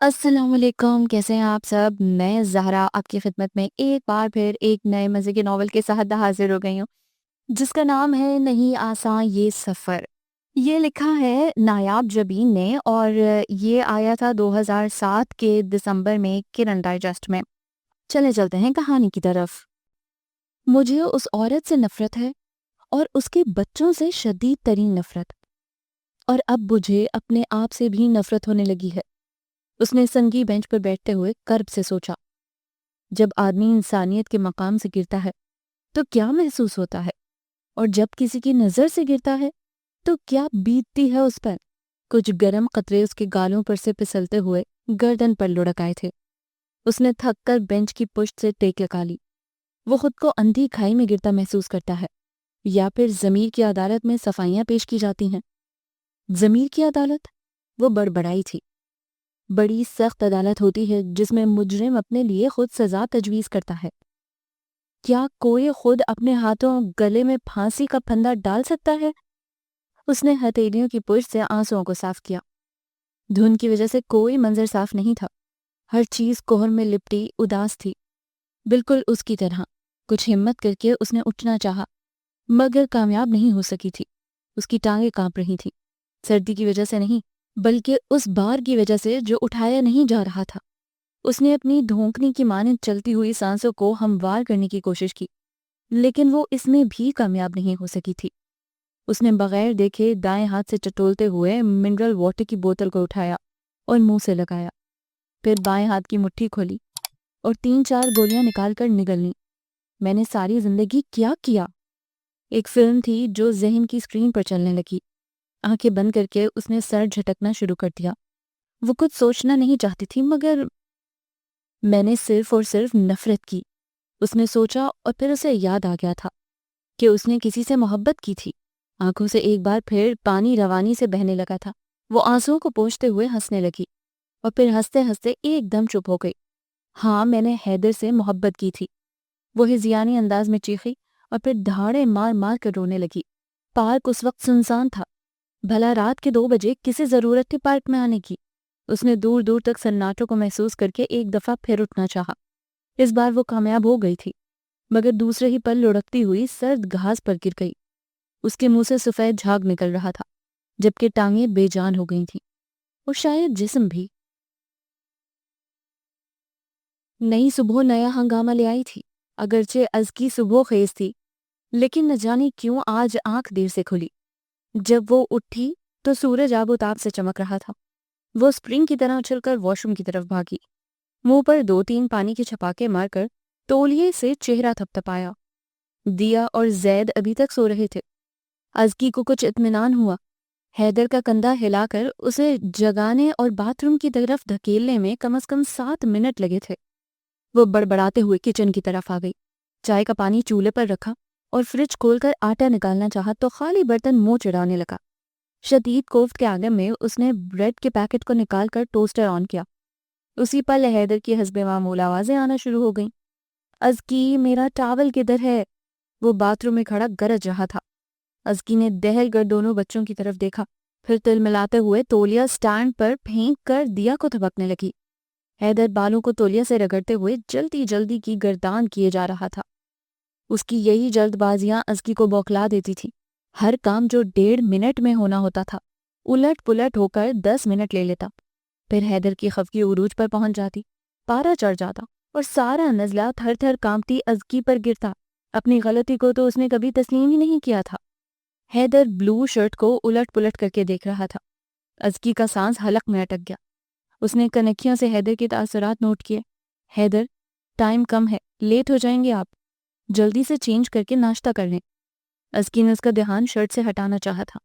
السلام علیکم، کیسے ہیں آپ سب؟ میں زہرا آپ کی خدمت میں ایک بار پھر ایک نئے مزے کے ناول کے ساتھ حاضر ہو گئی ہوں، جس کا نام ہے نہیں آساں یہ سفر۔ یہ لکھا ہے نایاب جبین نے اور یہ آیا تھا 2007 کے دسمبر میں کرن ڈائجسٹ میں۔ چلے چلتے ہیں کہانی کی طرف۔ مجھے اس عورت سے نفرت ہے اور اس کے بچوں سے شدید ترین نفرت، اور اب مجھے اپنے آپ سے بھی نفرت ہونے لگی ہے۔ اس نے سنگی بینچ پر بیٹھتے ہوئے کرب سے سوچا، جب آدمی انسانیت کے مقام سے گرتا ہے تو کیا محسوس ہوتا ہے، اور جب کسی کی نظر سے گرتا ہے تو کیا بیتتی ہے اس پر۔ کچھ گرم قطرے اس کے گالوں پر سے پسلتے ہوئے گردن پر لڑک آئے تھے۔ اس نے تھک کر بینچ کی پشت سے ٹیک لگا لی۔ وہ خود کو اندھی کھائی میں گرتا محسوس کرتا ہے، یا پھر ضمیر کی عدالت میں صفائیاں پیش کی جاتی ہیں۔ ضمیر کی عدالت؟ وہ بڑبڑائی تھی۔ بڑی سخت عدالت ہوتی ہے جس میں مجرم اپنے لیے خود سزا تجویز کرتا ہے۔ کیا کوئی خود اپنے ہاتھوں گلے میں پھانسی کا پھندا ڈال سکتا ہے؟ اس نے ہتھیلیوں کی پشت سے آنسوؤں کو صاف کیا۔ دھند کی وجہ سے کوئی منظر صاف نہیں تھا۔ ہر چیز کوہر میں لپٹی اداس تھی، بالکل اس کی طرح۔ کچھ ہمت کر کے اس نے اٹھنا چاہا، مگر کامیاب نہیں ہو سکی تھی۔ اس کی ٹانگیں کانپ رہی تھی، سردی کی وجہ سے نہیں بلکہ اس بار کی وجہ سے جو اٹھایا نہیں جا رہا تھا۔ اس نے اپنی دھونکنی کی مانند چلتی ہوئی سانسوں کو ہموار کرنے کی کوشش کی، لیکن وہ اس میں بھی کامیاب نہیں ہو سکی تھی۔ اس نے بغیر دیکھے دائیں ہاتھ سے چٹولتے ہوئے منرل واٹر کی بوتل کو اٹھایا اور منہ سے لگایا، پھر بائیں ہاتھ کی مٹھی کھولی اور 3-4 گولیاں نکال کر نگل لیں۔ میں نے ساری زندگی کیا کیا؟ ایک فلم تھی جو ذہن کی اسکرین پر چلنے لگی۔ آنکھیں بند کر کے اس نے سر جھٹکنا شروع کر دیا۔ وہ کچھ سوچنا نہیں چاہتی تھی، مگر میں نے صرف اور صرف نفرت کی۔ اس نے سوچا اور پھر اسے یاد آ گیا تھا کہ اس نے کسی سے محبت کی تھی۔ آنکھوں سے ایک بار پھر پانی روانی سے بہنے لگا تھا۔ وہ آنسوؤں کو پوچھتے ہوئے ہنسنے لگی اور پھر ہنستے ہنستے ایک دم چپ ہو گئی۔ ہاں، میں نے حیدر سے محبت کی تھی، وہ ہذیانی انداز میں چیخی اور پھر دھاڑے مار مار کر رونے لگی۔ پارک اس وقت سنسان تھا۔ بھلا رات کے 2 بجے کسے ضرورت تھی پارک میں آنے کی؟ اس نے دور دور تک سناٹوں کو محسوس کر کے ایک دفعہ پھر اٹھنا چاہا۔ اس بار وہ کامیاب ہو گئی تھی، مگر دوسرے ہی پل لڑکتی ہوئی سرد گھاس پر گر گئی۔ اس کے منہ سے سفید جھاگ نکل رہا تھا، جبکہ ٹانگیں بے جان ہو گئی تھیں، اور شاید جسم بھی۔ نئی صبح نیا ہنگامہ لے آئی تھی۔ اگرچہ ازکی صبح خیز تھی، لیکن نہ جانے کیوں آج آنکھ دیر سے کھلی۔ جب وہ اٹھی تو سورج آب و تاب سے چمک رہا تھا۔ وہ اسپرنگ کی طرح اچھل کر واش روم کی طرف بھاگی، منہ پر 2-3 پانی کے چھپاکے مار کر تولیے سے چہرہ تھپتھپایا۔ دیا اور زید ابھی تک سو رہے تھے۔ ازکی کو کچھ اطمینان ہوا۔ حیدر کا کندھا ہلا کر اسے جگانے اور باتھ روم کی طرف دھکیلنے میں کم از کم 7 منٹ لگے تھے۔ وہ بڑبڑاتے ہوئے کچن کی طرف آ گئی، چائے کا پانی چولہے پر رکھا اور فریج کھول کر آٹا نکالنا چاہا تو خالی برتن منہ چڑھانے لگا۔ شدید کوفت کے عالم میں اس نے بریڈ کے پیکٹ کو نکال کر ٹوسٹر آن کیا۔ اسی پل حیدر کی حسب معمول آوازیں آنا شروع ہو گئیں۔ ازکی، میرا ٹاول کدھر ہے؟ وہ باتھ روم میں کھڑا گرج رہا تھا۔ ازکی نے دہل کر دونوں بچوں کی طرف دیکھا، پھر تل ملاتے ہوئے تولیہ سٹینڈ پر پھینک کر دیا کو تھپکنے لگی۔ حیدر بالوں کو تولیہ سے رگڑتے ہوئے جلدی جلدی کی گردان کیے جا رہا تھا۔ اس کی یہی جلد بازیاں ازکی کو بوکھلا دیتی تھی۔ ہر کام جو 1.5 منٹ میں ہونا ہوتا تھا، الٹ پلٹ ہو کر 10 منٹ لے لیتا۔ پھر حیدر کی خفگی عروج پر پہنچ جاتی، پارا چڑھ جاتا اور سارا نزلہ تھر تھر کانپتی ازکی پر گرتا۔ اپنی غلطی کو تو اس نے کبھی تسلیم ہی نہیں کیا تھا۔ حیدر بلو شرٹ کو الٹ پلٹ کر کے دیکھ رہا تھا۔ ازکی کا سانس حلق میں اٹک گیا۔ اس نے کنکھیوں سے حیدر کے تاثرات نوٹ کیے۔ حیدر، ٹائم کم ہے، لیٹ ہو جائیں گے آپ، جلدی سے چینج کر کے ناشتہ کر لیں۔ ازکی نے اس کا دھیان شرٹ سے ہٹانا چاہا تھا۔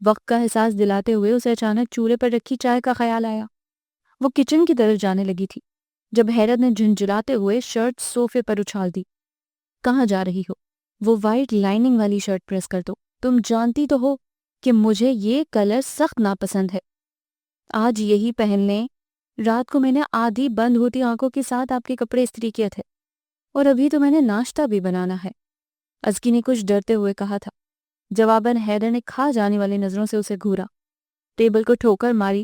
وقت کا احساس دلاتے ہوئے اسے اچانک چولہے پر رکھی چائے کا خیال آیا۔ وہ کچن کی طرف جانے لگی تھی جب حیرت نے جھنجھلاتے ہوئے شرٹ صوفے پر اچھال دی۔ کہاں جا رہی ہو؟ وہ وائٹ لائننگ والی شرٹ پریس کر دو، تم جانتی تو ہو کہ مجھے یہ کلر سخت ناپسند ہے۔ آج یہی پہن لیں۔ رات کو میں نے آدھی بند ہوتی آنکھوں کے ساتھ آپ کے کپڑے استری کیے تھے، اور ابھی تو میں نے ناشتہ بھی بنانا ہے۔ ازکی نے کچھ ڈرتے ہوئے کہا تھا۔ جواباً حیدر نے کھا جانے والی نظروں سے اسے گھورا، ٹیبل کو ٹھوکر ماری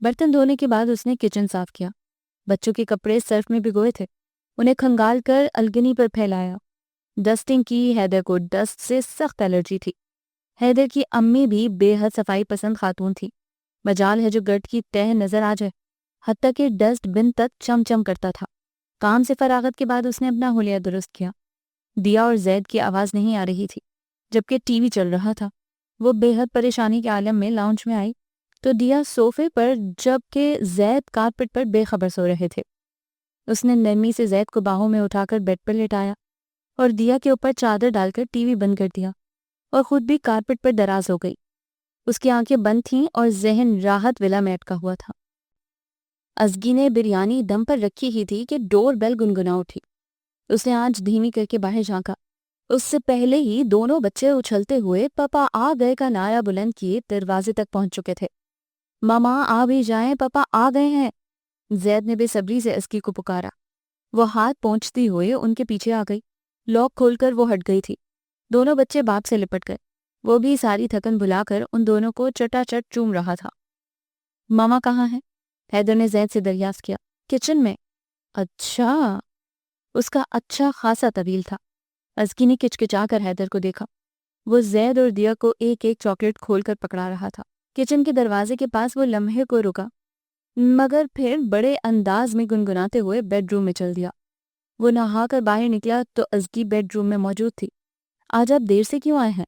برتن دھونے کے بعد اس نے کچن صاف کیا، بچوں کے کپڑے سرف میں بھگوئے تھے، انہیں کھنگال کر الگنی پر پھیلایا۔ ڈسٹنگ کی۔ حیدر کو ڈسٹ سے سخت الرجی تھی۔ حیدر کی امی بھی بے حد صفائی پسند خاتون تھی، مجال ہے جو گرد کی تہ نظر آ جائے، حتیٰ کہ ڈسٹ بن تک چم چم کرتا تھا۔ کام سے فراغت کے بعد اس نے اپنا حلیہ درست کیا۔ دیا اور زید کی آواز نہیں آ رہی تھی، جبکہ ٹی وی چل رہا تھا۔ وہ بے حد پریشانی کے عالم میں لاؤنج میں آئی تو دیا صوفے پر جبکہ زید کارپٹ پر بے خبر سو رہے تھے۔ اس نے نرمی سے زید کو باہوں میں اٹھا کر بیڈ پر لٹایا اور دیا کے اوپر چادر ڈال کر ٹی وی بند کر دیا اور خود بھی کارپٹ پر دراز ہو گئی۔ اس کی آنکھیں بند تھیں اور ذہن راحت ولا میں اٹکا ہوا تھا۔ ازگی نے بریانی دم پر رکھی ہی تھی کہ ڈور بیل گنگنا اٹھی۔ اس نے آنچ دھیمی کر کے باہر جھانکا۔ اس سے پہلے ہی دونوں بچے اچھلتے ہوئے پاپا آ گئے کا نعرہ بلند کیے دروازے تک پہنچ چکے تھے۔ ماما آ بھی جائیں، پاپا آ گئے ہیں۔ زید نے بے صبری سے ازگی کو پکارا۔ وہ ہاتھ پہنچتی ہوئے ان کے پیچھے آ گئی۔ لاک کھول کر وہ ہٹ گئی تھی۔ دونوں بچے باپ سے لپٹ گئے۔ وہ بھی ساری تھکن بھلا کر ان دونوں کو چٹا چٹ چوم رہا تھا۔ ماما کہاں ہے؟ حیدر نے زید سے دریافت کیا۔ کچن میں۔ اچھا۔ اس کا اچھا خاصا طویل تھا۔ ازکی نے کچکچا کر حیدر کو دیکھا۔ وہ زید اور دیا کو ایک ایک چاکلیٹ کھول کر پکڑا رہا تھا۔ کچن کے دروازے کے پاس وہ لمحے کو رکا، مگر پھر بڑے انداز میں گنگناتے ہوئے بیڈ روم میں چل دیا۔ وہ نہا کر باہر نکلا تو ازکی بیڈ روم میں موجود تھی۔ آج آپ دیر سے کیوں آئے ہیں؟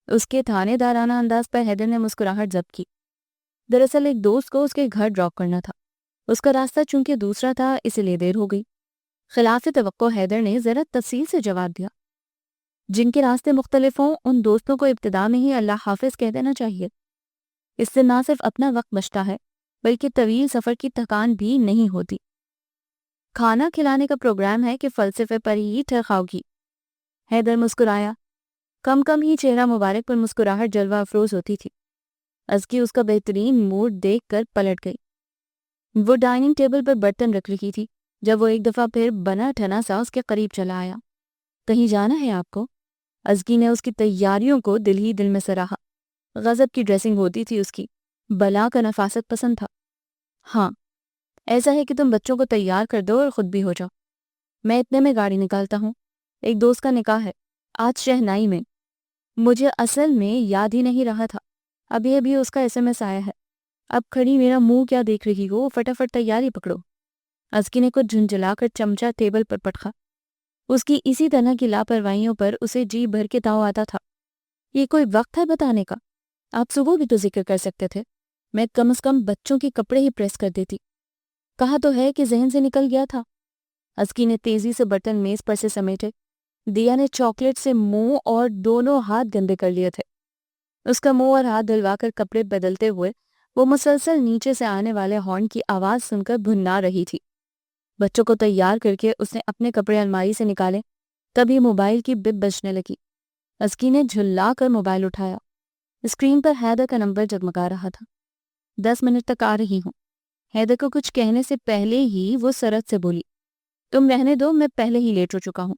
اس کے تھانے دارانہ انداز پر حیدر نے مسکراہٹ ضبط کی۔ دراصل ایک دوست کو اس کے گھر ڈراپ کرنا تھا۔ اس کا راستہ چونکہ دوسرا تھا، اسی لیے دیر ہو گئی۔ خلاف توقع حیدر نے ذرا تفصیل سے جواب دیا۔ جن کے راستے مختلف ہوں ان دوستوں کو ابتدا میں ہی اللہ حافظ کہہ دینا چاہیے۔ اس سے نہ صرف اپنا وقت بچتا ہے بلکہ طویل سفر کی تھکان بھی نہیں ہوتی۔ کھانا کھلانے کا پروگرام ہے کہ فلسفے پر ہی ٹھہراؤگی؟ حیدر مسکرایا۔ کم کم ہی چہرہ مبارک پر مسکراہٹ جلوہ افروز ہوتی تھی۔ ازکی اس کا بہترین موڈ دیکھ کر پلٹ گئی۔ وہ ڈائننگ ٹیبل پر برتن رکھ رہی تھی جب وہ ایک دفعہ پھر بنا ٹھنا سا اس کے قریب چلا آیا۔ کہیں جانا ہے آپ کو؟ ازکی نے اس کی تیاریوں کو دل ہی دل میں سراہا۔ غضب کی ڈریسنگ ہوتی تھی اس کی، بلا کا نفاست پسند تھا۔ ہاں، ایسا ہے کہ تم بچوں کو تیار کر دو اور خود بھی ہو جاؤ۔ میں اتنے میں گاڑی نکالتا ہوں، ایک دوست کا نکاح ہے آج شہنائی میں۔ مجھے اصل میں یاد ہی نہیں رہا تھا، ابھی ابھی اس کا SMS آیا ہے۔ اب کھڑی میرا منہ کیا دیکھ رہی ہو، فٹافٹ تیاری پکڑو۔ ازکی نے کچھ جھنجھلا کر چمچہ ٹیبل پر پٹخا۔ اس کی اسی طرح کی لاپرواہیوں پر اسے جی بھر کے تاؤ آتا تھا۔ یہ کوئی وقت ہے بتانے کا؟ آپ صبح بھی تو ذکر کر سکتے تھے، میں کم از کم بچوں کے کپڑے ہی پریس کر دیتی۔ کہا تو ہے کہ ذہن سے نکل گیا تھا۔ ازکی نے تیزی سے برتن میز پر سے سمیٹے۔ دیا نے چاکلیٹ سے منہ اور دونوں ہاتھ گندے کر لیے تھے۔ اس کا منہ اور ہاتھ دھلوا کر کپڑے بدلتے ہوئے وہ مسلسل نیچے سے آنے والے ہارن کی آواز سن کر بھننا رہی تھی۔ بچوں کو تیار کر کے اس نے اپنے کپڑے الماری سے نکالے، تبھی موبائل کی بپ بجنے لگی۔ ازکی نے جھلا کر موبائل اٹھایا۔ اسکرین پر حیدر کا نمبر جگمگا رہا تھا۔ 10 منٹ تک آ رہی ہوں۔ حیدر کو کچھ کہنے سے پہلے ہی وہ سرت سے بولی، تم رہنے دو، میں پہلے ہی لیٹ ہو چکا ہوں،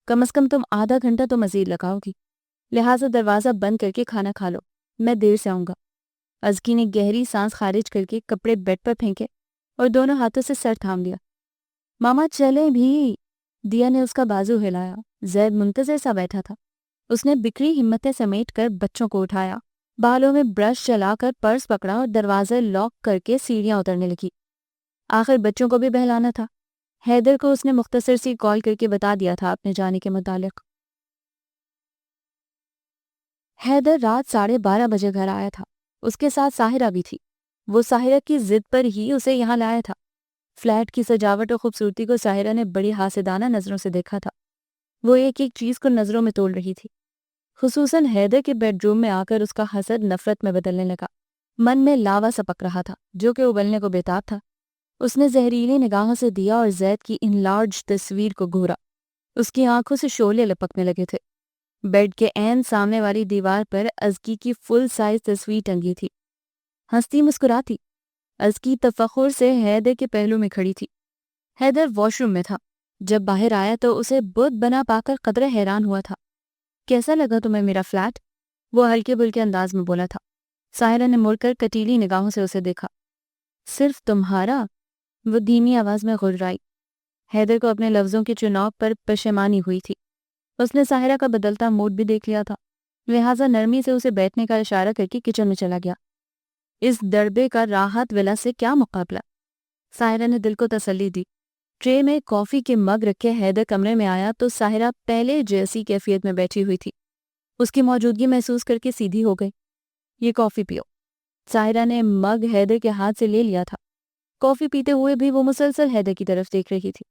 کم از کم تم آدھا گھنٹہ تو مزید لگاؤ گی، لہٰذا دروازہ بند کر کے کھانا کھا لو، میں دیر سے آؤں گا۔ ازکی نے گہری سانس خارج کر کے کپڑے بیڈ پر پھینکے اور دونوں ہاتھوں سے سر تھام لیا۔ ماما چلیں بھی۔ دیا نے اس کا بازو ہلایا۔ زید منتظر سا بیٹھا تھا۔ اس نے بکھری ہمتیں سمیٹ کر بچوں کو اٹھایا، بالوں میں برش چلا کر پرس پکڑا اور دروازے لاک کر کے سیڑھیاں اترنے لگی۔ آخر بچوں کو بھی بہلانا تھا۔ حیدر کو اس نے مختصر سی کال کر کے بتا دیا تھا اپنے جانے کے متعلق۔ حیدر رات 12:30 بجے گھر آیا تھا۔ اس کے ساتھ ساحرہ بھی تھی۔ وہ ساحرہ کی ضد پر ہی اسے یہاں لایا تھا۔ فلیٹ کی سجاوٹ اور خوبصورتی کو ساحرہ نے بڑی حاسدانہ نظروں سے دیکھا تھا۔ وہ ایک ایک چیز کو نظروں میں تول رہی تھی۔ خصوصاً حیدر کے بیڈ روم میں آ کر اس کا حسد نفرت میں بدلنے لگا۔ من میں لاوا سپک رہا تھا جو کہ ابلنے کو بےتاب تھا۔ اس نے زہریلی نگاہوں سے دیا اور زید کی انلارج تصویر کو گھورا۔ اس کی آنکھوں سے شعلے لپکنے لگے تھے۔ بیڈ کے عین سامنے والی دیوار پر ازکی کی فل سائز تصویر ٹنگی تھی۔ ہنستی مسکراتی ازکی تفخر سے حیدر کے پہلو میں کھڑی تھی۔ حیدر واش روم میں تھا۔ جب باہر آیا تو اسے بت بنا پا کر قدرے حیران ہوا تھا۔ کیسا لگا تمہیں میرا فلیٹ؟ وہ ہلکے بلکے انداز میں بولا تھا۔ ساحرہ نے مڑ کر کٹیلی نگاہوں سے اسے دیکھا۔ صرف تمہارا؟ وہ دھیمی آواز میں غرائی۔ حیدر کو اپنے لفظوں کے چناؤ پر پشیمانی ہوئی تھی۔ اس نے ساحرہ کا بدلتا موڈ بھی دیکھ لیا تھا، لہٰذا نرمی سے اسے بیٹھنے کا اشارہ کر کے کچن میں چلا گیا۔ اس دربے کا راحت ولا سے کیا مقابلہ؟ ساحرہ نے دل کو تسلی دی۔ ٹرے میں کافی کے مگ رکھے حیدر کمرے میں آیا تو ساحرہ پہلے جیسی کیفیت میں بیٹھی ہوئی تھی۔ اس کی موجودگی محسوس کر کے سیدھی ہو گئی۔ یہ کافی پیو۔ ساحرہ نے مگ حیدر کے ہاتھ سے لے لیا تھا۔ کافی پیتے ہوئے بھی وہ مسلسل حیدر کی طرف دیکھ رہی تھی۔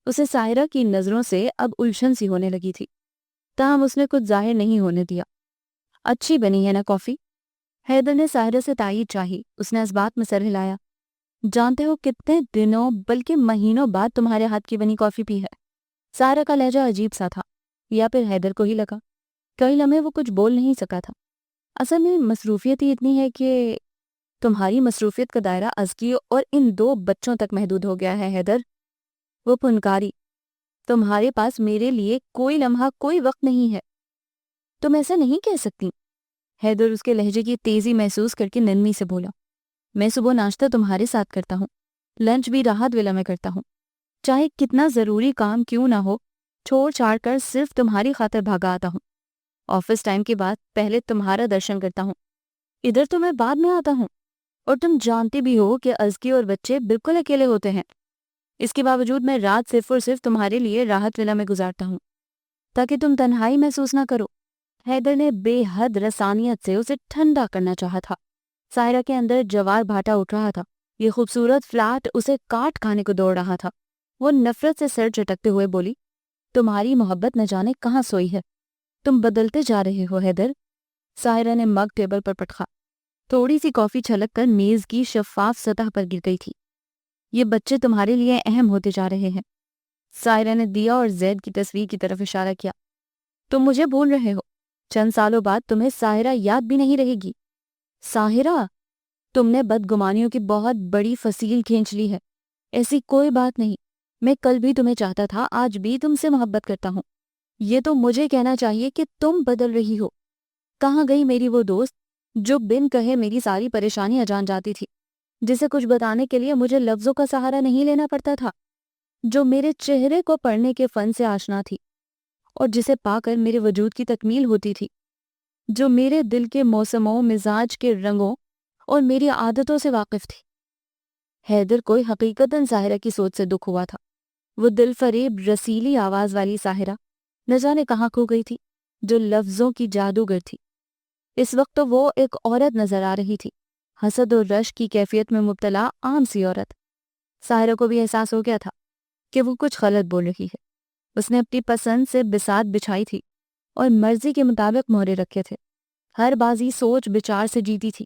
اسے ساحرہ کی نظروں سے اب الجھن سی ہونے لگی تھی، تاہم اس نے کچھ ظاہر نہیں ہونے دیا۔ اچھی بنی ہے نا کافی؟ حیدر نے ساحرہ سے تائید چاہی۔ اس نے اس بات میں سر ہلایا۔ جانتے ہو کتنے دنوں بلکہ مہینوں بعد تمہارے ہاتھ کی بنی کافی پی ہے؟ ساحرہ کا لہجہ عجیب سا تھا، یا پھر حیدر کو ہی لگا۔ کئی لمحے وہ کچھ بول نہیں سکا تھا۔ اصل میں مصروفیت ہی اتنی ہے کہ تمہاری مصروفیت کا دائرہ ازکی اور ان 2 بچوں تک محدود ہو گیا ہے حیدر۔ وہ پھنکاری۔ تمہارے پاس میرے لیے کوئی لمحہ، کوئی وقت نہیں ہے۔ تم ایسا نہیں کہہ سکتی۔ حیدر اس کے لہجے کی تیزی محسوس کر کے نرمی سے بولا۔ میں صبح ناشتہ تمہارے ساتھ کرتا ہوں، لنچ بھی راحت ولا میں کرتا ہوں، چاہے کتنا ضروری کام کیوں نہ ہو، چھوڑ چھاڑ کر صرف تمہاری خاطر بھاگا آتا ہوں۔ آفس ٹائم کے بعد پہلے تمہارا درشن کرتا ہوں، ادھر تو میں بعد میں آتا ہوں۔ اور تم جانتے بھی ہو کہ ازکی اور بچے بالکل اکیلے ہوتے ہیں۔ اس کے باوجود میں رات صرف اور صرف تمہارے لیے راحت ولا میں گزارتا ہوں تاکہ تم تنہائی محسوس نہ کرو۔ حیدر نے بے حد رسانیت سے اسے ٹھنڈا کرنا چاہا تھا۔ ساحرہ کے اندر جوار بھاٹا اٹھ رہا تھا۔ یہ خوبصورت فلیٹ اسے کاٹ کھانے کو دوڑ رہا تھا۔ وہ نفرت سے سر چٹکتے ہوئے بولی، تمہاری محبت نہ جانے کہاں سوئی ہے، تم بدلتے جا رہے ہو حیدر۔ ساحرہ نے مگ ٹیبل پر پٹکا۔ تھوڑی سی کافی چھلک کر میز کی شفاف سطح پر گر گئی تھی۔ یہ بچے تمہارے لیے اہم ہوتے جا رہے ہیں۔ ساحرہ نے دیا اور زید کی تصویر کی طرف اشارہ کیا۔ تم مجھے بھول رہے ہو، چند سالوں بعد تمہیں ساحرہ یاد بھی نہیں رہے گی۔ ساحرہ، تم نے بدگمانیوں کی بہت بڑی فصیل کھینچ لی ہے۔ ایسی کوئی بات نہیں، میں کل بھی تمہیں چاہتا تھا، آج بھی تم سے محبت کرتا ہوں۔ یہ تو مجھے کہنا چاہیے کہ تم بدل رہی ہو۔ کہاں گئی میری وہ دوست جو بن کہے میری ساری پریشانیاں جان جاتی تھی، جسے کچھ بتانے کے لیے مجھے لفظوں کا سہارا نہیں لینا پڑتا تھا، جو میرے چہرے کو پڑھنے کے فن سے آشنا تھی اور جسے پا کر میرے وجود کی تکمیل ہوتی تھی، جو میرے دل کے موسموں، مزاج کے رنگوں اور میری عادتوں سے واقف تھی۔ حیدر کو حقیقتاً ساحرہ کی سوچ سے دکھ ہوا تھا۔ وہ دل فریب رسیلی آواز والی ساحرہ نہ جانے کہاں کھو گئی تھی، جو لفظوں کی جادوگر تھی۔ اس وقت تو وہ ایک عورت نظر آ رہی تھی، حسد اور رشک کی کیفیت میں مبتلا عام سی عورت۔ ساحرہ کو بھی احساس ہو گیا تھا کہ وہ کچھ غلط بول رہی ہے۔ اس نے اپنی پسند سے بساط بچھائی تھی اور مرضی کے مطابق مہرے رکھے تھے۔ ہر بازی سوچ بچار سے جیتی تھی،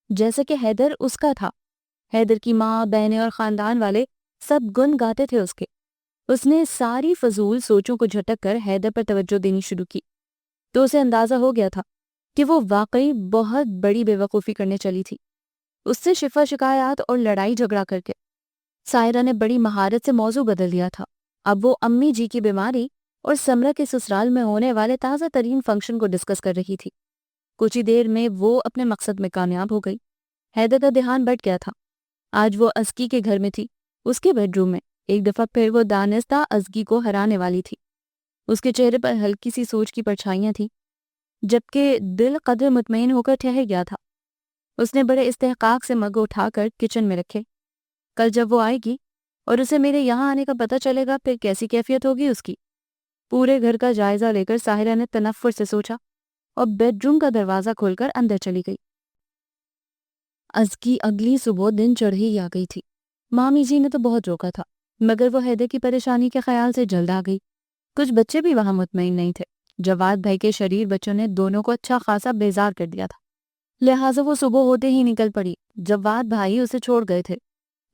جیسے کہ حیدر اس کا تھا۔ حیدر کی ماں، بہنیں اور خاندان والے سب گن گاتے تھے اس کے۔ اس نے ساری فضول سوچوں کو جھٹک کر حیدر پر توجہ دینی شروع کی تو اسے اندازہ ہو گیا تھا کہ وہ واقعی بہت بڑی بے وقوفی کرنے چلی تھی۔ اس سے شفا شکایات اور لڑائی جھگڑا کر کے ساحرہ نے بڑی مہارت سے موضوع بدل دیا تھا۔ اب وہ امی جی کی بیماری اور سمرہ کے سسرال میں ہونے والے تازہ ترین فنکشن کو ڈسکس کر رہی تھی۔ کچھ ہی دیر میں وہ اپنے مقصد میں کامیاب ہو گئی۔ حیدر کا دھیان بٹ گیا تھا۔ آج وہ ازکی کے گھر میں تھی، اس کے بیڈ روم میں۔ ایک دفعہ پھر وہ دانستہ ازکی کو ہرانے والی تھی۔ اس کے چہرے پر ہلکی سی سوچ کی پرچھائیاں تھیں، جبکہ دل قدر مطمئن ہو کر ٹھہر گیا تھا۔ اس نے بڑے استحقاق سے مگ اٹھا کر کچن میں رکھے۔ کل جب وہ آئے گی اور اسے میرے یہاں آنے کا پتہ چلے گا، پھر کیسی کیفیت ہوگی اس کی۔ پورے گھر کا جائزہ لے کر ساحرہ نے تنفر سے سوچا اور بیڈ روم کا دروازہ کھول کر اندر چلی گئی۔ ازکی اگلی صبح دن چڑھی ہی آ گئی تھی۔ مامی جی نے تو بہت روکا تھا، مگر وہ حیدر کی پریشانی کے خیال سے جلد آ گئی۔ کچھ بچے بھی وہاں مطمئن نہیں تھے۔ جواد بھائی کے شریر بچوں نے دونوں کو اچھا خاصا بیزار کر دیا تھا، لہٰذا وہ صبح ہوتے ہی نکل پڑی۔ جواد بھائی اسے چھوڑ گئے تھے۔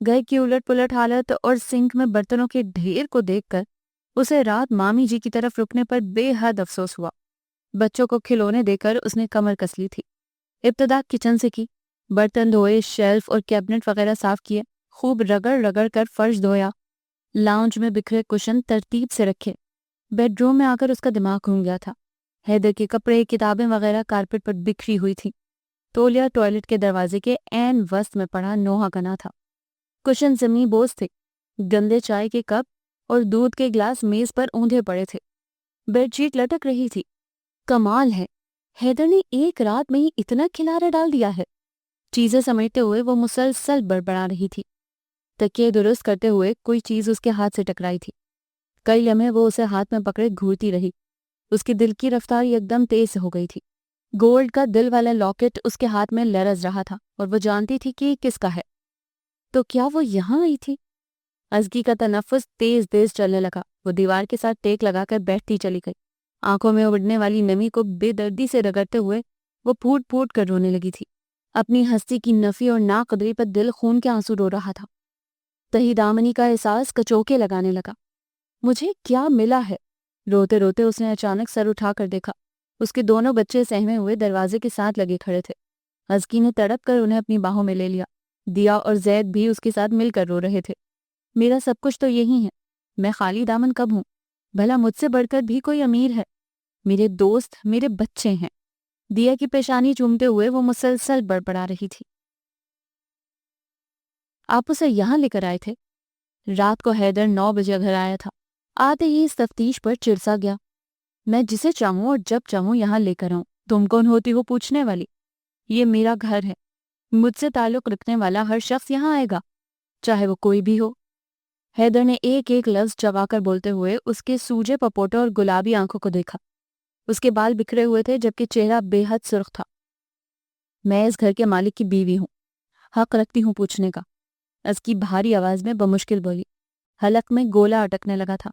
گھر کی الٹ پلٹ حالت اور سنک میں برتنوں کے ڈھیر کو دیکھ کر اسے رات مامی جی کی طرف رکنے پر بے حد افسوس ہوا۔ بچوں کو کھلونے دے کر اس نے کمر کس لی تھی۔ ابتدا کچن سے کی، برتن دھوئے، شیلف اور کیبنٹ وغیرہ صاف کیے، خوب رگڑ رگڑ کر فرش دھویا، لاؤنج میں بکھرے کشن ترتیب سے رکھے۔ بیڈ روم میں آ کر اس کا دماغ گھوم گیا تھا۔ حیدر کے کپڑے، کتابیں وغیرہ کارپٹ پر بکھری ہوئی تھی۔ تولیہ ٹوائلٹ کے دروازے کے عین وسط میں پڑا نوحہ کنا تھا۔ کشن زمیں بوس تھے، گندے چائے کے کپ اور دودھ کے گلاس میز پر اوندھے پڑے تھے، بیڈ شیٹ لٹک رہی تھی۔ کمال ہے، حیدر نے ایک رات میں ہی اتنا کھلارا ڈال دیا ہے۔ چیزیں سمیٹتے ہوئے وہ مسلسل بڑبڑا رہی تھی۔ تکیے درست کرتے ہوئے کوئی چیز اس کے ہاتھ سے ٹکرائی تھی۔ کئی لمحے وہ اسے ہاتھ میں پکڑے گھورتی رہی۔ اس کی دل کی رفتار یکدم تیز ہو گئی تھی۔ گولڈ کا دل والا لاکٹ اس کے ہاتھ میں لرز رہا تھا اور وہ جانتی تھی کہ یہ کس کا ہے۔ تو کیا وہ یہاں آئی تھی؟ ازکی کا تنفس تیز تیز چلنے لگا۔ وہ دیوار کے ساتھ ٹیک لگا کر بیٹھتی چلی گئی۔ آنکھوں میں اڑنے والی نمی کو بے دردی سے رگڑتے ہوئے وہ پھوٹ پھوٹ کر رونے لگی تھی۔ اپنی ہستی کی نفی اور ناقدری پر دل خون کے آنسو رو رہا تھا۔ تہی دامنی کا احساس کچوکے لگانے لگا۔ مجھے کیا ملا ہے؟ روتے روتے اس نے اچانک سر اٹھا کر دیکھا۔ اس کے دونوں بچے سہمے ہوئے دروازے کے ساتھ لگے کھڑے تھے۔ ازکی نے تڑپ کر انہیں اپنی باہوں میں لے لیا۔ دیا اور زید بھی اس کے ساتھ مل کر رو رہے تھے۔ میرا سب کچھ تو یہی ہے، میں خالی دامن کب ہوں؟ بھلا مجھ سے بڑھ کر بھی کوئی امیر ہے؟ میرے دوست، میرے بچے ہیں۔ دیا کی پیشانی چومتے ہوئے وہ مسلسل بڑبڑا رہی تھی۔ آپ اسے یہاں لے کر آئے تھے؟ رات کو حیدر 9 بجے گھر آیا تھا۔ آتے ہی اس تفتیش پر چرسا گیا۔ میں جسے چاہوں اور جب چاہوں یہاں لے کر آؤں، تم کون ہوتی ہو پوچھنے والی؟ یہ میرا گھر ہے، مجھ سے تعلق رکھنے والا ہر شخص یہاں آئے گا، چاہے وہ کوئی بھی ہو۔ حیدر نے ایک ایک لفظ چبا کر بولتے ہوئے اس کے سوجے پپوٹے اور گلابی آنکھوں کو دیکھا۔ اس کے بال بکھرے ہوئے تھے جبکہ چہرہ بے حد سرخ تھا۔ میں اس گھر کے مالک کی بیوی ہوں، حق رکھتی ہوں پوچھنے کا، ازکی بھاری آواز میں بمشکل بولی۔ حلق میں گولا اٹکنے لگا تھا۔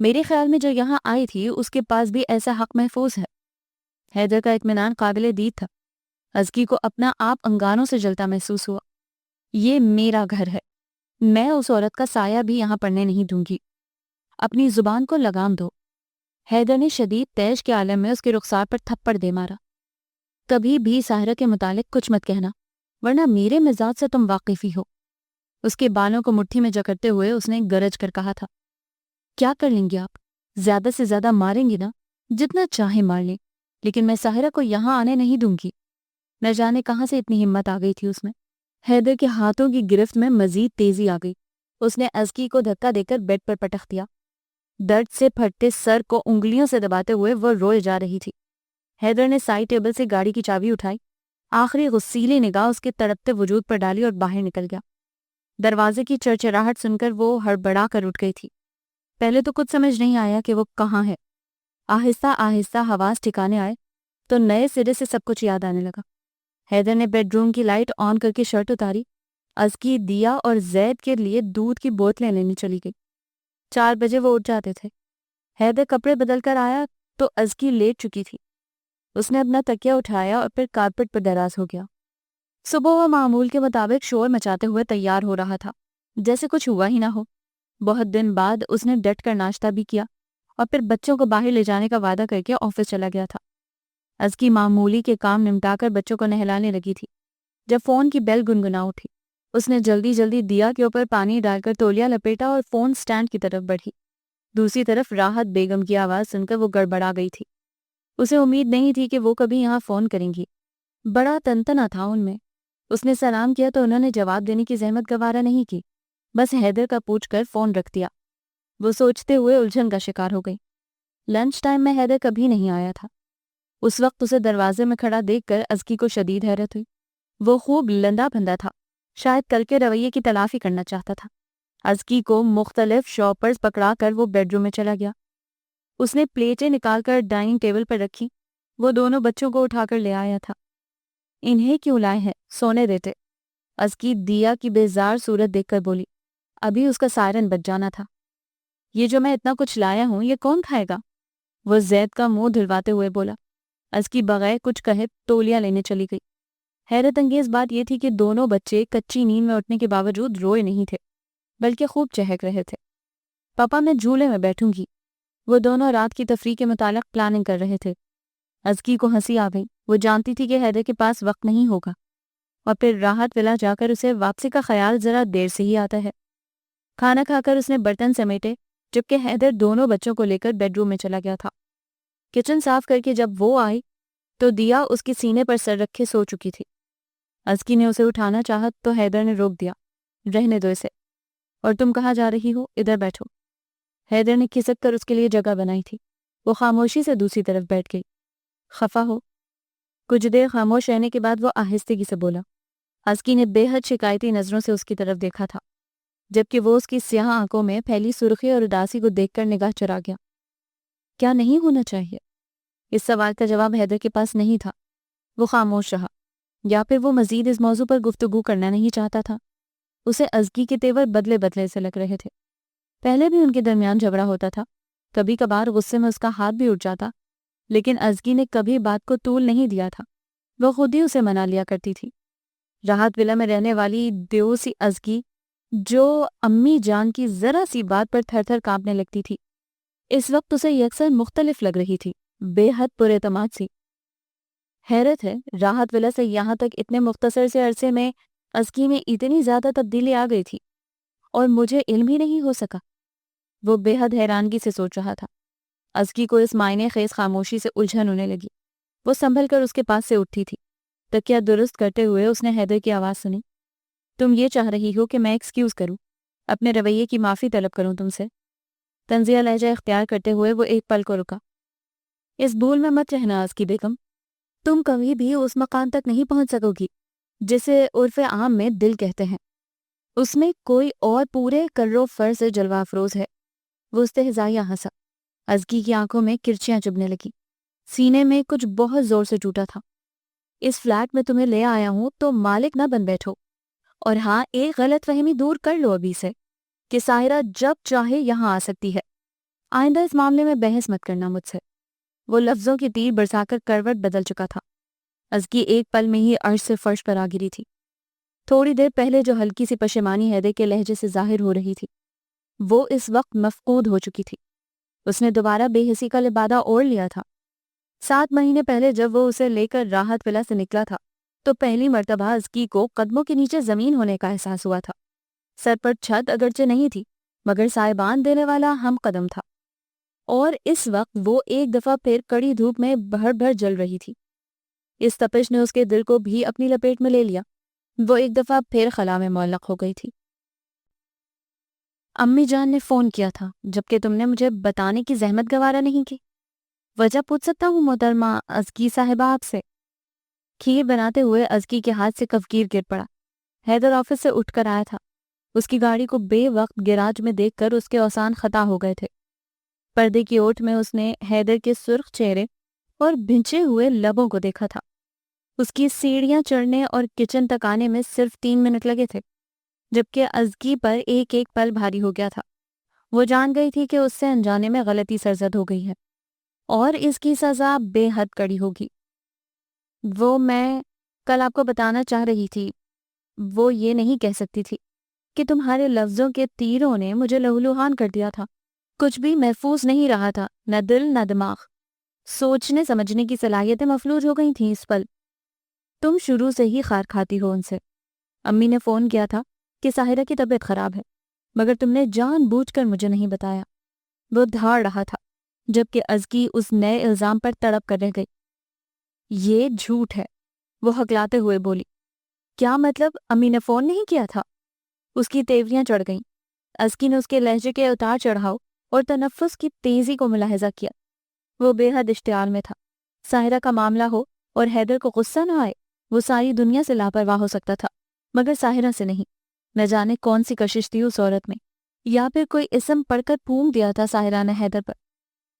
میرے خیال میں جو یہاں آئی تھی اس کے پاس بھی ایسا حق محفوظ ہے۔ حیدر کا اطمینان قابل دید تھا۔ ازکی کو اپنا آپ انگاروں سے جلتا محسوس ہوا۔ یہ میرا گھر ہے، میں اس عورت کا سایہ بھی یہاں پڑنے نہیں دوں گی۔ اپنی زبان کو لگام دو۔ حیدر نے شدید تیش کے عالم میں اس کے رخسار پر تھپڑ دے مارا۔ کبھی بھی ساحرہ کے متعلق کچھ مت کہنا، ورنہ میرے مزاج سے تم واقف ہی ہو۔ اس کے بالوں کو مٹھی میں جکڑتے ہوئے اس نے گرج کر کہا تھا۔ کیا کر لیں گے آپ؟ زیادہ سے زیادہ ماریں گی نا؟ جتنا چاہیں مار لیں، لیکن میں ساحرہ کو یہاں آنے نہیں دوں گی۔ نہ جانے کہاں سے اتنی ہمت آ گئی تھی اس میں۔ حیدر کے ہاتھوں کی گرفت میں مزید تیزی آ گئی۔ اس نے ازکی کو دھکا دے کر بیڈ پر پٹخ دیا۔ درد سے پھٹتے سر کو انگلیوں سے دباتے ہوئے وہ روئے جا رہی تھی۔ حیدر نے سائڈ ٹیبل سے گاڑی کی چابی اٹھائی، آخری غصیلی نگاہ اس کے تڑپتے وجود پر ڈالی اور باہر نکل گیا۔ دروازے کی چرچراہٹ سن کر وہ ہڑبڑا کر اٹھ گئی تھی۔ پہلے تو کچھ سمجھ نہیں آیا کہ وہ کہاں ہے۔ آہستہ آہستہ حواس ٹھکانے آئے تو نئے سرے سے سب کچھ یاد آنے لگا۔ حیدر نے بیڈ روم کی لائٹ آن کر کے شرٹ اتاری۔ ازکی، دیا اور زید کے لیے دودھ کی بوتلیں لینے چلی گئی۔ 4 بجے وہ اٹھ جاتے تھے۔ حیدر کپڑے بدل کر آیا تو ازکی لیٹ چکی تھی۔ اس نے اپنا تکیہ اٹھایا اور پھر کارپٹ پر دراز ہو گیا۔ صبح وہ معمول کے مطابق شور مچاتے ہوئے تیار ہو رہا تھا، جیسے کچھ ہوا ہی نہ ہو۔ بہت دن بعد اس نے ڈٹ کر ناشتہ بھی کیا اور پھر بچوں کو باہر لے جانے کا وعدہ کر کے آفس چلا گیا تھا۔ ازکی معمولی کے کام نمٹا کر بچوں کو نہلانے لگی تھی جب فون کی بیل گنگنا اٹھی۔ اس نے جلدی جلدی دیا کے اوپر پانی ڈال کر تولیہ لپیٹا اور فون سٹینڈ کی طرف بڑھی۔ دوسری طرف راحت بیگم کی آواز سن کر وہ گڑبڑا گئی تھی۔ اسے امید نہیں تھی کہ وہ کبھی یہاں فون کریں گی۔ بڑا تنتنا تھا ان میں۔ اس نے سلام کیا تو انہوں نے جواب دینے کی زحمت گوارا نہیں کی، بس حیدر کا پوچھ کر فون رکھ دیا۔ وہ سوچتے ہوئے الجھن کا شکار ہو گئی۔ لنچ ٹائم میں حیدر کبھی نہیں آیا تھا۔ اس وقت اسے دروازے میں کھڑا دیکھ کر ازکی کو شدید حیرت ہوئی۔ وہ خوب لندا پھندا تھا، شاید کل کے رویے کی تلافی کرنا چاہتا تھا۔ ازکی کو مختلف شاپرز پکڑا کر وہ بیڈ روم میں چلا گیا۔ اس نے پلیٹیں نکال کر ڈائننگ ٹیبل پر رکھی۔ وہ دونوں بچوں کو اٹھا کر لے آیا تھا۔ انہیں کیوں لائے ہیں؟ سونے دیتے۔ ازکی دیا کی بیزار صورت دیکھ کر بولی۔ ابھی اس کا سائرن بج جانا تھا۔ یہ جو میں اتنا کچھ لایا ہوں یہ کون کھائے گا؟ وہ زید کا منہ دھلواتے ہوئے بولا۔ ازکی بغیر کچھ کہے تولیہ لینے چلی گئی۔ حیرت انگیز بات یہ تھی کہ دونوں بچے کچی نیند میں اٹھنے کے باوجود روئے نہیں تھے، بلکہ خوب چہک رہے تھے۔ پاپا میں جھولے میں بیٹھوں گی۔ وہ دونوں رات کی تفریح کے متعلق پلاننگ کر رہے تھے۔ ازکی کو ہنسی آ گئی۔ وہ جانتی تھی کہ حیدر کے پاس وقت نہیں ہوگا، اور پھر راحت ولا جا کر اسے واپسی کا خیال ذرا دیر سے ہی آتا ہے۔ کھانا کھا کر اس نے برتن سمیٹے جبکہ حیدر دونوں بچوں کو لے کر بیڈ روم میں چلا گیا تھا۔ کچن صاف کر کے جب وہ آئی تو دیا اس کے سینے پر سر رکھے سو چکی تھی۔ ازکی نے اسے اٹھانا چاہا تو حیدر نے روک دیا۔ رہنے دو اسے، اور تم کہاں جا رہی ہو؟ ادھر بیٹھو۔ حیدر نے کھسک کر اس کے لیے جگہ بنائی تھی۔ وہ خاموشی سے دوسری طرف بیٹھ گئی۔ خفا ہو؟ کچھ دیر خاموش رہنے کے بعد وہ آہستگی سے بولا۔ ازکی نے بے حد شکایتی نظروں سے اس کی طرف دیکھا تھا، جبکہ وہ اس کی سیاہ آنکھوں میں پھیلی سرخی اور اداسی کو دیکھ کر نگاہ چرا گیا۔ کیا نہیں ہونا چاہیے؟ اس سوال کا جواب حیدر کے پاس نہیں تھا۔ وہ خاموش رہا، یا پھر وہ مزید اس موضوع پر گفتگو کرنا نہیں چاہتا تھا۔ اسے ازکی کے تیور بدلے بدلے سے لگ رہے تھے۔ پہلے بھی ان کے درمیان جھگڑا ہوتا تھا، کبھی کبھار غصے میں اس کا ہاتھ بھی اٹھ جاتا، لیکن ازکی نے کبھی بات کو طول نہیں دیا تھا۔ وہ خود ہی اسے منا لیا کرتی تھی۔ راحت ولا میں رہنے والی دیوسی ازکی، جو امی جان کی ذرا سی بات پر تھر تھر کانپنے لگتی تھی، اس وقت اسے یکسر مختلف لگ رہی تھی، بے حد پر اعتماد سی۔ حیرت ہے، راحت ولا سے یہاں تک اتنے مختصر سے عرصے میں ازکی میں اتنی زیادہ تبدیلی آ گئی تھی اور مجھے علم ہی نہیں ہو سکا۔ وہ بے حد حیرانگی سے سوچ رہا تھا۔ ازکی کو اس معنی خیز خاموشی سے الجھن ہونے لگی۔ وہ سنبھل کر اس کے پاس سے اٹھی تھی۔ تکیہ درست کرتے ہوئے اس نے حیدر کی آواز سنی۔ تم یہ چاہ رہی ہو کہ میں ایکسکیوز کروں، اپنے رویے کی معافی طلب کروں تم سے؟ طنزیہ لہجہ اختیار کرتے ہوئے وہ ایک پل کو رکا۔ اس بھول میں مت رہنا ازکی بیگم، تم کبھی بھی اس مقام تک نہیں پہنچ سکو گی جسے عرف عام میں دل کہتے ہیں۔ اس میں کوئی اور پورے کرو فر سے جلوہ افروز ہے۔ وہ استہزائیہ ہنسا۔ ازکی کی آنکھوں میں کرچیاں چبھنے لگی۔ سینے میں کچھ بہت زور سے ٹوٹا تھا۔ اس فلیٹ میں تمہیں لے آیا ہوں تو مالک نہ بن بیٹھو، اور ہاں، ایک غلط فہمی دور کر لو ابھی سے کہ ساحرہ جب چاہے یہاں آ سکتی ہے۔ آئندہ اس معاملے میں بحث مت کرنا مجھ سے۔ وہ لفظوں کی تیر برسا کر کروٹ بدل چکا تھا۔ ازکی ایک پل میں ہی عرش سے فرش پر آ گری تھی۔ تھوڑی دیر پہلے جو ہلکی سی پشیمانی حیدر کے لہجے سے ظاہر ہو رہی تھی، وہ اس وقت مفقود ہو چکی تھی۔ اس نے دوبارہ بے حسی کا لبادہ اوڑھ لیا تھا۔ 7 مہینے پہلے جب وہ اسے لے کر راحت ولا سے نکلا تھا تو پہلی مرتبہ ازکی کو قدموں کے نیچے زمین ہونے کا احساس ہوا تھا۔ سر پر چھت اگرچہ نہیں تھی، مگر سائبان دینے والا ہم قدم تھا، اور اس وقت وہ ایک دفعہ پھر کڑی دھوپ میں بھر بھر جل رہی تھی۔ اس تپش نے اس کے دل کو بھی اپنی لپیٹ میں لے لیا۔ وہ ایک دفعہ پھر خلا میں معلق ہو گئی تھی۔ امی جان نے فون کیا تھا، جبکہ تم نے مجھے بتانے کی زحمت گوارا نہیں کی۔ وجہ پوچھ سکتا ہوں محترمہ ازکی صاحبہ آپ سے؟ کھیر بناتے ہوئے ازکی کے ہاتھ سے کفگیر گر پڑا۔ حیدر آفس سے اٹھ کر آیا تھا۔ اس کی گاڑی کو بے وقت گیراج میں دیکھ کر اس کے اوسان خطا ہو گئے تھے۔ پردے کی اوٹ میں اس نے حیدر کے سرخ چہرے اور بھنچے ہوئے لبوں کو دیکھا تھا۔ اس کی سیڑھیاں چڑھنے اور کچن تک آنے میں صرف 3 منٹ لگے تھے، جبکہ ازکی پر ایک ایک پل بھاری ہو گیا تھا۔ وہ جان گئی تھی کہ اس سے انجانے میں غلطی سرزد ہو گئی ہے، اور اس کی سزا بے حد کڑی ہوگی۔ وہ میں کل آپ کو بتانا چاہ رہی تھی، وہ یہ نہیں کہہ سکتی تھی کہ تمہارے لفظوں کے تیروں نے مجھے لہولہان کر دیا تھا۔ کچھ بھی محفوظ نہیں رہا تھا، نہ دل نہ دماغ۔ سوچنے سمجھنے کی صلاحیتیں مفلوج ہو گئی تھیں اس پل۔ تم شروع سے ہی خار کھاتی ہو ان سے۔ امی نے فون کیا تھا کہ ساحرہ کی طبیعت خراب ہے، مگر تم نے جان بوجھ کر مجھے نہیں بتایا۔ وہ دھاڑ رہا تھا، جبکہ ازکی اس نئے الزام پر تڑپ کر رہ گئی۔ یہ جھوٹ ہے، وہ ہکلاتے ہوئے بولی۔ کیا مطلب؟ امی نے فون نہیں کیا تھا؟ اس کی تیوریاں چڑھ گئیں۔ ازکی نے اس کے لہجے کے اتار چڑھاؤ اور تنفس کی تیزی کو ملاحظہ کیا۔ وہ بے حد اشتعال میں تھا۔ ساحرہ کا معاملہ ہو اور حیدر کو غصہ نہ آئے، وہ ساری دنیا سے لاپرواہ ہو سکتا تھا، مگر ساحرہ سے نہیں۔ نہ جانے کون سی کشش تھی اس عورت میں، یا پھر کوئی اسم پڑھ کر پھونک دیا تھا ساحرہ نے حیدر پر۔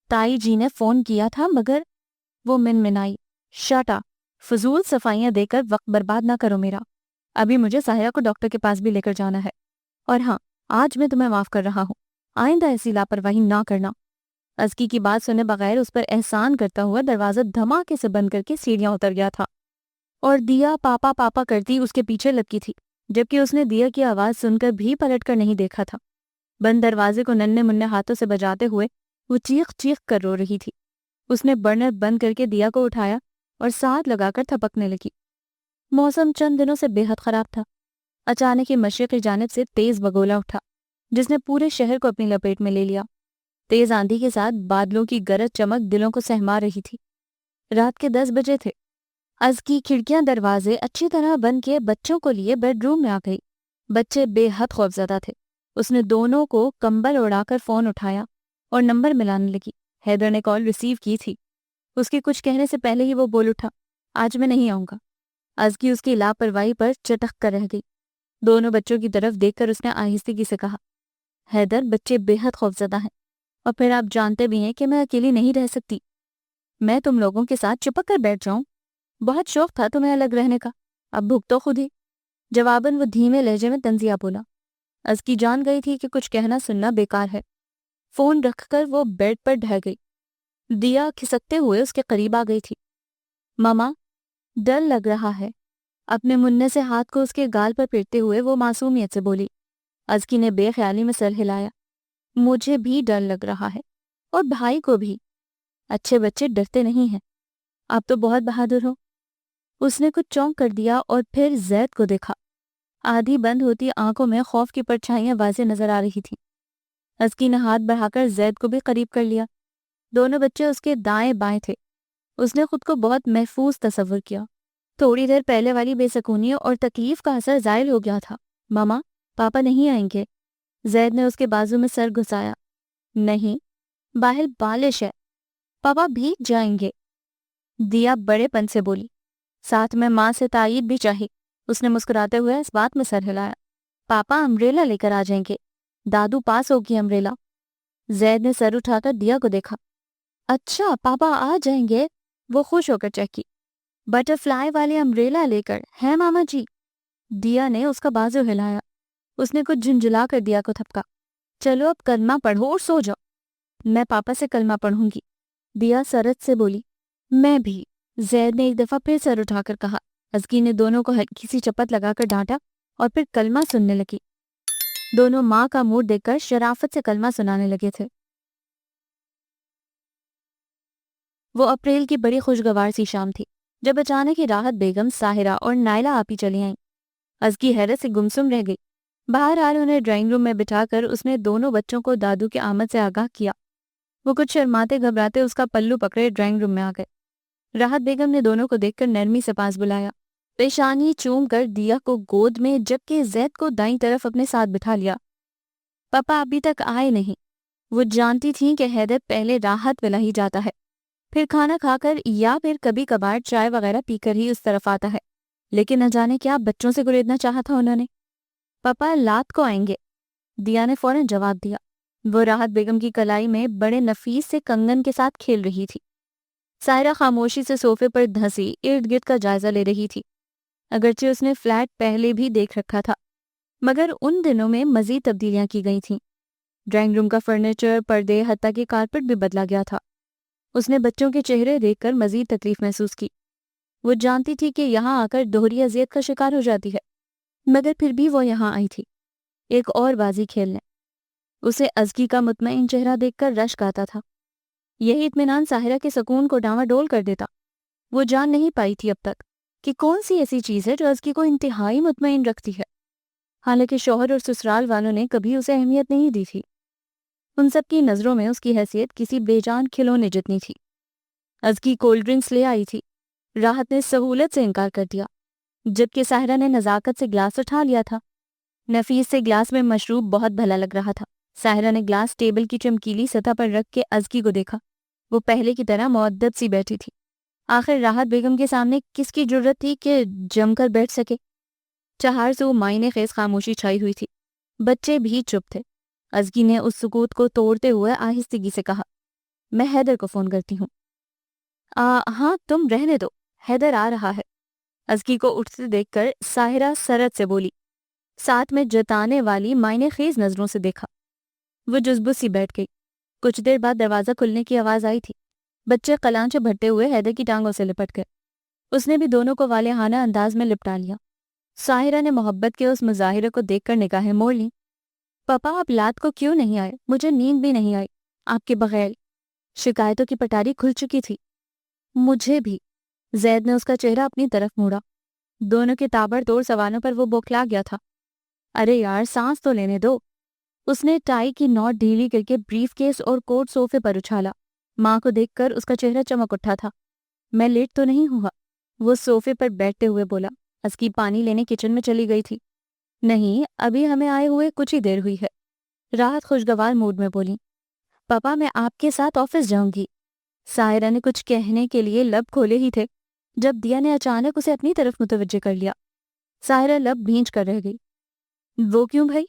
تائی جی نے فون کیا تھا، مگر وہ منمنائی۔ شاٹا، فضول صفائیاں دے کر وقت برباد نہ کرو میرا۔ ابھی مجھے ساحرہ کو ڈاکٹر کے پاس بھی لے کر جانا ہے، اور ہاں، آج میں تمہیں معاف کر رہا ہوں، آئندہ ایسی لاپرواہی نہ کرنا۔ ازکی کی بات سنے بغیر اس پر احسان کرتا ہوا دروازہ دھماکے سے بند کر کے سیڑھیاں اتر گیا تھا، اور دیا پاپا پاپا کرتی اس کے پیچھے لپکی تھی، جبکہ اس نے دیا کی آواز سن کر بھی پلٹ کر نہیں دیکھا تھا۔ بند دروازے کو ننھے منھے ہاتھوں سے بجاتے ہوئے وہ چیخ چیخ کر رو رہی تھی۔ اس نے برنر بند کر کے دیا کو اٹھایا اور ساتھ لگا کر تھپکنے لگی۔ موسم چند دنوں سے بے حد خراب تھا۔ اچانک ہی مشرقی جانب سے تیز بگولا اٹھا، جس نے پورے شہر کو اپنی لپیٹ میں لے لیا۔ تیز آندھی کے ساتھ بادلوں کی گرج چمک دلوں کو سہما رہی تھی۔ رات کے 10 بجے تھے۔ ازکی کھڑکیاں دروازے اچھی طرح بند کیے بچوں کو لیے بیڈ روم میں آ گئی۔ بچے بے حد خوفزدہ تھے۔ اس نے دونوں کو کمبل اڑا کر فون اٹھایا اور نمبر ملانے لگی۔ حیدر نے کال ریسیو کی تھی۔ اس کے کچھ کہنے سے پہلے ہی وہ بول اٹھا، آج میں نہیں آؤں گا۔ ازکی اس کی لاپرواہی پر چٹک کر رہ گئی۔ دونوں بچوں کی طرف دیکھ کر اس نے آہستگی سے کہا، حیدر بچے بے حد خوفزدہ ہیں، اور پھر آپ جانتے بھی ہیں کہ میں اکیلی نہیں رہ سکتی۔ میں تم لوگوں کے ساتھ چپک کر بیٹھ جاؤں؟ بہت شوق تھا تمہیں الگ رہنے کا، اب بھگتو خود ہی۔ جواباً وہ دھیمے لہجے میں طنزیہ بولا۔ ازکی جان گئی تھی کہ کچھ کہنا سننا بیکار ہے۔ فون رکھ کر وہ بیڈ پر ڈھہ گئی۔ دیا کھسکتے ہوئے اس کے قریب آ گئی تھی۔ ماما، ڈر لگ رہا ہے۔ اپنے مننے سے ہاتھ کو اس کے گال پر پھیرتے ہوئے وہ معصومیت سے بولی۔ ازکی نے بے خیالی میں سر ہلایا۔ مجھے بھی ڈر لگ رہا ہے، اور بھائی کو بھی۔ اچھے بچے ڈرتے نہیں ہیں، آپ تو بہت بہادر ہو۔ اس نے کچھ چونک کر دیا اور پھر زید کو دیکھا۔ آدھی بند ہوتی آنکھوں میں خوف کی پرچھائیاں واضح نظر آ رہی تھیں۔ ازکی نے ہاتھ بڑھا کر زید کو بھی قریب کر لیا۔ دونوں بچے اس کے دائیں بائیں تھے۔ اس نے خود کو بہت محفوظ تصور کیا۔ تھوڑی دیر پہلے والی بے سکونی اور تکلیف کا اثر زائل ہو گیا تھا۔ ماما، پاپا نہیں آئیں گے؟ زید نے اس کے بازو میں سر گھسایا۔ نہیں، باہر بارش ہے، پاپا بھیگ جائیں گے۔ دیا بڑے پن سے بولی۔ ساتھ میں ماں سے تائید بھی چاہی۔ اس نے مسکراتے ہوئے اس بات میں سر ہلایا۔ پاپا امبریلا لے کر آ جائیں گے، دادو پاس ہوگی امبریلا۔ زید نے سر اٹھا کر دیا کو دیکھا۔ اچھا پاپا آ جائیں گے، وہ خوش ہو کر چہکی۔ بٹر فلائی والے امبریلا لے کر ہے ماما جی؟ دیا نے اس کا بازو ہلایا۔ اس نے کچھ جھنجھلا کر دیا کو تھپکا۔ چلو اب کلمہ پڑھو اور سو جاؤ۔ میں پاپا سے کلمہ پڑھوں گی، دیا سرت سے بولی۔ میں بھی، زید نے ایک دفعہ پھر سر اٹھا کر کہا۔ ازکی نے دونوں کو ہلکی سی چپت لگا کر ڈانٹا اور پھر کلمہ سننے لگی۔ دونوں ماں کا موڈ دیکھ کر شرافت سے کلمہ سنانے لگے تھے۔ وہ اپریل کی بڑی خوشگوار سی شام تھی جب اچانک ہی راحت بیگم، ساحرہ اور نائلہ آپی چلی آئیں۔ ازکی حیرت سے گمسم رہ گئی۔ بہرحال انہیں ڈرائنگ روم میں بٹھا کر اس نے دونوں بچوں کو دادو کے آمد سے آگاہ کیا۔ وہ کچھ شرماتے گھبراتے اس کا پلو پکڑے ڈرائنگ روم میں آ گئے۔ راحت بیگم نے دونوں کو دیکھ کر نرمی سے پاس بلایا، پیشانی چوم کر دیا کو گود میں جبکہ زید کو دائیں طرف اپنے ساتھ بٹھا لیا۔ پاپا ابھی تک آئے نہیں۔ وہ جانتی تھیں کہ حیدر پہلے راحت ولا ہی جاتا ہے، پھر کھانا کھا کر یا پھر کبھی کبھار چائے وغیرہ پی کر ہی اس طرف آتا ہے، لیکن نہ جانے کیا بچوں سے گریدنا چاہا تھا انہوں نے۔ پاپا رات کو آئیں گے، دیا نے فوراً جواب دیا۔ وہ راحت بیگم کی کلائی میں بڑے نفیس سے کنگن کے ساتھ کھیل رہی تھی۔ سائرہ خاموشی سے صوفے پر دھنسی ارد گرد کا جائزہ لے رہی تھی۔ اگرچہ اس نے فلیٹ پہلے بھی دیکھ رکھا تھا، مگر ان دنوں میں مزید تبدیلیاں کی گئی تھیں۔ ڈرائنگ روم کا فرنیچر، پردے، حتیٰ کہ کارپٹ بھی بدلا گیا تھا۔ اس نے بچوں کے چہرے دیکھ کر مزید تکلیف محسوس کی۔ وہ جانتی تھی کہ یہاں آ کر دوہری اذیت کا شکار ہو جاتی ہے، مگر پھر بھی وہ یہاں آئی تھی ایک اور بازی کھیلنے۔ اسے ازکی کا مطمئن چہرہ دیکھ کر رشک آتا تھا۔ یہی اطمینان ساحرہ کے سکون کو ڈاواڈول کر دیتا۔ وہ جان نہیں پائی تھی اب تک کہ کون سی ایسی چیز ہے جو ازکی کو انتہائی مطمئن رکھتی ہے، حالانکہ شوہر اور سسرال والوں نے کبھی اسے اہمیت نہیں دی تھی۔ ان سب کی نظروں میں اس کی حیثیت کسی بے جان کھلونے جتنی تھی۔ ازکی کولڈ ڈرنکس لے آئی تھی۔ راحت نے سہولت سے انکار کر دیا، جبکہ ساحرہ نے نزاکت سے گلاس اٹھا لیا تھا۔ نفیس سے گلاس میں مشروب بہت بھلا لگ رہا تھا۔ ساحرہ نے گلاس ٹیبل کی چمکیلی سطح پر رکھ کے ازکی کو دیکھا۔ وہ پہلے کی طرح مؤدب سی بیٹھی تھی۔ آخر راحت بیگم کے سامنے کس کی جرت تھی کہ جم کر بیٹھ سکے؟ چہار سو معنی خیز خاموشی چھائی ہوئی تھی۔ بچے بھی چپ تھے۔ ازکی نے اس سکوت کو توڑتے ہوئے آہستگی سے کہا، میں حیدر کو فون کرتی ہوں۔ ہاں تم رہنے دو، حیدر آ رہا ہے۔ ازکی کو اٹھتے دیکھ کر ساحرہ سرت سے بولی، ساتھ میں جتانے والی معنی خیز نظروں سے دیکھا۔ وہ جزبز سی بیٹھ گئی۔ کچھ دیر بعد دروازہ کھلنے کی آواز آئی تھی۔ بچے قلانچے بھرتے ہوئے حیدر کی ٹانگوں سے لپٹ گئے۔ اس نے بھی دونوں کو والہانہ انداز میں لپٹا لیا۔ ساحرہ نے محبت کے اس مظاہرے کو دیکھ کر نگاہیں موڑ لیں۔ پاپا آپ رات کو کیوں نہیں آئے؟ مجھے نیند بھی نہیں آئی آپ کے بغیر۔ شکایتوں کی پٹاری کھل چکی تھی۔ مجھے بھی۔ زید نے اس کا چہرہ اپنی طرف موڑا۔ دونوں کے تابڑ توڑ سوالوں پر وہ بوکھلا گیا تھا۔ ارے یار سانس تو لینے دو۔ اس نے ٹائی کی نوٹ ڈھیلی کر کے بریف کیس اور کوٹ صوفے پر اچھالا۔ ماں کو دیکھ کر اس کا چہرہ چمک اٹھا تھا۔ میں لیٹ تو نہیں ہوا؟ وہ صوفے پر بیٹھتے ہوئے بولا۔ ازکی پانی لینے کچن میں چلی گئی تھی۔ نہیں، ابھی ہمیں آئے ہوئے کچھ ہی دیر ہوئی ہے، راحت خوشگوار موڈ میں بولی۔ پاپا میں آپ کے ساتھ آفس جاؤں گی۔ سائرہ نے کچھ کہنے کے لیے لب کھولے ہی تھے جب دیا نے اچانک اسے اپنی طرف متوجہ کر لیا۔ سائرہ لب بھینچ کر رہ گئی۔ وہ کیوں بھائی؟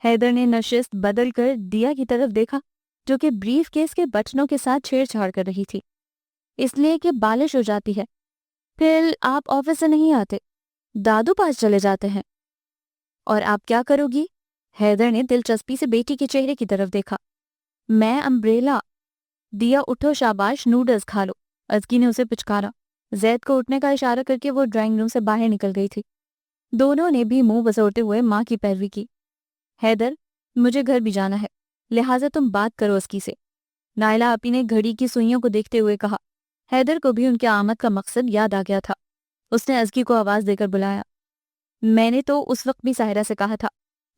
حیدر نے نشست بدل کر دیا کی طرف دیکھا جو کہ بریف کیس کے بٹنوں کے ساتھ چھیڑ چھاڑ کر رہی تھی۔ اس لیے کہ بالش ہو جاتی ہے۔ پھر آپ آفس سے نہیں آتے، دادو پاس چلے جاتے ہیں۔ اور آپ کیا کرو گی؟ حیدر نے دلچسپی سے بیٹی کے چہرے کی طرف دیکھا۔ میں امبریلا۔ دیا اٹھو شاباش، نوڈلز کھا لو، ازکی نے اسے پچکارا۔ زید کو اٹھنے کا اشارہ کر کے وہ ڈرائنگ روم سے باہر نکل گئی تھی۔ دونوں نے بھی منہ بسوڑتے ہوئے ماں کی پیروی کی۔ حیدر، مجھے گھر بھی جانا ہے، لہٰذا تم بات کرو ازکی سے، نائلہ آپی نے گھڑی کی سوئیوں کو دیکھتے ہوئے کہا۔ حیدر کو بھی ان کے آمد کا مقصد یاد آ گیا تھا۔ اس نے ازکی کو آواز دے کر بلایا۔ میں نے تو اس وقت بھی ساحرہ سے کہا تھا،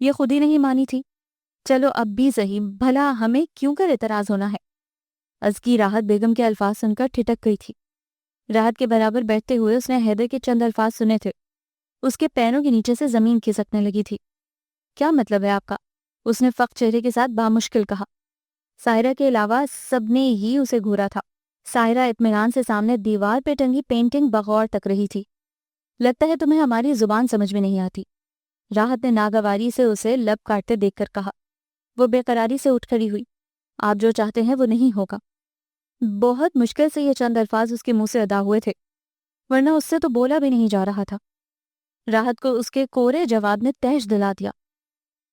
یہ خود ہی نہیں مانی تھی۔ چلو اب بھی صحیح، بھلا ہمیں کیوں کر اعتراض ہونا ہے؟ ازکی راحت بیگم کے الفاظ سن کر ٹھٹک گئی تھی۔ راحت کے برابر بیٹھتے ہوئے اس نے حیدر کے چند الفاظ سنے تھے۔ اس کے پیروں کے نیچے سے زمین کھسکنے لگی تھی۔ کیا مطلب ہے آپ کا؟ اس نے فقط چہرے کے ساتھ بامشکل کہا۔ سائرہ کے علاوہ سب نے ہی اسے گھورا تھا۔ سائرہ اطمینان سے سامنے دیوار پہ ٹنگی پینٹنگ بغور تک رہی تھی۔ لگتا ہے تمہیں ہماری زبان سمجھ میں نہیں آتی، راحت نے ناگواری سے اسے لب کاٹتے دیکھ کر کہا۔ وہ بے قراری سے اٹھ کھڑی ہوئی۔ آپ جو چاہتے ہیں وہ نہیں ہوگا۔ بہت مشکل سے یہ چند الفاظ اس کے منہ سے ادا ہوئے تھے، ورنہ اس سے تو بولا بھی نہیں جا رہا تھا۔ راحت کو اس کے کورے جواب نے تہش دلا دیا۔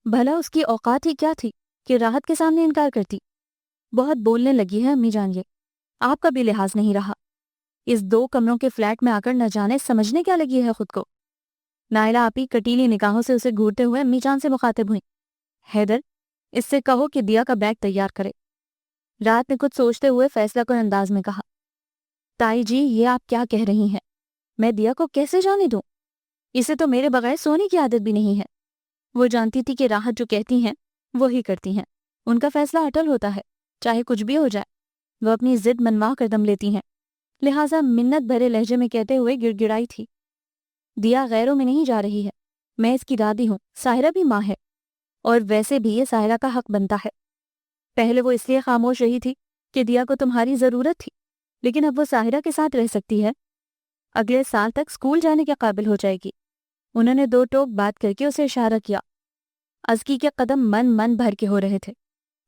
بھلا اس کی اوقات ہی کیا تھی کہ راحت کے سامنے انکار کرتی؟ بہت بولنے لگی ہے امی جان، یہ آپ کا بھی لحاظ نہیں رہا۔ اس 2 کمروں کے فلیٹ میں آ کر نہ جانے سمجھنے کیا لگی ہے خود کو؟ نائلہ آپی کٹیلی نگاہوں سے اسے گھورتے ہوئے امی جان سے مخاطب ہوئیں۔ حیدر، اس سے کہو کہ دیا کا بیگ تیار کرے۔ رات نے کچھ سوچتے ہوئے فیصلہ کن انداز میں کہا۔ تائی جی، یہ آپ کیا کہہ رہی ہیں؟ میں دیا کو کیسے جانے دوں؟ اسے تو میرے بغیر سونے کی عادت بھی نہیں ہے۔ وہ جانتی تھی کہ راحت جو کہتی ہیں وہی کرتی ہیں، ان کا فیصلہ اٹل ہوتا ہے، چاہے کچھ بھی ہو جائے۔ وہ اپنی ضد منوا کر دم لیتی ہیں، لہٰذا منت بھرے لہجے میں کہتے ہوئے گڑ گڑائی تھی۔ دیا غیروں میں نہیں جا رہی ہے، میں اس کی دادی ہوں، ساحرہ بھی ماں ہے، اور ویسے بھی یہ ساحرہ کا حق بنتا ہے۔ پہلے وہ اس لیے خاموش رہی تھی کہ دیا کو تمہاری ضرورت تھی، لیکن اب وہ ساحرہ کے ساتھ رہ سکتی ہے، اگلے سال تک اسکول جانے کے قابل ہو جائے گی۔ انہوں نے 2 ٹوک بات کر کے اسے اشارہ کیا۔ ازکی کے قدم من بھر کے ہو رہے تھے،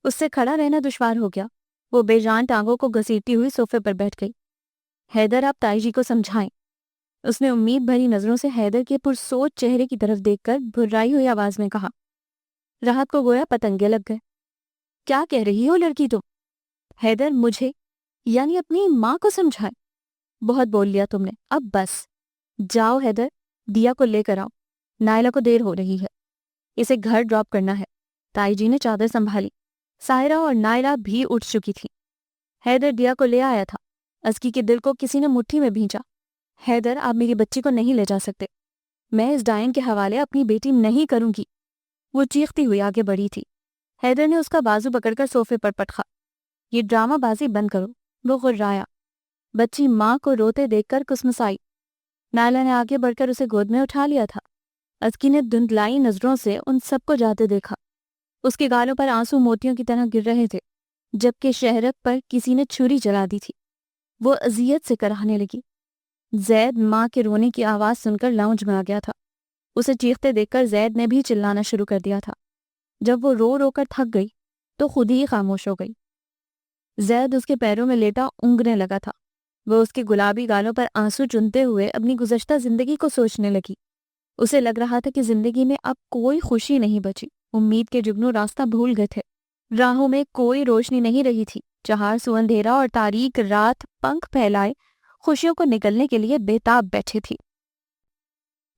اس سے کھڑا رہنا دشوار ہو گیا۔ وہ بے جان ٹانگوں کو گھسیٹتی ہوئی صوفے پر بیٹھ گئی۔ حیدر، آپ تائی جی کو سمجھائیں، اس نے امید بھری نظروں سے حیدر کے پرسوچ چہرے کی طرف دیکھ کر بھرائی ہوئی آواز میں کہا۔ راحت کو گویا پتنگے لگ گئے۔ کیا کہہ رہی ہو لڑکی تم؟ حیدر، مجھے یعنی اپنی ماں کو سمجھائیں؟ بہت بول لیا تم نے، اب بس۔ جاؤ حیدر، دیا کو لے کر آؤ، نائلہ کو دیر ہو رہی ہے، اسے گھر ڈراپ کرنا ہے۔ تائی جی نے چادر سنبھالی۔ سائرہ اور نائلہ بھی اٹھ چکی تھی۔ حیدر دیا کو لے آیا تھا۔ ازکی کے دل کو کسی نے مٹھی میں بھینچا۔ حیدر، آپ میری بچی کو نہیں لے جا سکتے، میں اس ڈائن کے حوالے اپنی بیٹی نہیں کروں گی۔ وہ چیختی ہوئی آگے بڑھی تھی۔ حیدر نے اس کا بازو پکڑ کر صوفے پر پٹخا۔ یہ ڈرامہ بازی بند کرو، وہ غرایا۔ بچی ماں کو روتے دیکھ کر کسمسائی۔ نائلہ نے آگے بڑھ کر اسے گود میں اٹھا لیا تھا۔ ازکی نے دھندلائی نظروں سے ان سب کو جاتے دیکھا۔ اس کے گالوں پر آنسو موتیوں کی طرح گر رہے تھے، جبکہ شہرک پر کسی نے چھری چلا دی تھی۔ وہ اذیت سے کراہنے لگی۔ زید ماں کے رونے کی آواز سن کر لاؤنج میں آ گیا تھا۔ اسے چیختے دیکھ کر زید نے بھی چلانا شروع کر دیا تھا۔ جب وہ رو رو کر تھک گئی تو خود ہی خاموش ہو گئی۔ زید اس کے پیروں میں لیٹا اونگنے لگا تھا۔ وہ اس کے گلابی گالوں پر آنسو چنتے ہوئے اپنی گزشتہ زندگی کو سوچنے لگی۔ اسے لگ رہا تھا کہ زندگی میں اب کوئی خوشی نہیں بچی۔ امید کے جگنو راستہ بھول گئے تھے۔ راہوں میں کوئی روشنی نہیں رہی تھی۔ چہار سو اندھیرا اور تاریک رات پنکھ پھیلائے خوشیوں کو نکلنے کے لیے بےتاب بیٹھے تھی۔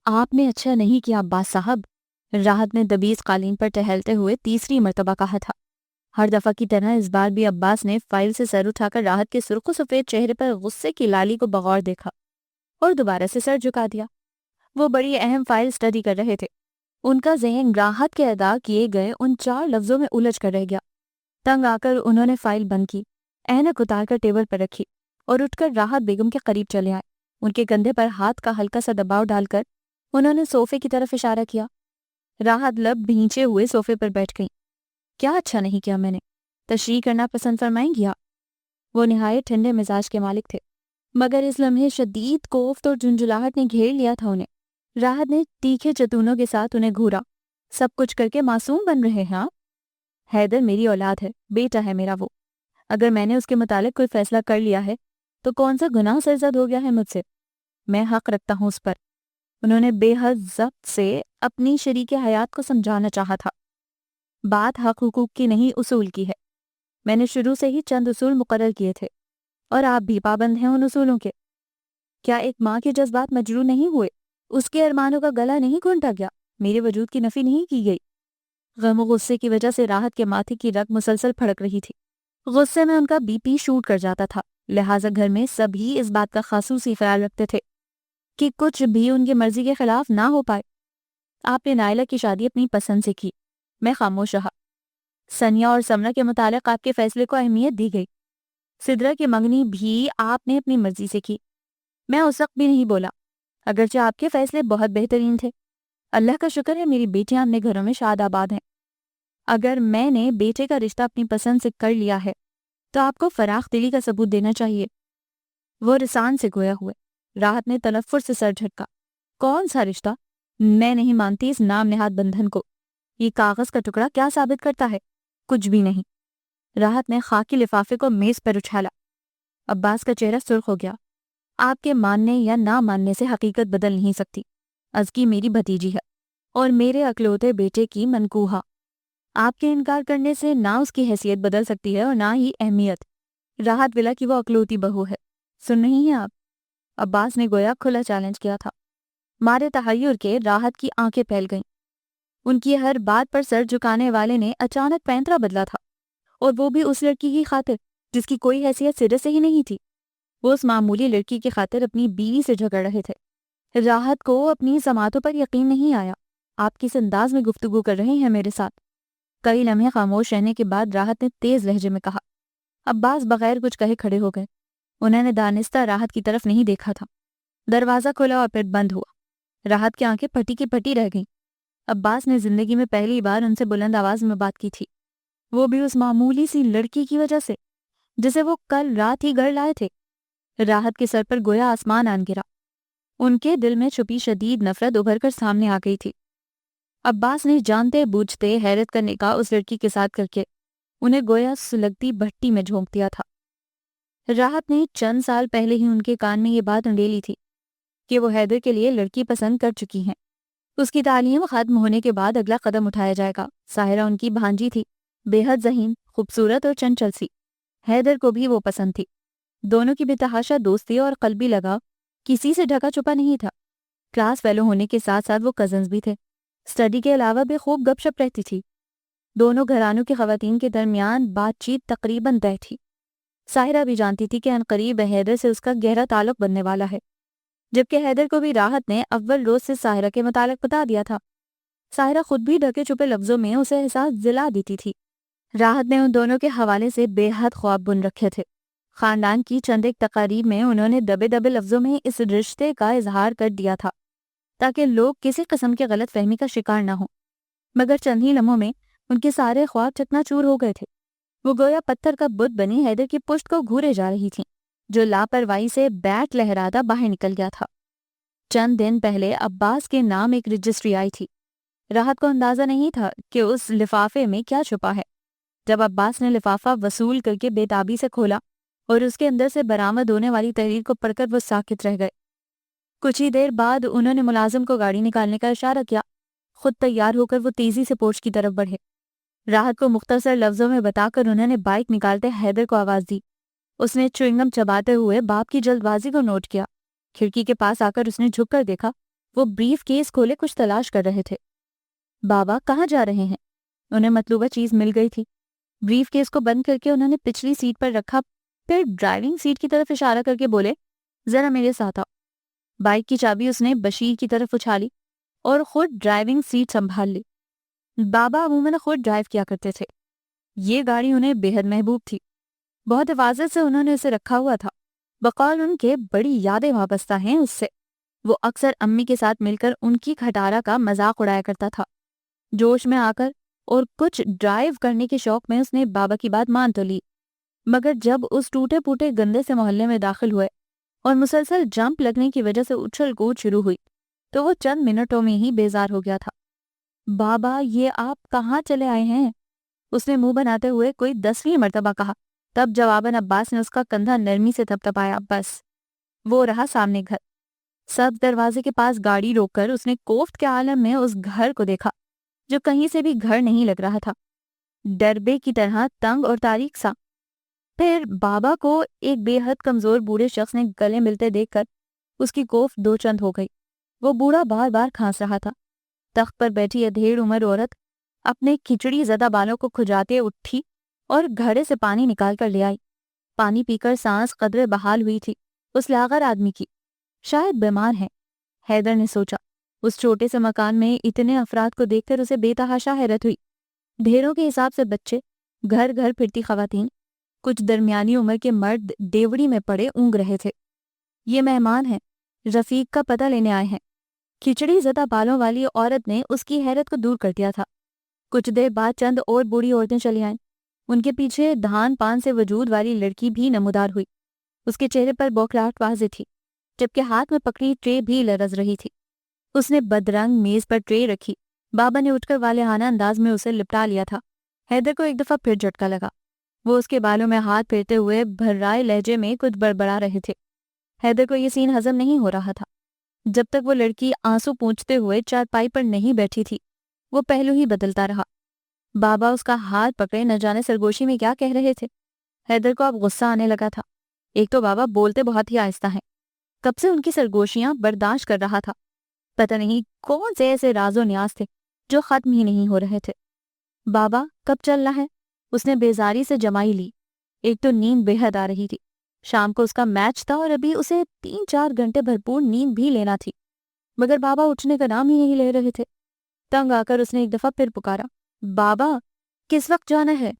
آپ نے اچھا نہیں کیا عباس صاحب، راحت نے دبیز قالین پر ٹہلتے ہوئے تیسری مرتبہ کہا تھا۔ ہر دفعہ کی طرح اس بار بھی عباس نے فائل سے سر اٹھا کر راحت کے سرخ و سفید چہرے پر غصے کی لالی کو بغور دیکھا اور دوبارہ سے سر جھکا دیا۔ وہ بڑی اہم فائل سٹڈی کر رہے تھے۔ ان کا ذہن راحت کے ادا کیے گئے ان 4 لفظوں میں الجھ کر رہ گیا۔ تنگ آ کر انہوں نے فائل بند کی، اینک اتار کر ٹیبل پر رکھی اور اٹھ کر راحت بیگم کے قریب چلے آئے۔ ان کے کندھے پر ہاتھ کا ہلکا سا دباؤ ڈال کر انہوں نے صوفے کی طرف اشارہ کیا۔ راحت لب بھینچے ہوئے صوفے پر بیٹھ گئیں۔ کیا اچھا نہیں کیا میں نے؟ تشریح کرنا پسند فرمائیں گی آپ؟ وہ نہایت ٹھنڈے مزاج کے مالک تھے، مگر اس لمحے شدید کوفت اور جھنجھلاہٹ نے گھیر لیا تھا انہیں۔ راحت نے تیکھے چتونوں کے ساتھ انہیں گھورا۔ سب کچھ کر کے معصوم بن رہے ہیں آپ؟ حیدر میری اولاد ہے، بیٹا ہے میرا وہ۔ اگر میں نے اس کے متعلق کوئی فیصلہ کر لیا ہے تو کون سا گناہ سرزد ہو گیا ہے مجھ سے؟ میں حق رکھتا ہوں اس پر۔ انہوں نے بے حد ضبط سے اپنی شریک حیات کو سمجھانا چاہا تھا۔ بات حق حقوق کی نہیں، اصول کی ہے۔ میں نے شروع سے ہی چند اصول مقرر کیے تھے اور آپ بھی پابند ہیں ان اصولوں کے۔ کیا ایک ماں کے جذبات مجروح نہیں ہوئے؟ اس کے ارمانوں کا گلا نہیں گھونٹا گیا؟ میرے وجود کی نفی نہیں کی گئی؟ غم و غصے کی وجہ سے راحت کے ماتھے کی رگ مسلسل پھڑک رہی تھی۔ غصے میں ان کا بی پی شوٹ کر جاتا تھا، لہٰذا گھر میں سبھی اس بات کا خصوصی خیال رکھتے تھے کہ کچھ بھی ان کی مرضی کے خلاف نہ ہو پائے۔ آپ نے نائلہ کی شادی اپنی پسند سے کی، میں خاموش رہا۔ سنیا اور سمرہ کے متعلق آپ کے فیصلے کو اہمیت دی گئی۔ سدرا کی منگنی بھی آپ نے اپنی مرضی سے کی، میں اس وقت بھی نہیں بولا، اگرچہ آپ کے فیصلے بہت بہترین تھے۔ اللہ کا شکر ہے میری بیٹیاں اپنے گھروں میں شاد آباد ہیں۔ اگر میں نے بیٹے کا رشتہ اپنی پسند سے کر لیا ہے تو آپ کو فراخ دلی کا ثبوت دینا چاہیے۔ وہ رسان سے گویا ہوئے۔ راحت نے تنفر سے سر جھٹکا۔ کون سا رشتہ؟ میں نہیں مانتی اس نام نہاد بندھن کو۔ یہ کاغذ کا ٹکڑا کیا ثابت کرتا ہے؟ کچھ بھی نہیں۔ راحت نے خاکی لفافے کو میز پر اچھالا۔ عباس کا چہرہ سرخ ہو گیا۔ آپ کے ماننے یا نہ ماننے سے حقیقت بدل نہیں سکتی۔ ازکی میری بھتیجی ہے اور میرے اکلوتے بیٹے کی منکوہا۔ آپ کے انکار کرنے سے نہ اس کی حیثیت بدل سکتی ہے اور نہ ہی اہمیت۔ راحت ولا کی وہ اکلوتی بہو ہے۔ سن رہی ہیں آپ؟ عباس نے گویا کھلا چیلنج کیا تھا۔ مارے تحیر کے راحت کی آنکھیں پھیل گئیں۔ ان کی ہر بات پر سر جھکانے والے نے اچانک پینترا بدلا تھا، اور وہ بھی اس لڑکی کی خاطر جس کی کوئی حیثیت سرے سے ہی نہیں تھی۔ وہ اس معمولی لڑکی کی خاطر اپنی بیوی سے جھگڑ رہے تھے۔ راحت کو اپنی سماعتوں پر یقین نہیں آیا۔ آپ کس انداز میں گفتگو کر رہے ہیں میرے ساتھ؟ کئی لمحے خاموش رہنے کے بعد راحت نے تیز لہجے میں کہا۔ عباس بغیر کچھ کہے کھڑے ہو گئے۔ انہوں نے دانستہ راحت کی طرف نہیں دیکھا تھا۔ دروازہ کھلا اور پھر بند ہوا۔ راحت کی آنکھیں پھٹی کی پھٹی رہ گئیں۔ عباس نے زندگی میں پہلی بار ان سے بلند آواز میں بات کی تھی، وہ بھی اس معمولی سی لڑکی کی وجہ سے جسے وہ کل رات ہی گھر لائے تھے۔ راحت کے سر پر گویا آسمان آن گرا۔ ان کے دل میں چھپی شدید نفرت ابھر کر سامنے آ گئی تھی۔ عباس نے جانتے بوجھتے حیرت کا نکاح اس لڑکی کے ساتھ کر کے انہیں گویا سلگتی بھٹی میں جھونک دیا تھا۔ راحت نے چند سال پہلے ہی ان کے کان میں یہ بات انڈیلی تھی کہ وہ حیدر کے لیے لڑکی پسند کر چکی ہیں۔ اس کی تعلیم ختم ہونے کے بعد اگلا قدم اٹھایا جائے گا۔ ساحرہ ان کی بھانجی تھی، بے حد ذہین، خوبصورت اور چنچل سی۔ حیدر کو بھی وہ پسند تھی۔ دونوں کی بتحاشا دوستی اور قلبی لگاؤ کسی سے ڈھکا چھپا نہیں تھا۔ کلاس فیلو ہونے کے ساتھ ساتھ وہ کزنز بھی تھے۔ اسٹڈی کے علاوہ بھی خوب گپ شپ رہتی تھی۔ دونوں گھرانوں کی خواتین کے درمیان بات چیت تقریباً طے تھی۔ ساحرہ بھی جانتی تھی کہ عنقریب حیدر سے اس کا گہرا تعلق بننے والا ہے، جبکہ حیدر کو بھی راحت نے اول روز سے ساحرہ کے متعلق بتا دیا تھا۔ ساحرہ خود بھی ڈھکے چھپے لفظوں میں اسے احساس دلا دیتی تھی۔ راحت نے ان دونوں کے حوالے سے بے حد خواب بن رکھے تھے۔ خاندان کی چند ایک تقاریب میں انہوں نے دبے دبے لفظوں میں اس رشتے کا اظہار کر دیا تھا تاکہ لوگ کسی قسم کے غلط فہمی کا شکار نہ ہوں، مگر چند ہی لمحوں میں ان کے سارے خواب چکنا چور ہو گئے تھے۔ وہ گویا پتھر کا بت بنی حیدر کی پشت کو گھورے جا رہی تھیں، جو لاپرواہی سے بیٹ لہراتا باہر نکل گیا تھا۔ چند دن پہلے عباس کے نام ایک رجسٹری آئی تھی۔ راحت کو اندازہ نہیں تھا کہ اس لفافے میں کیا چھپا ہے۔ جب عباس نے لفافہ وصول کر کے بے تابی سے کھولا اور اس کے اندر سے برآمد ہونے والی تحریر کو پڑھ کر وہ ساکت رہ گئے۔ کچھ ہی دیر بعد انہوں نے ملازم کو گاڑی نکالنے کا اشارہ کیا۔ خود تیار ہو کر وہ تیزی سے پورچ کی طرف بڑھے۔ راحت کو مختصر لفظوں میں بتا کر انہوں نے بائک نکالتے حیدر کو آواز دی۔ اس نے چوئنگم چباتے ہوئے باپ کی جلد بازی کو نوٹ کیا۔ کھڑکی کے پاس آ کر اس نے جھک کر دیکھا، وہ بریف کیس کھولے کچھ تلاش کر رہے تھے۔ بابا کہاں جا رہے ہیں؟ انہیں مطلوبہ چیز مل گئی تھی۔ بریف کیس کو بند کر کے انہوں نے پچھلی سیٹ پر رکھا، پھر ڈرائیونگ سیٹ کی طرف اشارہ کر کے بولے، ذرا میرے ساتھ آؤ۔ بائک کی چابی اس نے بشیر کی طرف اچھالی اور خود ڈرائیونگ سیٹ سنبھال لی۔ بابا عموماً خود ڈرائیو کیا کرتے تھے۔ یہ گاڑی انہیں بے حد محبوب تھی۔ بہت حفاظت سے انہوں نے اسے رکھا ہوا تھا۔ بقول ان کے بڑی یادیں وابستہ ہیں اس سے۔ وہ اکثر امی کے ساتھ مل کر ان کی کھٹارا کا مذاق اڑایا کرتا تھا۔ جوش میں آ کر اور کچھ ڈرائیو کرنے کے شوق میں اس نے بابا کی بات مان تو لی، مگر جب اس ٹوٹے پوٹے گندے سے محلے میں داخل ہوئے اور مسلسل جمپ لگنے کی وجہ سے اچھل کود شروع ہوئی تو وہ چند منٹوں میں ہی بیزار ہو گیا تھا۔ بابا یہ آپ کہاں چلے آئے ہیں؟ اس نے منہ بناتے ہوئے کوئی 10ویں مرتبہ کہا۔ تب جواباً عباس نے اس کا کندھا نرمی سے تھپتھپایا۔ بس وہ رہا سامنے گھر۔ سب دروازے کے پاس گاڑی روک کر اس نے کوفت کے عالم میں اس گھر کو دیکھا جو کہیں سے بھی گھر نہیں لگ رہا تھا، ڈربے کی طرح تنگ اور تاریک سا۔ پھر بابا کو ایک بے حد کمزور بوڑھے شخص نے گلے ملتے دیکھ کر اس کی کوفت دو چند ہو گئی۔ وہ بوڑھا بار بار کھانس رہا تھا۔ تخت پر بیٹھی ادھیڑ عمر عورت اپنے کھچڑی زدہ بالوں کو کھجاتے اٹھی اور گھڑے سے پانی نکال کر لے آئی۔ پانی پی کر سانس قدرے بحال ہوئی تھی اس لاغر آدمی کی۔ شاید بیمار ہے، حیدر نے سوچا۔ اس چھوٹے سے مکان میں اتنے افراد کو دیکھ کر اسے بے تحاشا حیرت ہوئی۔ ڈھیروں کے حساب سے بچے، گھر گھر پھرتی خواتین، کچھ درمیانی عمر کے مرد ڈیوڑی میں پڑے اونگ رہے تھے۔ یہ مہمان ہیں، رفیق کا پتہ لینے آئے ہیں۔ کھچڑی زدہ بالوں والی عورت نے اس کی حیرت کو دور کر دیا تھا۔ کچھ دیر بعد چند اور بوڑھی عورتیں چلی آئیں۔ ان کے پیچھے دھان پان سے وجود والی لڑکی بھی نمودار ہوئی۔ اس کے چہرے پر بوکھلاہٹ واضح تھی، جبکہ ہاتھ میں پکڑی ٹرے بھی لرز رہی تھی۔ اس نے بدرنگ میز پر ٹرے رکھی۔ بابا نے اٹھ کر والہانہ انداز میں اسے لپٹا لیا تھا۔ حیدر کو ایک دفعہ پھر جھٹکا لگا۔ وہ اس کے بالوں میں ہاتھ پھیرتے ہوئے بھررائے لہجے میں کچھ بڑبڑا رہے تھے۔ حیدر کو یہ سین ہضم نہیں ہو رہا تھا۔ جب تک وہ لڑکی آنسو پونچھتے ہوئے چارپائی پر نہیں بیٹھی تھی، وہ پہلو ہی بدلتا رہا۔ بابا اس کا ہاتھ پکڑے نہ جانے سرگوشی میں کیا کہہ رہے تھے۔ حیدر کو اب غصہ آنے لگا تھا۔ ایک تو بابا بولتے بہت ہی آہستہ ہیں، کب سے ان کی سرگوشیاں برداشت کر رہا تھا۔ پتہ نہیں کون سے ایسے راز و نیاز تھے جو ختم ہی نہیں ہو رہے تھے۔ بابا کب چلنا ہے؟ اس نے بیزاری سے جمائی لی۔ ایک تو نیند بے حد آ رہی تھی، شام کو اس کا میچ تھا اور ابھی اسے 3-4 گھنٹے بھرپور نیند بھی لینا تھی، مگر بابا اٹھنے کا نام ہی نہیں لے رہے تھے۔ تنگ آ کر اس نے ایک دفعہ پھر پکارا، بابا کس وقت جانا ہے؟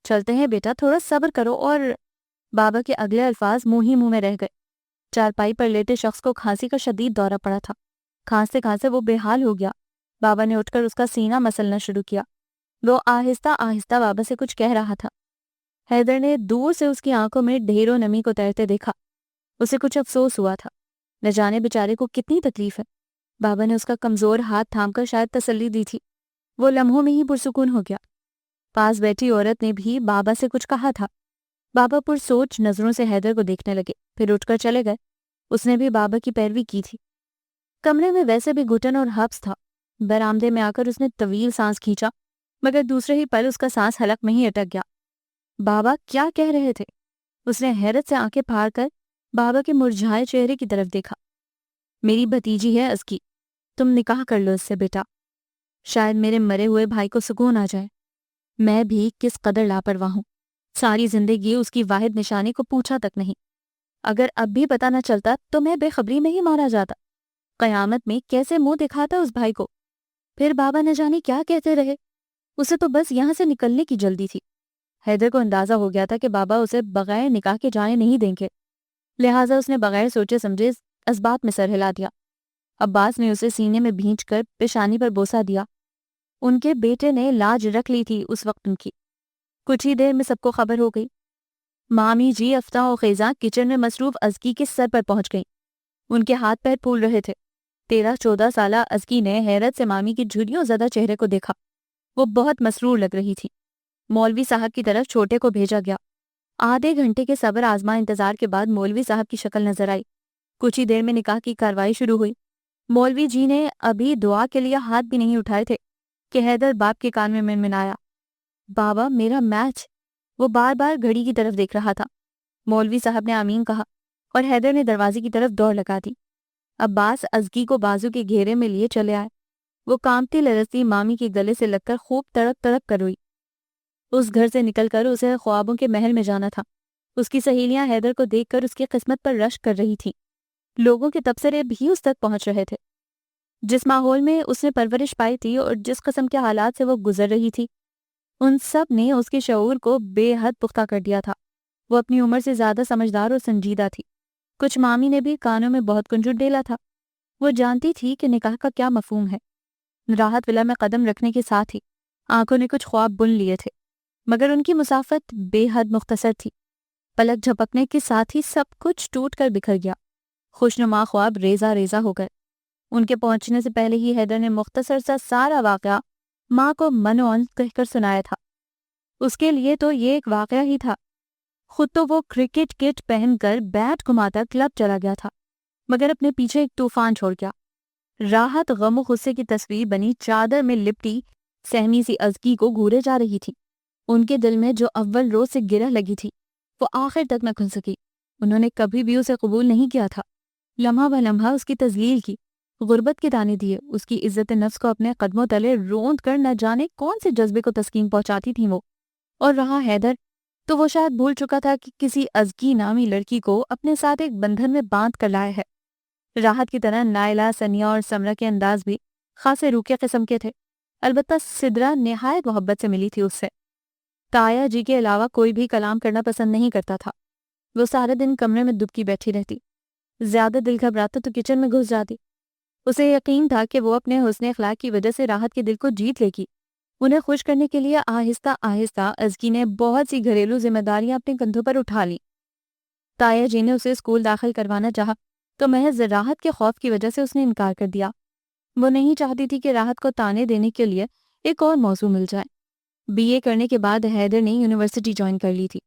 چلتے ہیں بیٹا، تھوڑا صبر کرو۔ اور بابا کے اگلے الفاظ منہ ہی منہ میں رہ گئے۔ چارپائی پر لیٹے شخص کو کھانسی کا شدید دورہ پڑا تھا۔ کھانستے کھانستے وہ بے حال ہو گیا۔ بابا نے اٹھ کر اس کا سینہ مسلنا شروع کیا۔ وہ آہستہ آہستہ بابا سے کچھ کہہ رہا تھا۔ حیدر نے دور سے اس کی آنکھوں میں ڈھیروں نمی کو تیرتے دیکھا۔ اسے کچھ افسوس ہوا تھا، نہ جانے بیچارے کو کتنی تکلیف ہے۔ بابا نے اس کا کمزور ہاتھ تھام کر شاید تسلی دی تھی۔ وہ لمحوں میں ہی پرسکون ہو گیا۔ پاس بیٹھی عورت نے بھی بابا سے کچھ کہا تھا۔ بابا پرسوچ نظروں سے حیدر کو دیکھنے لگے، پھر اٹھ کر چلے گئے۔ اس نے بھی بابا کی پیروی کی تھی۔ کمرے میں ویسے بھی گھٹن اور حبس تھا۔ برآمدے میں آ کر اس نے طویل سانس کھینچا، مگر دوسرے ہی پل اس کا سانس حلق میں ہی اٹک گیا۔ بابا کیا کہہ رہے تھے؟ اس نے حیرت سے آنکھیں پھاڑ کر بابا کے مرجھائے چہرے کی طرف دیکھا۔ میری بھتیجی ہے ازکی، تم نکاح کر لو اس سے بیٹا، شاید میرے مرے ہوئے بھائی کو سکون آ جائے۔ میں بھی کس قدر لاپرواہ ہوں، ساری زندگی اس کی واحد نشانی کو پوچھا تک نہیں۔ اگر اب بھی پتہ نہ چلتا تو میں بے خبری میں ہی مارا جاتا۔ قیامت میں کیسے منہ دکھاتا اس بھائی کو۔ پھر بابا نہ جانے کیا کہتے رہے، اسے تو بس یہاں سے نکلنے کی جلدی تھی۔ حیدر کو اندازہ ہو گیا تھا کہ بابا اسے بغیر نکاح کے جانے نہیں دیں گے، لہٰذا اس نے بغیر سوچے سمجھے اسبات میں سر ہلا دیا۔ عباس نے اسے سینے میں بھینچ کر پیشانی پر بوسہ دیا۔ ان کے بیٹے نے لاج رکھ لی تھی اس وقت ان کی۔ کچھ ہی دیر میں سب کو خبر ہو گئی۔ مامی جی افتاح و خیزاں کچن میں مصروف ازکی کے سر پر پہنچ گئیں۔ ان کے ہاتھ پیر پھول رہے تھے۔ 13-14 سالہ ازکی نے حیرت سے مامی کی جھریوں زدہ چہرے کو دیکھا۔ وہ بہت مسرور لگ رہی تھی۔ مولوی صاحب کی طرف چھوٹے کو بھیجا گیا۔ آدھے گھنٹے کے صبر آزما انتظار کے بعد مولوی صاحب کی شکل نظر آئی۔ کچھ ہی دیر میں نکاح کی کاروائی شروع ہوئی۔ مولوی جی نے ابھی دعا کے لیے ہاتھ بھی نہیں اٹھائے تھے کہ حیدر باپ کے کان میں منمنایا، بابا میرا میچ۔ وہ بار بار گھڑی کی طرف دیکھ رہا تھا۔ مولوی صاحب نے آمین کہا اور حیدر نے دروازے کی طرف دوڑ لگا دی۔ عباس ازکی کو بازو کے گھیرے میں لیے چلے آئے۔ وہ کانپتی لرزتی مامی کے گلے سے لگ کر خوب تڑپ تڑپ کر روئی۔ اس گھر سے نکل کر اسے خوابوں کے محل میں جانا تھا۔ اس کی سہیلیاں حیدر کو دیکھ کر اس کی قسمت پر رشک کر رہی تھیں۔ لوگوں کے تبصرے بھی اس تک پہنچ رہے تھے۔ جس ماحول میں اس نے پرورش پائی تھی اور جس قسم کے حالات سے وہ گزر رہی تھی، ان سب نے اس کے شعور کو بے حد پختہ کر دیا تھا۔ وہ اپنی عمر سے زیادہ سمجھدار اور سنجیدہ تھی۔ کچھ مامی نے بھی کانوں میں بہت کنجر ڈیلا تھا۔ وہ جانتی تھی کہ نکاح کا کیا مفہوم ہے۔ راحت ولا میں قدم رکھنے کے ساتھ ہی آنکھوں نے کچھ خواب بن لیے تھے، مگر ان کی مسافت بے حد مختصر تھی۔ پلک جھپکنے کے ساتھ ہی سب کچھ ٹوٹ کر بکھر گیا۔ خوشنما خواب ریزہ ریزہ ہو گئے۔ ان کے پہنچنے سے پہلے ہی حیدر نے مختصر سا سارا واقعہ ماں کو منون کہہ کر سنایا تھا۔ اس کے لیے تو یہ ایک واقعہ ہی تھا۔ خود تو وہ کرکٹ کٹ پہن کر بیٹ گھماتا کلب چلا گیا تھا، مگر اپنے پیچھے ایک طوفان چھوڑ گیا۔ راحت غم و غصے کی تصویر بنی چادر میں لپٹی سہمی سی ازکی کو گھورے جا رہی تھی۔ ان کے دل میں جو اول روز سے گرہ لگی تھی وہ آخر تک نہ کھل سکی۔ انہوں نے کبھی بھی اسے قبول نہیں کیا تھا۔ لمحہ بہ لمحہ اس کی تذلیل کی، غربت کے دانے دیے، اس کی عزت نفس کو اپنے قدموں تلے روند کر نہ جانے کون سے جذبے کو تسکین پہنچاتی تھیں وہ۔ اور رہا حیدر، تو وہ شاید بھول چکا تھا کہ کسی ازکی نامی لڑکی کو اپنے ساتھ ایک بندھن میں باندھ کر لایا ہے۔ راحت کی طرح نائلہ، سنیا اور سمرہ کے انداز بھی خاصے روکے قسم کے تھے، البتہ سدرا نہایت محبت سے ملی تھی اس سے۔ تایا جی کے علاوہ کوئی بھی کلام کرنا پسند نہیں کرتا تھا۔ وہ سارے دن کمرے میں دبکی بیٹھی رہتی، زیادہ دل گھبراتا تو کچن میں گھس جاتی۔ اسے یقین تھا کہ وہ اپنے حسن اخلاق کی وجہ سے راحت کے دل کو جیت لے گی۔ انہیں خوش کرنے کے لیے آہستہ آہستہ ازکی نے بہت سی گھریلو ذمہ داریاں اپنے کندھوں پر اٹھا لی۔ تایا جی نے اسے اسکول داخل کروانا چاہا تو محض راحت کے خوف کی وجہ سے اس نے انکار کر دیا۔ وہ نہیں چاہتی تھی کہ راحت کو تانے دینے کے لیے ایک اور موضوع مل جائے۔ بی اے کرنے کے بعد حیدر نے یونیورسٹی جوائن کر لی تھی۔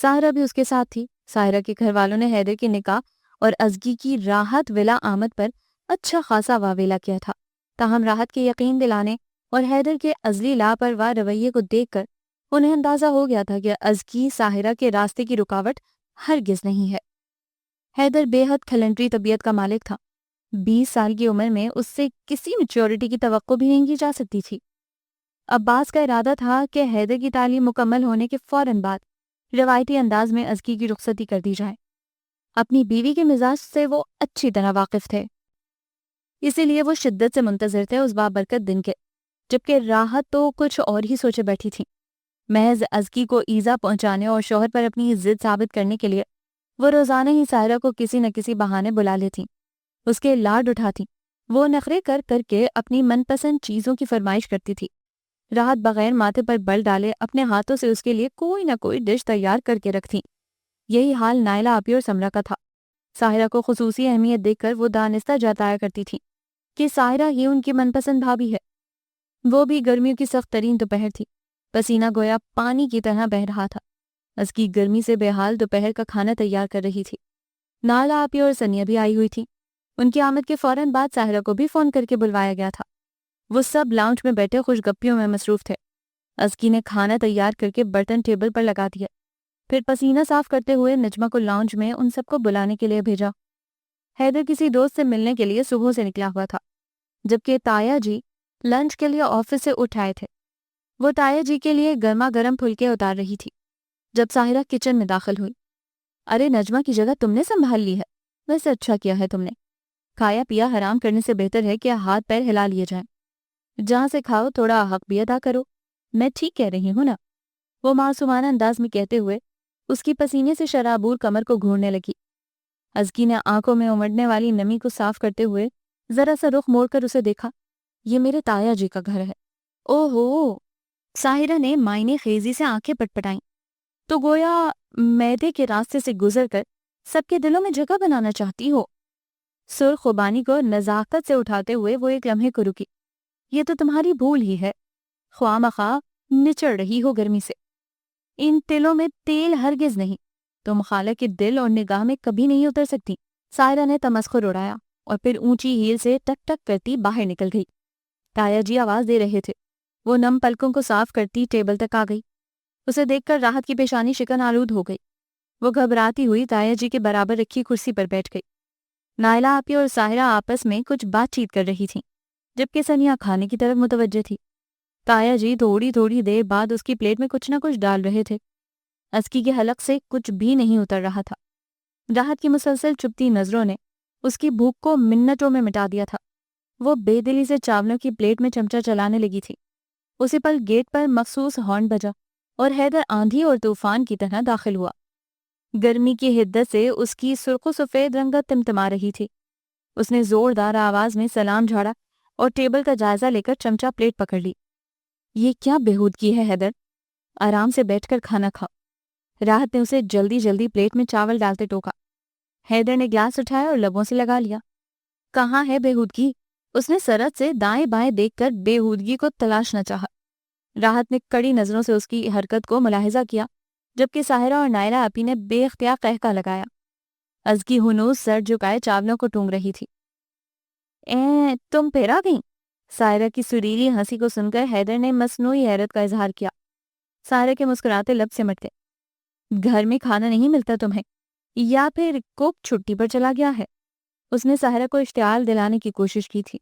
ساحرہ بھی اس کے ساتھ تھی۔ ساحرہ کے گھر والوں نے حیدر کے نکاح اور ازکی کی راحت ولا آمد پر اچھا خاصا واویلا کیا تھا، تاہم راحت کے یقین دلانے اور حیدر کے عزلی لاپرواہ رویے کو دیکھ کر انہیں اندازہ ہو گیا تھا کہ ازکی ساحرہ کے راستے کی رکاوٹ ہرگز نہیں ہے۔ حیدر بے حد کھلنڈری طبیعت کا مالک تھا۔ 20 سال کی عمر میں اس سے کسی میچورٹی کی توقع بھی نہیں کی جا سکتی تھی۔ عباس کا ارادہ تھا کہ حیدر کی تعلیم مکمل ہونے کے فوراً بعد روایتی انداز میں ازکی کی رخصتی کر دی جائے۔ اپنی بیوی کے مزاج سے وہ اچھی طرح واقف تھے، اسی لیے وہ شدت سے منتظر تھے اس بابرکت دن کے، جبکہ راحت تو کچھ اور ہی سوچے بیٹھی تھی۔ محض ازکی کو ایذا پہنچانے اور شوہر پر اپنی ضد ثابت کرنے کے لیے وہ روزانہ ہی ساحرہ کو کسی نہ کسی بہانے بلا لیتی، اس کے لاڈ اٹھاتی، وہ نخرے کر کر کے اپنی من پسند چیزوں کی فرمائش کرتی تھی۔ راحت بغیر ماتھے پر بل ڈالے اپنے ہاتھوں سے اس کے لیے کوئی نہ کوئی ڈش تیار کر کے رکھتی۔ یہی حال نائلہ آپی اور سمرہ کا تھا۔ ساحرہ کو خصوصی اہمیت دے کر وہ دانستہ جتایا کرتی تھی کہ ساحرہ ہی ان کی من پسند بھابی ہے۔ وہ بھی گرمیوں کی سخت ترین دوپہر تھی، پسینہ گویا پانی کی طرح بہہ رہا تھا۔ ازکی گرمی سے بے حال دوپہر کا کھانا تیار کر رہی تھی۔ نائلہ آپی اور سنیا بھی آئی ہوئی تھی۔ ان کی آمد کے فوراً بعد ساحرہ کو بھی فون کر کے بلوایا گیا تھا۔ وہ سب لاؤنج میں بیٹھے خوش گپیوں میں مصروف تھے۔ ازکی نے کھانا تیار کر کے برتن ٹیبل پر لگا دیا، پھر پسینہ صاف کرتے ہوئے نجمہ کو لاؤنج میں ان سب کو بلانے کے لیے بھیجا۔ حیدر کسی دوست سے ملنے کے لیے صبح سے نکلا ہوا تھا، جبکہ تایا جی لنچ کے لیے آفس سے اٹھ آئے تھے۔ وہ تایا جی کے لیے گرما گرم پھلکے اتار رہی تھی جب ساحرہ کچن میں داخل ہوئی۔ ارے نجمہ کی جگہ تم نے سنبھال لی ہے، ویسے اچھا کیا ہے تم نے۔ کھایا پیا حرام کرنے سے بہتر ہے کہ ہاتھ پیر ہلا لیے جائیں۔ جہاں سے کھاؤ تھوڑا حق بھی ادا کرو، میں ٹھیک کہہ رہی ہوں نا؟ وہ معصومانہ انداز میں کہتے ہوئے اس کی پسینے سے شرابور کمر کو گھورنے لگی۔ ازکی نے آنکھوں میں امڑنے والی نمی کو صاف کرتے ہوئے ذرا سا رخ موڑ کر اسے دیکھا۔ یہ میرے تایا جی کا گھر ہے۔ او ہو! ساحرہ نے معنی خیزی سے آنکھیں پٹپٹائیں تو گویا معدے کے راستے سے گزر کر سب کے دلوں میں جگہ بنانا چاہتی ہو۔ سرخ خوبانی کو نزاکت سے اٹھاتے ہوئے وہ ایک لمحے کو رکی۔ یہ تو تمہاری بھول ہی ہے، خواہ مخواہ نچڑ رہی ہو گرمی سے۔ ان تلوں میں تیل ہرگز نہیں، تم خالہ کے دل اور نگاہ میں کبھی نہیں اتر سکتی۔ ساحرہ نے تمسخر اڑایا اور پھر اونچی ہیل سے ٹک ٹک کرتی باہر نکل گئی۔ تایا جی آواز دے رہے تھے۔ وہ نم پلکوں کو صاف کرتی ٹیبل تک آ گئی۔ اسے دیکھ کر راحت کی پیشانی شکن آلود ہو گئی۔ وہ گھبراتی ہوئی تایا جی کے برابر رکھی کرسی پر بیٹھ گئی۔ نائلہ آپی اور ساحرہ آپس میں کچھ بات چیت کر رہی تھیں، جبکہ سنیا کھانے کی طرف متوجہ تھی۔ تایا جی تھوڑی تھوڑی دیر بعد اس کی پلیٹ میں کچھ نہ کچھ ڈال رہے تھے۔ ازکی کے حلق سے کچھ بھی نہیں اتر رہا تھا۔ راحت کی مسلسل چپتی نظروں نے اس کی بھوک کو منٹوں میں مٹا دیا تھا۔ وہ بے دلی سے چاولوں کی پلیٹ میں چمچہ چلانے لگی تھی۔ اسی پل گیٹ پر مخصوص ہارن بجا اور حیدر آندھی اور طوفان کی طرح داخل ہوا۔ گرمی کی حدت سے اس کی سرخ و سفید رنگت تمتما رہی تھی۔ اس نے زوردار آواز میں سلام جھاڑا اور ٹیبل کا جائزہ لے کر چمچہ پلیٹ پکڑ لی۔ یہ کیا بےہودگی ہے حیدر، آرام سے بیٹھ کر کھانا کھاؤ۔ راحت نے اسے جلدی جلدی پلیٹ میں چاول ڈالتے ٹوکا۔ حیدر نے گلاس اٹھایا اور لبوں سے لگا لیا۔ کہاں ہے بےہودگی؟ اس نے سرعت سے دائیں بائیں دیکھ کر بےہودگی کو تلاشنا چاہا۔ راحت نے کڑی نظروں سے اس کی حرکت کو ملاحظہ کیا، جبکہ ساحرہ اور نائرہ آپی نے بے اختیار قہقہ لگایا۔ ازکی ہنوز سر جھکائے چاولوں کو ٹونگ رہی تھی۔ تم پھر آ گئیں؟ ساحرہ کی سریلی ہنسی کو سن کر حیدر نے مصنوعی حیرت کا اظہار کیا۔ ساحرہ کے مسکراتے لب سمٹ گئے۔ گھر میں کھانا نہیں ملتا تمہیں، یا پھر کوک چھٹی پر چلا گیا ہے؟ اس نے ساحرہ کو اشتعال دلانے کی کوشش کی تھی۔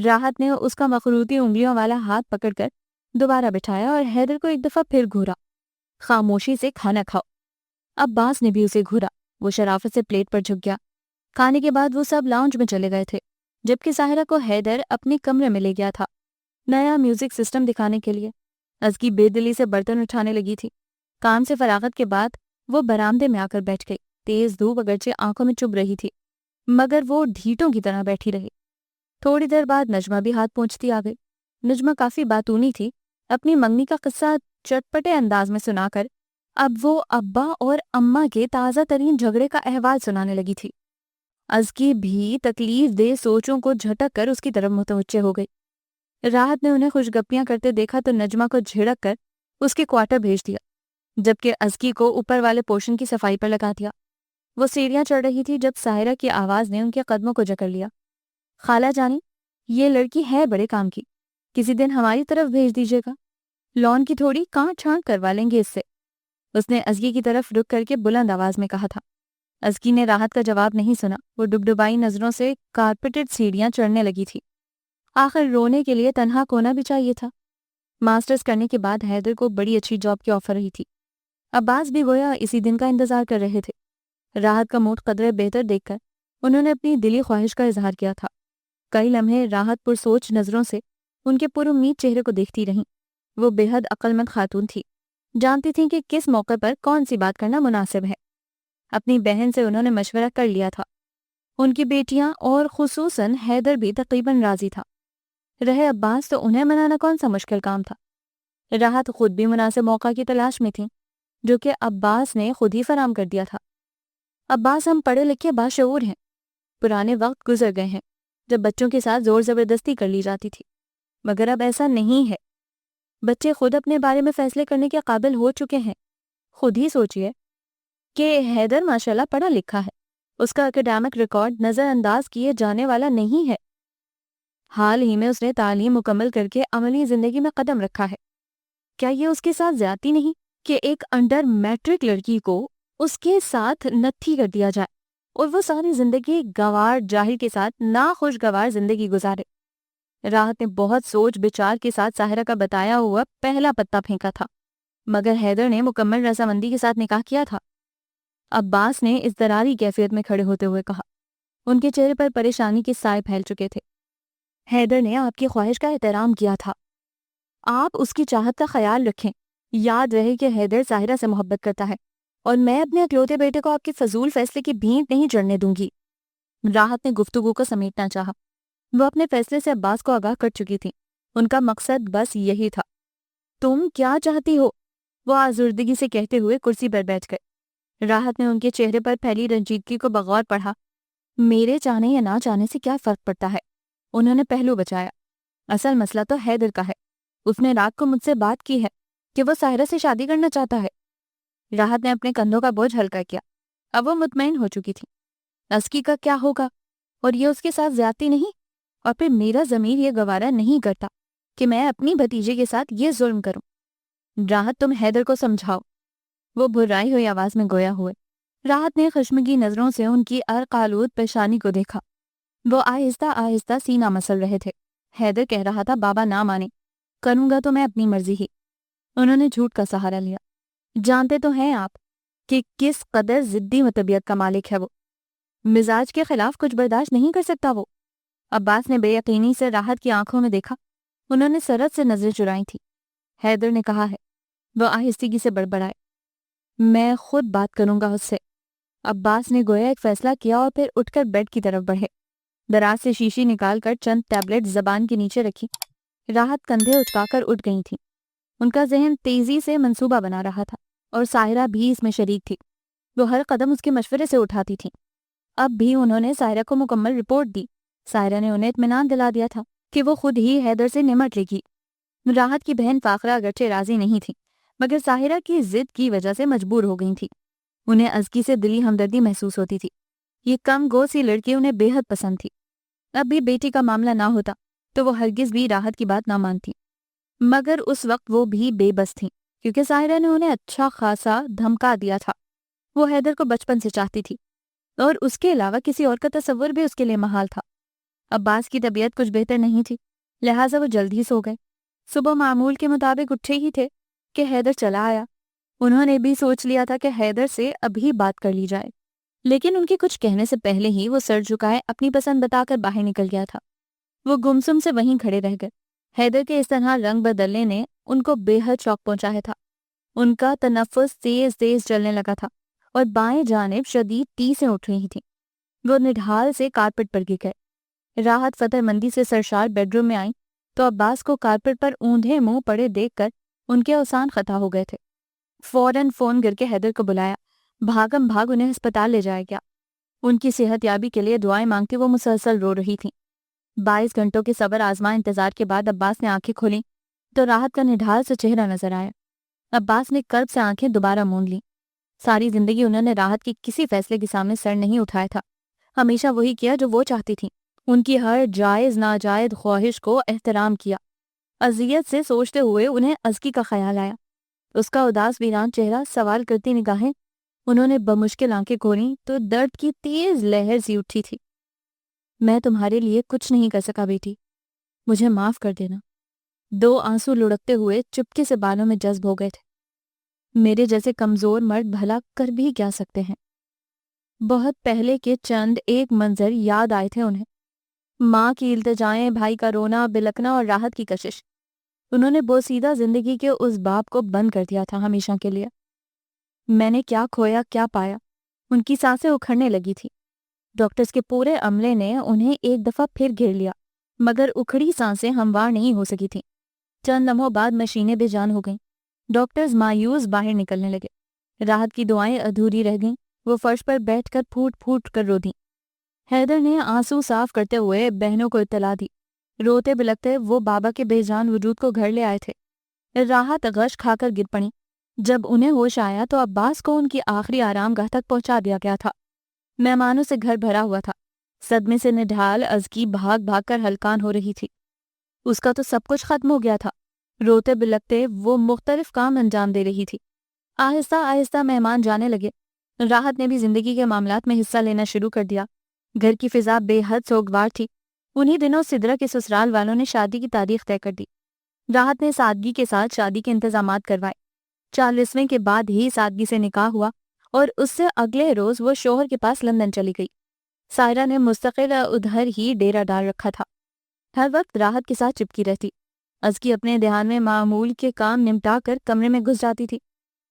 راحت نے اس کا مخروطی انگلیوں والا ہاتھ پکڑ کر دوبارہ بٹھایا اور حیدر کو ایک دفعہ پھر گھورا۔ خاموشی سے کھانا کھاؤ۔ عباس نے بھی اسے گھورا۔ وہ شرافت سے پلیٹ پر جھک گیا۔ کھانے کے بعد وہ سب لاؤنج میں چلے گئے تھے، جبکہ ساحرہ کو حیدر اپنے کمرے میں لے گیا تھا، نیا میوزک سسٹم دکھانے کے لیے۔ ازکی بے دلی سے برتن اٹھانے لگی تھی۔ کام سے فراغت کے بعد وہ برآمدے میں آ کر بیٹھ گئی۔ تیز دھوپ اگرچہ آنکھوں میں چبھ رہی تھی، مگر وہ ڈھیٹوں کی طرح بیٹھی رہی۔ تھوڑی دیر بعد نجمہ بھی ہاتھ پہنچتی آ گئی۔ نجمہ کافی باتونی تھی۔ اپنی منگنی کا قصہ چٹپٹے انداز میں سنا کر اب وہ ابا اور اماں کے تازہ ترین جھگڑے کا احوال سنانے لگی تھی۔ ازکی بھی تکلیف دہ سوچوں کو جھٹک کر اس کی طرف متوجہ ہو گئی۔ راحت نے انہیں خوشگپیاں کرتے دیکھا تو نجمہ کو جھڑک کر اس کے کوارٹر بھیج دیا، جبکہ ازکی کو اوپر والے پورشن کی صفائی پر لگا دیا۔ وہ سیڑھیاں چڑھ رہی تھی جب ساحرہ کی آواز نے ان کے قدموں کو جکڑ لیا۔ خالہ جانی، یہ لڑکی ہے بڑے کام کی، کسی دن ہماری طرف بھیج دیجیے گا، لون کی تھوڑی کانٹ چھانٹ کروا لیں گے اس سے۔ اس نے ازکی کی طرف رک کر کے بلند آواز میں کہا تھا۔ ازکی نے راحت کا جواب نہیں سنا۔ وہ ڈبڈبائی نظروں سے کارپیٹڈ سیڑھیاں چڑھنے لگی تھی۔ آخر رونے کے لیے تنہا کونا بھی چاہیے تھا۔ ماسٹرز کرنے کے بعد حیدر کو بڑی اچھی جاب کی آفر رہی تھی۔ عباس بھی گویا اسی دن کا انتظار کر رہے تھے۔ راحت کا موڈ قدرے بہتر دیکھ کر انہوں نے اپنی دلی خواہش کا اظہار کیا تھا۔ کئی لمحے راحت پرسوچ نظروں سے ان کے پر امید چہرے کو دیکھتی رہیں۔ وہ بے حد عقلمند خاتون تھی، جانتی تھیں کہ کس موقع پر کون سی بات کرنا مناسب ہے۔ اپنی بہن سے انہوں نے مشورہ کر لیا تھا۔ ان کی بیٹیاں اور خصوصاً حیدر بھی تقریباً راضی تھا۔ رہے عباس تو انہیں منانا کون سا مشکل کام تھا۔ راحت خود بھی مناسب موقع کی تلاش میں تھی، جو کہ عباس نے خود ہی فراہم کر دیا تھا۔ عباس، ہم پڑھے لکھے باشعور ہیں۔ پرانے وقت گزر گئے ہیں جب بچوں کے ساتھ زور زبردستی کر لی جاتی تھی، مگر اب ایسا نہیں ہے۔ بچے خود اپنے بارے میں فیصلے کرنے کے قابل ہو چکے ہیں۔ خود ہی سوچئے کہ حیدر ماشاءاللہ پڑھا لکھا ہے، اس کا اکیڈیمک ریکارڈ نظر انداز کیے جانے والا نہیں ہے۔ حال ہی میں اس نے تعلیم مکمل کر کے عملی زندگی میں قدم رکھا ہے۔ کیا یہ اس کے ساتھ زیادتی نہیں کہ ایک انڈر میٹرک لڑکی کو اس کے ساتھ نتھی کر دیا جائے اور وہ ساری زندگی گوار جاہل کے ساتھ ناخوشگوار زندگی گزارے؟ راحت نے بہت سوچ بچار کے ساتھ ساحرہ کا بتایا ہوا پہلا پتا پھینکا تھا، مگر حیدر نے مکمل رضامندی کے ساتھ نکاح کیا تھا۔ عباس نے اضطراری کیفیت میں کھڑے ہوتے ہوئے کہا۔ ان کے چہرے پر پریشانی کے سائے پھیل چکے تھے۔ حیدر نے آپ کی خواہش کا احترام کیا تھا، آپ اس کی چاہت کا خیال رکھیں۔ یاد رہے کہ حیدر ساحرہ سے محبت کرتا ہے اور میں اپنے اکلوتے بیٹے کو آپ کے فضول فیصلے کی بھینٹ نہیں چڑھنے دوں گی۔ راحت نے گفتگو کو سمیٹنا چاہا۔ وہ اپنے فیصلے سے عباس کو آگاہ کر چکی تھی۔ ان کا مقصد بس یہی تھا۔ تم کیا چاہتی ہو؟ وہ آزردگی سے کہتے ہوئے کرسی پر بیٹھ گئے۔ راحت نے ان کے چہرے پر پھیلی رنجیدگی کو بغور پڑھا۔ میرے چاہنے یا نہ چاہنے سے کیا فرق پڑتا ہے؟ انہوں نے پہلو بچایا۔ اصل مسئلہ تو حیدر کا ہے۔ اس نے رات کو مجھ سے بات کی ہے کہ وہ ساحرہ سے شادی کرنا چاہتا ہے۔ راحت نے اپنے کندھوں کا بوجھ ہلکا کیا۔ اب وہ مطمئن ہو چکی تھی۔ ازکی کا کیا ہوگا؟ اور یہ اس کے ساتھ زیادتی نہیں؟ اور پھر میرا ضمیر یہ گوارا نہیں کرتا کہ میں اپنی بھتیجے کے ساتھ یہ ظلم کروں۔ راحت، تم حیدر کو سمجھاؤ۔ وہ بھرائی ہوئی آواز میں گویا ہوئے۔ راحت نے خشمگی نظروں سے ان کی عرق آلود پیشانی کو دیکھا۔ وہ آہستہ آہستہ سینہ مسل رہے تھے۔ حیدر کہہ رہا تھا بابا نہ مانے، کروں گا تو میں اپنی مرضی ہی۔ انہوں نے جھوٹ کا سہارا لیا۔ جانتے تو ہیں آپ کہ کس قدر ضدی طبیعت کا مالک ہے وہ۔ مزاج کے خلاف کچھ برداشت نہیں کر سکتا وہ۔ عباس نے بے یقینی سے راحت کی آنکھوں میں دیکھا۔ انہوں نے سرعت سے نظریں چرائی تھی۔ حیدر نے کہا ہے۔ وہ آہستگی سے بڑبڑائے۔ میں خود بات کروں گا اس سے۔ عباس نے گویا ایک فیصلہ کیا اور پھر اٹھ کر بیڈ کی طرف بڑھے۔ دراز سے شیشی نکال کر چند ٹیبلٹ زبان کے نیچے رکھی۔ راحت کندھے اچکا کر اٹھ گئی تھی۔ ان کا ذہن تیزی سے منصوبہ بنا رہا تھا اور ساحرہ بھی اس میں شریک تھی۔ وہ ہر قدم اس کے مشورے سے اٹھاتی تھی۔ اب بھی انہوں نے ساحرہ کو مکمل رپورٹ دی۔ ساحرہ نے انہیں اطمینان دلا دیا تھا کہ وہ خود ہی حیدر سے نمٹ لے گی۔ راحت کی بہن فاخرہ اگرچہ راضی نہیں تھی، مگر ساحرہ کی ضد کی وجہ سے مجبور ہو گئی تھی۔ انہیں ازکی سے دلی ہمدردی محسوس ہوتی تھی۔ یہ کم گو سی لڑکی انہیں بے حد پسند تھی۔ اب بھی بیٹی کا معاملہ نہ ہوتا تو وہ ہرگز بھی راحت کی بات نہ مانتی، مگر اس وقت وہ بھی بے بس تھیں، کیونکہ ساحرہ نے انہیں اچھا خاصا دھمکا دیا تھا۔ وہ حیدر کو بچپن سے چاہتی تھی اور اس کے علاوہ کسی اور کا تصور بھی اس کے لیے محال تھا۔ عباس کی طبیعت کچھ بہتر نہیں تھی، لہٰذا وہ جلد ہی سو گئے۔ صبح معمول کے مطابق اٹھے ہی تھے کہ حیدر چلا آیا۔ انہوں نے بھی سوچ لیا تھا کہ حیدر سے ابھی بات کر لی جائے، لیکن ان کے کچھ کہنے سے پہلے ہی وہ سر جھکائے اپنی پسند بتا کر باہر نکل گیا تھا۔ وہ گمسم سے وہیں کھڑے رہ گئے۔ حیدر کے اس طرح رنگ بدلنے نے ان کو بے حد شوق پہنچایا تھا۔ ان کا تنفس تیز تیز چلنے لگا تھا اور بائیں جانب شدید ٹیسیں اٹھ رہی تھیں۔ وہ نڈھال سے کارپٹ پر گر گئے۔ راحت فتح مندی سے سرشار بیڈ روم میں آئیں تو عباس کو کارپٹ پر اوندھے منہ پڑے دیکھ کر ان کے اوسان خطا ہو گئے تھے۔ فوراً فون کر کے حیدر کو بلایا۔ بھاگم بھاگ انہیں ہسپتال لے جایا گیا۔ ان کی صحت یابی کے لیے دعائیں مانگتی وہ مسلسل رو رہی تھیں۔ 22 گھنٹوں کے صبر آزما انتظار کے بعد عباس نے آنکھیں کھولیں تو راحت کا نڈھال سے چہرہ نظر آیا۔ عباس نے کرب سے آنکھیں دوبارہ موند لیں۔ ساری زندگی انہوں نے راحت کی کسی فیصلے کے سامنے سر نہیں اٹھایا تھا، ہمیشہ وہی کیا جو وہ چاہتی تھیں۔ ان کی ہر جائز ناجائز خواہش کو احترام کیا۔ اذیت سے سوچتے ہوئے انہیں ازکی کا خیال آیا۔ اس کا اداس ویران چہرہ، سوال کرتی نگاہیں، انہوں نے بمشکل آنکھیں کھولیں تو درد کی تیز لہر سی اٹھی تھی۔ میں تمہارے لیے کچھ نہیں کر سکا بیٹی، مجھے معاف کر دینا۔ 2 آنسو لڑکتے ہوئے چپکے سے بالوں میں جذب ہو گئے تھے۔ میرے جیسے کمزور مرد بھلا کر بھی کیا سکتے ہیں؟ بہت پہلے کے چند ایک منظر یاد آئے تھے انہیں، ماں کی التجائیں، بھائی کا رونا بلکنا اور راحت کی کشش۔ انہوں نے بوسیدہ زندگی کے اس باب کو بند کر دیا تھا ہمیشہ کے لیے۔ میں نے کیا کھویا کیا پایا؟ ان کی سانسیں اکھڑنے لگی تھی۔ ڈاکٹرز کے پورے عملے نے انہیں ایک دفعہ پھر گھیر لیا، مگر اکھڑی سانسیں ہموار نہیں ہو سکی تھیں۔ چند لمحوں بعد مشینیں بے جان ہو گئیں۔ ڈاکٹرز مایوس باہر نکلنے لگے۔ راحت کی دعائیں ادھوری رہ گئیں۔ وہ فرش پر بیٹھ کر پھوٹ پھوٹ کر رو دیں۔ حیدر نے آنسو صاف کرتے ہوئے بہنوں کو اطلاع دی۔ روتے بلکتے وہ بابا کے بے جان وجود کو گھر لے آئے تھے۔ راحت غش کھا کر گر پڑی۔ جب انہیں ہوش آیا تو عباس کو ان کی آخری آرام گاہ تک پہنچا دیا گیا تھا۔ مہمانوں سے گھر بھرا ہوا تھا۔ صدمے سے نڈھال ازکی بھاگ بھاگ کر ہلکان ہو رہی تھی۔ اس کا تو سب کچھ ختم ہو گیا تھا۔ روتے بلکتے وہ مختلف کام انجام دے رہی تھی۔ آہستہ آہستہ مہمان جانے لگے۔ راحت نے بھی زندگی کے معاملات میں حصہ لینا شروع کر دیا۔ گھر کی فضا بے حد سوگوار تھی۔ انہی دنوں سدرہ کے سسرال والوں نے شادی کی تاریخ طے کر دی۔ راحت نے سادگی کے ساتھ شادی کے انتظامات کروائے۔ 40ویں کے بعد ہی سادگی سے نکاح ہوا اور اس سے اگلے روز وہ شوہر کے پاس لندن چلی گئی۔ سائرہ نے مستقل ادھر ہی ڈیرا ڈال رکھا تھا، ہر وقت راحت کے ساتھ چپکی رہتی۔ ازکی اپنے دھیان میں معمول کے کام نمٹا کر کمرے میں گھس جاتی تھی۔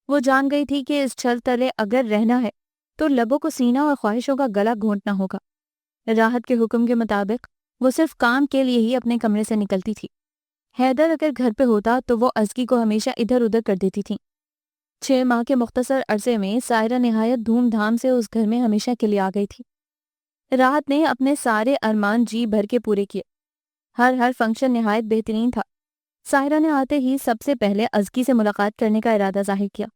وہ جان گئی تھی کہ اس چھل تلے اگر رہنا ہے تو لبوں کو سینہ اور خواہشوں کا گلا گھونٹنا ہوگا۔ راحت کے حکم کے مطابق وہ صرف کام کے لیے ہی اپنے کمرے سے نکلتی تھی۔ حیدر اگر گھر پہ ہوتا تو وہ ازکی کو ہمیشہ ادھر ادھر کر دیتی تھی۔ 6 ماہ کے مختصر عرصے میں سائرہ نہایت دھوم دھام سے اس گھر میں ہمیشہ کے لیے آ گئی تھی۔ راحت نے اپنے سارے ارمان جی بھر کے پورے کیے۔ ہر فنکشن نہایت بہترین تھا۔ سائرہ نے آتے ہی سب سے پہلے ازکی سے ملاقات کرنے کا ارادہ ظاہر کیا۔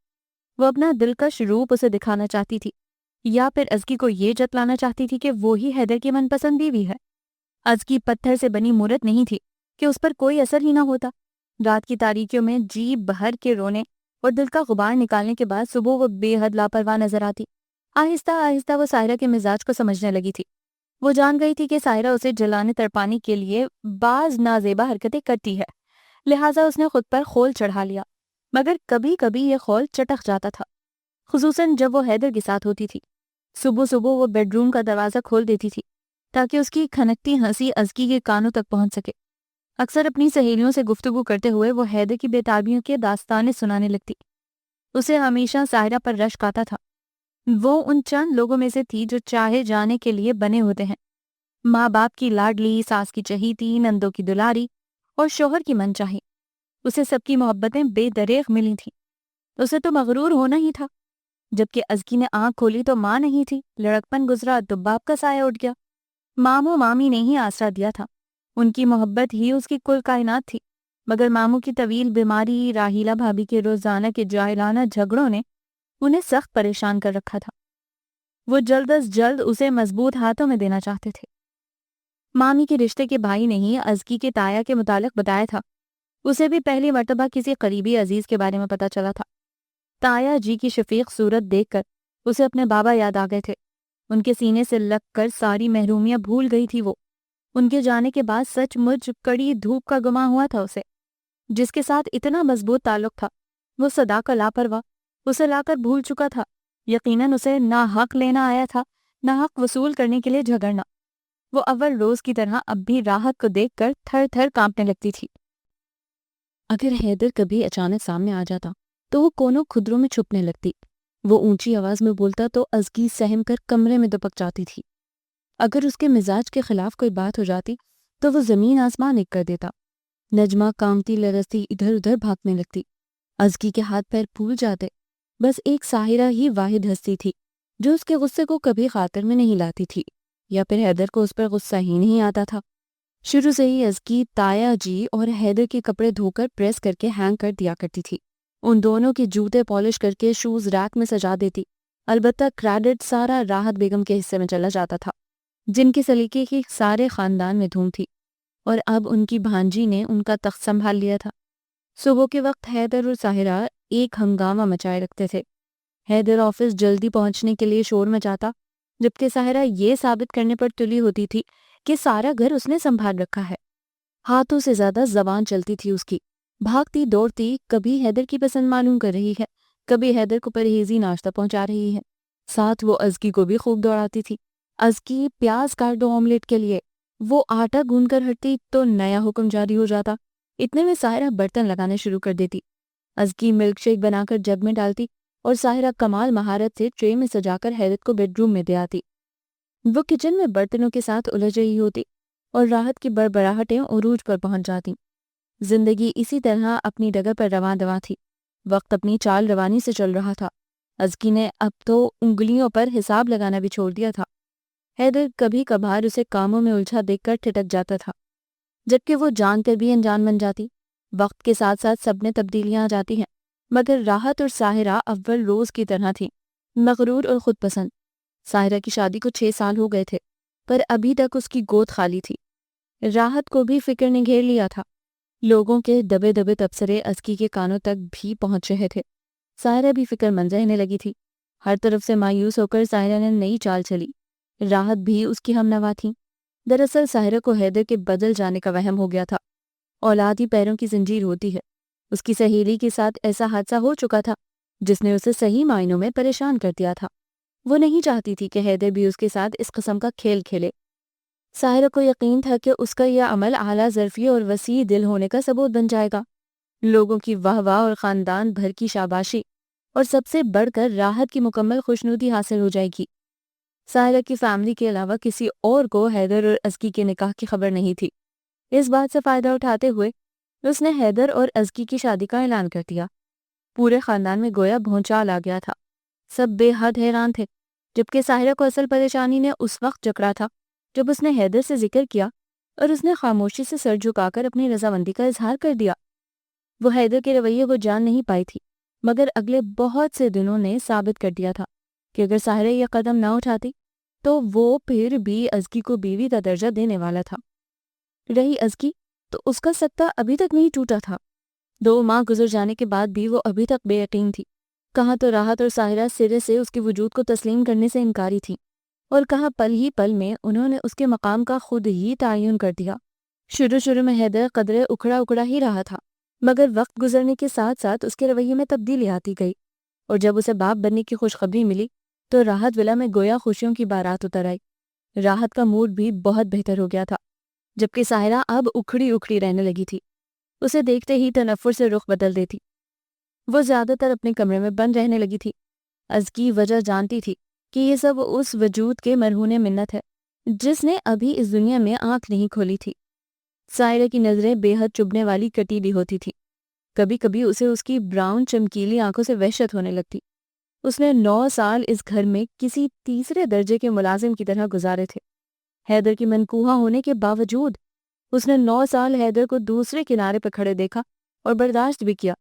وہ اپنا دلکش روپ اسے دکھانا چاہتی تھی، یا پھر ازکی کو یہ جتلانا چاہتی تھی کہ وہی حیدر کی من پسند بیوی ہے۔ ازکی پتھر سے بنی مورت نہیں تھی کہ اس پر کوئی اثر ہی نہ ہوتا۔ رات کی تاریکیوں میں جی بھر کے رونے اور دل کا غبار نکالنے کے بعد صبح وہ بے حد لاپرواہ نظر آتی۔ آہستہ آہستہ وہ سائرہ کے مزاج کو سمجھنے لگی تھی۔ وہ جان گئی تھی کہ سائرہ اسے جلانے تڑپانے کے لیے بعض نازیبا حرکتیں کرتی ہے، لہٰذا اس نے خود پر خول چڑھا لیا، مگر کبھی کبھی یہ خول چٹک جاتا تھا، خصوصاً جب وہ حیدر کے ساتھ ہوتی تھی۔ صبح صبح وہ بیڈ روم کا دروازہ کھول دیتی تھی تاکہ اس کی کھنکتی ہنسی ازکی کے کانوں تک پہنچ سکے۔ اکثر اپنی سہیلیوں سے گفتگو کرتے ہوئے وہ حیدر کی بے تابیوں کے داستانیں سنانے لگتی۔ اسے ہمیشہ ساحرہ پر رشک آتا تھا۔ وہ ان چند لوگوں میں سے تھی جو چاہے جانے کے لیے بنے ہوتے ہیں، ماں باپ کی لاڈلی، ساس کی چہیتی، نندوں کی دلاری اور شوہر کی من چاہی۔ اسے سب کی محبتیں بے دریغ ملی تھیں۔ اسے تو مغرور ہونا ہی تھا۔ جبکہ ازکی نے آنکھ کھولی تو ماں نہیں تھی، لڑکپن گزرا تو باپ کا سایہ اٹھ گیا۔ ماموں مامی نے ہی آسرا دیا تھا، ان کی محبت ہی اس کی کل کائنات تھی۔ مگر ماموں کی طویل بیماری، راحیلہ بھابھی کے روزانہ کے جاہلانہ جھگڑوں نے انہیں سخت پریشان کر رکھا تھا۔ وہ جلد از جلد اسے مضبوط ہاتھوں میں دینا چاہتے تھے۔ مامی کے رشتے کے بھائی نے ہی ازکی کے تایا کے متعلق بتایا تھا۔ اسے بھی پہلی مرتبہ کسی قریبی عزیز کے بارے میں پتا چلا تھا۔ تایا جی کی شفیق صورت دیکھ کر اسے اپنے بابا یاد آ گئے تھے۔ ان کے سینے سے لگ کر ساری محرومیاں بھول گئی تھی وہ۔ ان کے جانے کے بعد سچ مچ کڑی دھوپ کا گما ہوا تھا اسے۔ جس کے ساتھ اتنا مضبوط تعلق تھا، وہ صدا کا لاپرواہ اسے لا کر بھول چکا تھا۔ یقیناً اسے نہ حق لینا آیا تھا، نہ حق وصول کرنے کے لیے جھگڑنا۔ وہ اول روز کی طرح اب بھی راحت کو دیکھ کر تھر تھر کانپنے لگتی تھی۔ اگر حیدر کبھی اچانک سامنے آ جاتا تو وہ کونوں کھدروں میں چھپنے لگتی۔ وہ اونچی آواز میں بولتا تو ازکی سہم کر کمرے میں دپک جاتی تھی۔ اگر اس کے مزاج کے خلاف کوئی بات ہو جاتی تو وہ زمین آسمان ایک کر دیتا۔ نجمہ کامتی لرزتی ادھر ادھر بھاگنے لگتی۔ ازکی کے ہاتھ پیر پھول جاتے۔ بس ایک ساحرہ ہی واحد ہستی تھی جو اس کے غصے کو کبھی خاطر میں نہیں لاتی تھی، یا پھر حیدر کو اس پر غصہ ہی نہیں آتا تھا۔ شروع سے ہی ازکی تایا جی اور حیدر کے کپڑے دھو کر پریس کر کے ہینگ کر دیا کرتی تھی۔ ان دونوں کے جوتے پالش کر کے شوز ریک میں سجا دیتی۔ البتہ کریڈٹ سارا راحت بیگم کے حصے میں چلا جاتا تھا، جن کے سلیقے کی سارے خاندان میں دھوم تھی، اور اب ان کی بھانجی نے ان کا تخت سنبھال لیا تھا۔ صبح کے وقت حیدر اور ساحرہ ایک ہنگامہ مچائے رکھتے تھے۔ حیدر آفس جلدی پہنچنے کے لیے شور مچاتا، جبکہ ساحرہ یہ ثابت کرنے پر تلی ہوتی تھی کہ سارا گھر اس نے سنبھال رکھا ہے۔ ہاتھوں سے زیادہ زبان چلتی تھی اس کی، بھاگتی دوڑتی کبھی حیدر کی پسند معلوم کر رہی ہے، کبھی حیدر کو پرہیزی ناشتہ پہنچا رہی ہے۔ ساتھ وہ ازکی کو بھی خوب دوڑاتی تھی۔ ازکی پیاز کاٹ دو آملیٹ کے لیے، وہ آٹا گوندھ کر ہٹتی تو نیا حکم جاری ہو جاتا۔ اتنے میں ساحرہ برتن لگانے شروع کر دیتی۔ ازکی ملک شیک بنا کر جگ میں ڈالتی اور ساحرہ کمال مہارت سے ٹرے میں سجا کر حیدر کو بیڈ روم میں دے آتی۔ وہ کچن میں برتنوں کے ساتھ الجھ رہی ہوتی اور راحت کی بڑبڑاہٹیں عروج پر پہنچ جاتی۔ زندگی اسی طرح اپنی ڈگر پر رواں دواں تھی۔ وقت اپنی چال روانی سے چل رہا تھا۔ ازکی نے اب تو انگلیوں پر حساب لگانا بھی چھوڑ دیا تھا۔ حیدر کبھی کبھار اسے کاموں میں الجھا دیکھ کر ٹھٹک جاتا تھا، جبکہ وہ جان کر بھی انجان بن جاتی۔ وقت کے ساتھ ساتھ سب میں تبدیلیاں آ جاتی ہیں، مگر راحت اور ساحرہ اول روز کی طرح تھی، مغرور اور خود پسند۔ ساحرہ کی شادی کو 6 سال ہو گئے تھے، پر ابھی تک اس کی گود خالی تھی۔ راحت کو بھی فکر نے گھیر لیا تھا۔ لوگوں کے دبے دبے تبصرے ازکی کے کانوں تک بھی پہنچ رہے تھے۔ ساحرہ بھی فکر مند رہنے لگی تھی۔ ہر طرف سے مایوس ہو کر ساحرہ نے نئی چال چلی۔ راحت بھی اس کی ہمنوا تھی۔ دراصل ساحرہ کو حیدر کے بدل جانے کا وہم ہو گیا تھا۔ اولاد ہی پیروں کی زنجیر ہوتی ہے۔ اس کی سہیلی کے ساتھ ایسا حادثہ ہو چکا تھا جس نے اسے صحیح معنوں میں پریشان کر دیا تھا۔ وہ نہیں چاہتی تھی کہ حیدر بھی اس کے ساتھ اس قسم کا کھیل کھیلے۔ ساحرہ کو یقین تھا کہ اس کا یہ عمل اعلیٰ ظرفی اور وسیع دل ہونے کا ثبوت بن جائے گا، لوگوں کی واہ واہ اور خاندان بھر کی شاباشی، اور سب سے بڑھ کر راحت کی مکمل خوشنودی حاصل ہو جائے گی۔ ساحرہ کی فیملی کے علاوہ کسی اور کو حیدر اور ازکی کے نکاح کی خبر نہیں تھی۔ اس بات سے فائدہ اٹھاتے ہوئے اس نے حیدر اور ازکی کی شادی کا اعلان کر دیا۔ پورے خاندان میں گویا بھونچال آ گیا تھا۔ سب بے حد حیران تھے، جبکہ ساحرہ کو اصل پریشانی نے اس وقت جکڑا تھا جب اس نے حیدر سے ذکر کیا اور اس نے خاموشی سے سر جھکا کر اپنی رضامندی کا اظہار کر دیا۔ وہ حیدر کے رویے کو جان نہیں پائی تھی، مگر اگلے بہت سے دنوں نے ثابت کر دیا تھا کہ اگر ساحرہ یہ قدم نہ اٹھاتی تو وہ پھر بھی ازکی کو بیوی کا درجہ دینے والا تھا۔ رہی ازکی تو اس کا سکتہ ابھی تک نہیں ٹوٹا تھا۔ 2 ماہ گزر جانے کے بعد بھی وہ ابھی تک بے یقین تھی۔ کہاں تو راحت اور ساحرہ سرے سے اس کے وجود کو تسلیم کرنے سے انکاری تھی، اور کہاں پل ہی پل میں انہوں نے اس کے مقام کا خود ہی تعین کر دیا۔ شروع میں حیدر قدرے اکھڑا اکھڑا ہی رہا تھا، مگر وقت گزرنے کے ساتھ ساتھ اس کے رویے میں تبدیلی آتی گئی، اور جب اسے باپ بننے کی خوشخبری ملی تو راحت ولا میں گویا خوشیوں کی بارات اتر آئی۔ راحت کا موڈ بھی بہت بہتر ہو گیا تھا، جبکہ ساحرہ اب اکھڑی اکھڑی رہنے لگی تھی۔ اسے دیکھتے ہی تنفر سے رخ بدل دیتی۔ وہ زیادہ تر اپنے کمرے میں بند رہنے لگی تھی۔ ازکی وجہ جانتی تھی کہ یہ سب اس وجود کے مرہون منت ہے جس نے ابھی اس دنیا میں آنکھ نہیں کھولی تھی۔ سائرہ کی نظریں بے حد چبھنے والی کٹی بھی ہوتی تھی۔ کبھی کبھی اسے اس کی براؤن چمکیلی آنکھوں سے وحشت ہونے لگتی۔ اس نے 9 سال اس گھر میں کسی تیسرے درجے کے ملازم کی طرح گزارے تھے۔ حیدر کی منکوحہ ہونے کے باوجود اس نے 9 سال حیدر کو دوسرے کنارے پر کھڑے دیکھا اور برداشت بھی کیا،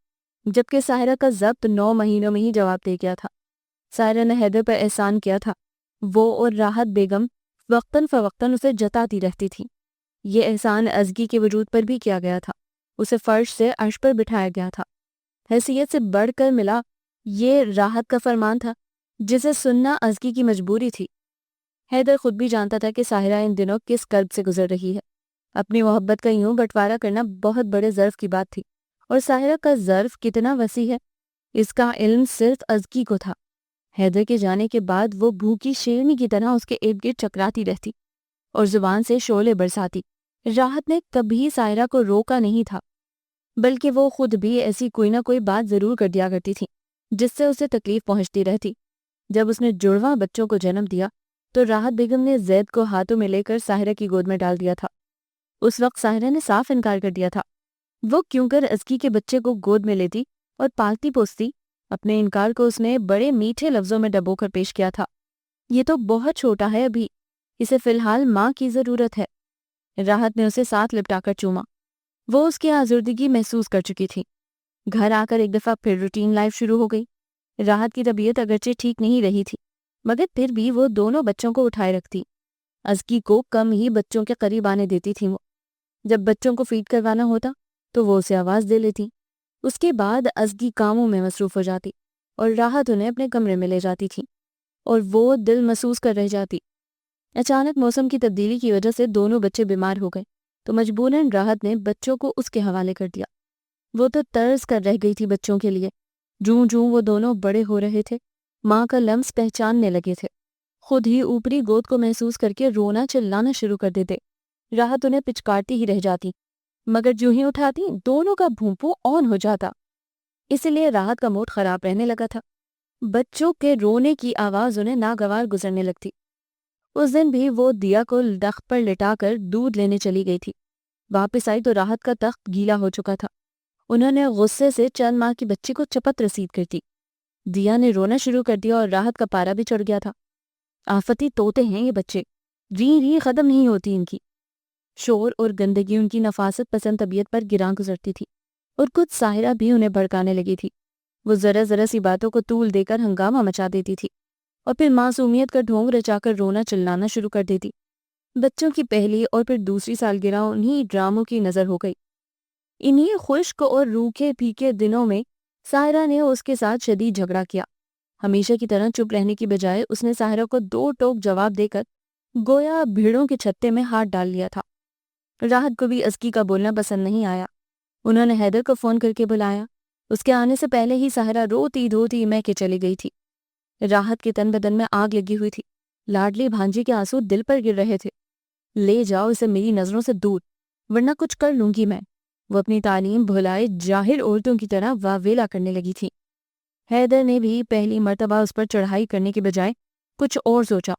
جبکہ سائرہ کا ضبط 9 مہینوں میں ہی جواب دے گیا تھا۔ سائرہ نے حیدر پر احسان کیا تھا، وہ اور راحت بیگم وقتاً فوقتاً اسے جتاتی رہتی تھی۔ یہ احسان ازکی کے وجود پر بھی کیا گیا تھا۔ اسے فرش سے عرش پر بٹھایا گیا تھا۔ حیثیت سے بڑھ کر ملا یہ راحت کا فرمان تھا جسے سننا ازکی کی مجبوری تھی۔ حیدر خود بھی جانتا تھا کہ ساحرہ ان دنوں کس کرب سے گزر رہی ہے۔ اپنی محبت کا یوں بٹوارا کرنا بہت بڑے ظرف کی بات تھی، اور ساحرہ کا ظرف کتنا وسیع ہے اس کا علم صرف ازکی کو تھا۔ حیدر کے جانے کے بعد وہ بھوکی شیرنی کی طرح اس کے ارد گرد چکراتی رہتی اور زبان سے شعلے برساتی۔ راحت نے کبھی ساحرہ کو روکا نہیں تھا، بلکہ وہ خود بھی ایسی کوئی نہ کوئی بات ضرور کر دیا کرتی تھی جس سے اسے تکلیف پہنچتی رہتی۔ جب اس نے جڑواں بچوں کو جنم دیا تو راحت بیگم نے زید کو ہاتھوں میں لے کر ساحرہ کی گود میں ڈال دیا تھا۔ اس وقت ساحرہ نے صاف انکار کر دیا تھا۔ وہ کیوں کر ازکی کے بچے کو گود میں لیتی اور پالتی پوستی؟ اپنے انکار کو اس نے بڑے میٹھے لفظوں میں ڈبو کر پیش کیا تھا۔ یہ تو بہت چھوٹا ہے ابھی، اسے فی الحال ماں کی ضرورت ہے۔ راحت نے اسے ساتھ لپٹا کر چوما۔ وہ اس کی آزردگی محسوس کر چکی تھی۔ گھر آ کر ایک دفعہ پھر روٹین لائف شروع ہو گئی۔ راحت کی طبیعت اگرچہ ٹھیک نہیں رہی تھی، مگر پھر بھی وہ دونوں بچوں کو اٹھائے رکھتی۔ ازکی کو کم ہی بچوں کے قریب آنے دیتی تھی وہ۔ جب بچوں کو فیڈ کروانا ہوتا تو وہ اسے آواز دے لیتی۔ اس کے بعد ازکی کاموں میں مصروف ہو جاتی اور راحت انہیں اپنے کمرے میں لے جاتی تھی اور وہ دل محسوس کر رہ جاتی۔ اچانک موسم کی تبدیلی کی وجہ سے دونوں بچے بیمار ہو گئے تو مجبوراً راحت نے بچوں کو اس کے حوالے کر دیا۔ وہ تو ترس کر رہ گئی تھی بچوں کے لیے۔ جوں جوں وہ دونوں بڑے ہو رہے تھے، ماں کا لمس پہچاننے لگے تھے، خود ہی اوپری گود کو محسوس کر کے رونا چلانا شروع کر دیتے۔ راحت انہیں پچکارتی ہی رہ جاتی، مگر جو ہی اٹھاتی دونوں کا بھونپو آن ہو جاتا۔ اسی لیے راحت کا موڈ خراب رہنے لگا تھا۔ بچوں کے رونے کی آواز انہیں ناگوار گزرنے لگتی۔ اس دن بھی وہ دیا کو تخت پر لٹا کر دودھ لینے چلی گئی تھی۔ واپس آئی تو راحت کا تخت گیلا ہو چکا تھا۔ انہوں نے غصے سے چند ماہ کی بچی کو چپت رسید کر دی۔ دیا نے رونا شروع کر دیا اور راحت کا پارا بھی چڑھ گیا تھا۔ آفتی طوطے ہیں یہ بچے، ری ری ختم نہیں ہوتی ان کی۔ شور اور گندگی ان کی نفاست پسند طبیعت پر گراں گزرتی تھی، اور کچھ ساحرہ بھی انہیں بھڑکانے لگی تھی۔ وہ ذرا ذرا سی باتوں کو طول دے کر ہنگامہ مچا دیتی تھی اور پھر معصومیت کا ڈھونگ رچا کر رونا چلانا شروع کر دیتی۔ بچوں کی پہلی اور پھر دوسری سالگرہ انہی ڈراموں کی نظر ہو گئی۔ انہی خشک اور روکھے پھیکے دنوں میں ساحرہ نے اس کے ساتھ شدید جھگڑا کیا۔ ہمیشہ کی طرح چپ رہنے کی بجائے اس نے ساحرہ کو 2 ٹوک جواب دے کر گویا بھیڑوں کے چھتے میں ہاتھ ڈال لیا تھا۔ راحت کو بھی ازکی کا بولنا پسند نہیں آیا۔ انہوں نے حیدر کو فون کر کے بلایا۔ اس کے آنے سے پہلے ہی ساحرہ روتی دھوتی مہ کے چلی گئی تھی۔ راحت کے تن بدن میں آگ لگی ہوئی تھی۔ لاڈلی بھانجی کے آنسو دل پر گر رہے تھے۔ لے جاؤ اسے میری نظروں سے دور، ورنہ کچھ کر لوں گی میں۔ وہ اپنی تعلیم بھلائے جاہل عورتوں کی طرح واویلا کرنے لگی تھی۔ حیدر نے بھی پہلی مرتبہ اس پر چڑھائی کرنے کے بجائے کچھ اور سوچا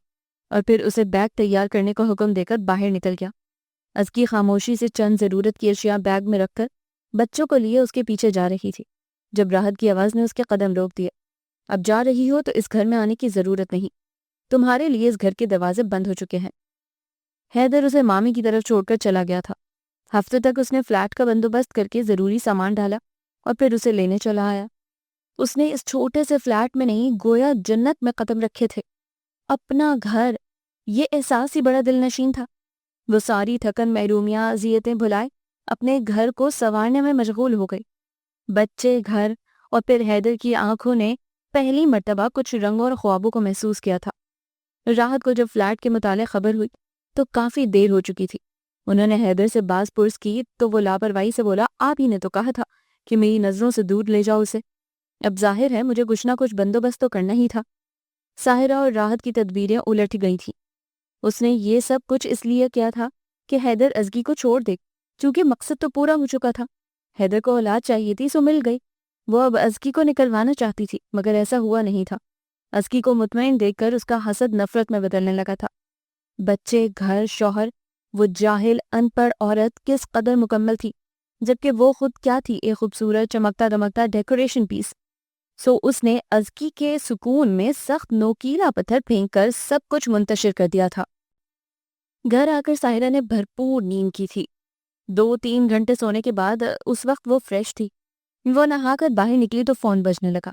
اور پھر اسے بیگ تیار کرنے کا حکم دے کر باہر نکل گیا۔ ازکی خاموشی سے چند ضرورت کی اشیاء بیگ میں رکھ کر بچوں کو لیے اس کے پیچھے جا رہی تھی، جب راحت کی آواز نے اس کے قدم روک دیے۔ اب جا رہی ہو تو اس گھر میں آنے کی ضرورت نہیں، تمہارے لیے اس گھر کے دروازے بند ہو چکے ہیں۔ حیدر اسے مامی کی طرف چھوڑ کر چلا گیا تھا۔ ہفتے تک اس نے فلیٹ کا بندوبست کر کے ضروری سامان ڈالا اور پھر اسے لینے چلا آیا۔ اس نے اس چھوٹے سے فلیٹ میں نہیں گویا جنت میں قدم رکھے تھے۔ اپنا گھر، یہ احساس ہی بڑا دل نشین تھا۔ وہ ساری تھکن محرومیاں اذیتیں بھلائے اپنے گھر کو سنوارنے میں مشغول ہو گئی۔ بچے، گھر اور پھر حیدر کی آنکھوں نے پہلی مرتبہ کچھ رنگوں اور خوابوں کو محسوس کیا تھا۔ راحت کو جب فلیٹ کے متعلق خبر ہوئی تو کافی دیر ہو چکی تھی۔ انہوں نے حیدر سے باز پرس کی تو وہ لاپرواہی سے بولا، آپ ہی نے تو کہا تھا کہ میری نظروں سے دور لے جاؤ اسے۔ اب ظاہر ہے مجھے کچھ نہ کچھ بندوبست تو کرنا ہی تھا۔ ساحرہ اور راحت کی تدبیریں الٹ گئی تھیں۔ اس نے یہ سب کچھ اس لیے کیا تھا کہ حیدر ازکی کو چھوڑ دے، چونکہ مقصد تو پورا ہو چکا تھا۔ حیدر کو اولاد چاہیے تھی سو مل گئی۔ وہ اب ازکی کو نکلوانا چاہتی تھی، مگر ایسا ہوا نہیں تھا۔ ازکی کو مطمئن دیکھ کر اس کا حسد نفرت میں بدلنے لگا تھا۔ بچے، گھر، شوہر، وہ جاہل ان پڑھ عورت کس قدر مکمل تھی، جبکہ وہ خود کیا تھی؟ ایک خوبصورت چمکتا دمکتا ڈیکوریشن پیس۔ اس نے ازکی کے سکون میں سخت نوکیلا پتھر پھینک کر سب کچھ منتشر کر دیا تھا۔ گھر آ کر ساحرہ نے بھرپور نیند کی تھی۔ 2-3 گھنٹے سونے کے بعد اس وقت وہ فریش تھی۔ وہ نہا کر باہر نکلی تو فون بجنے لگا۔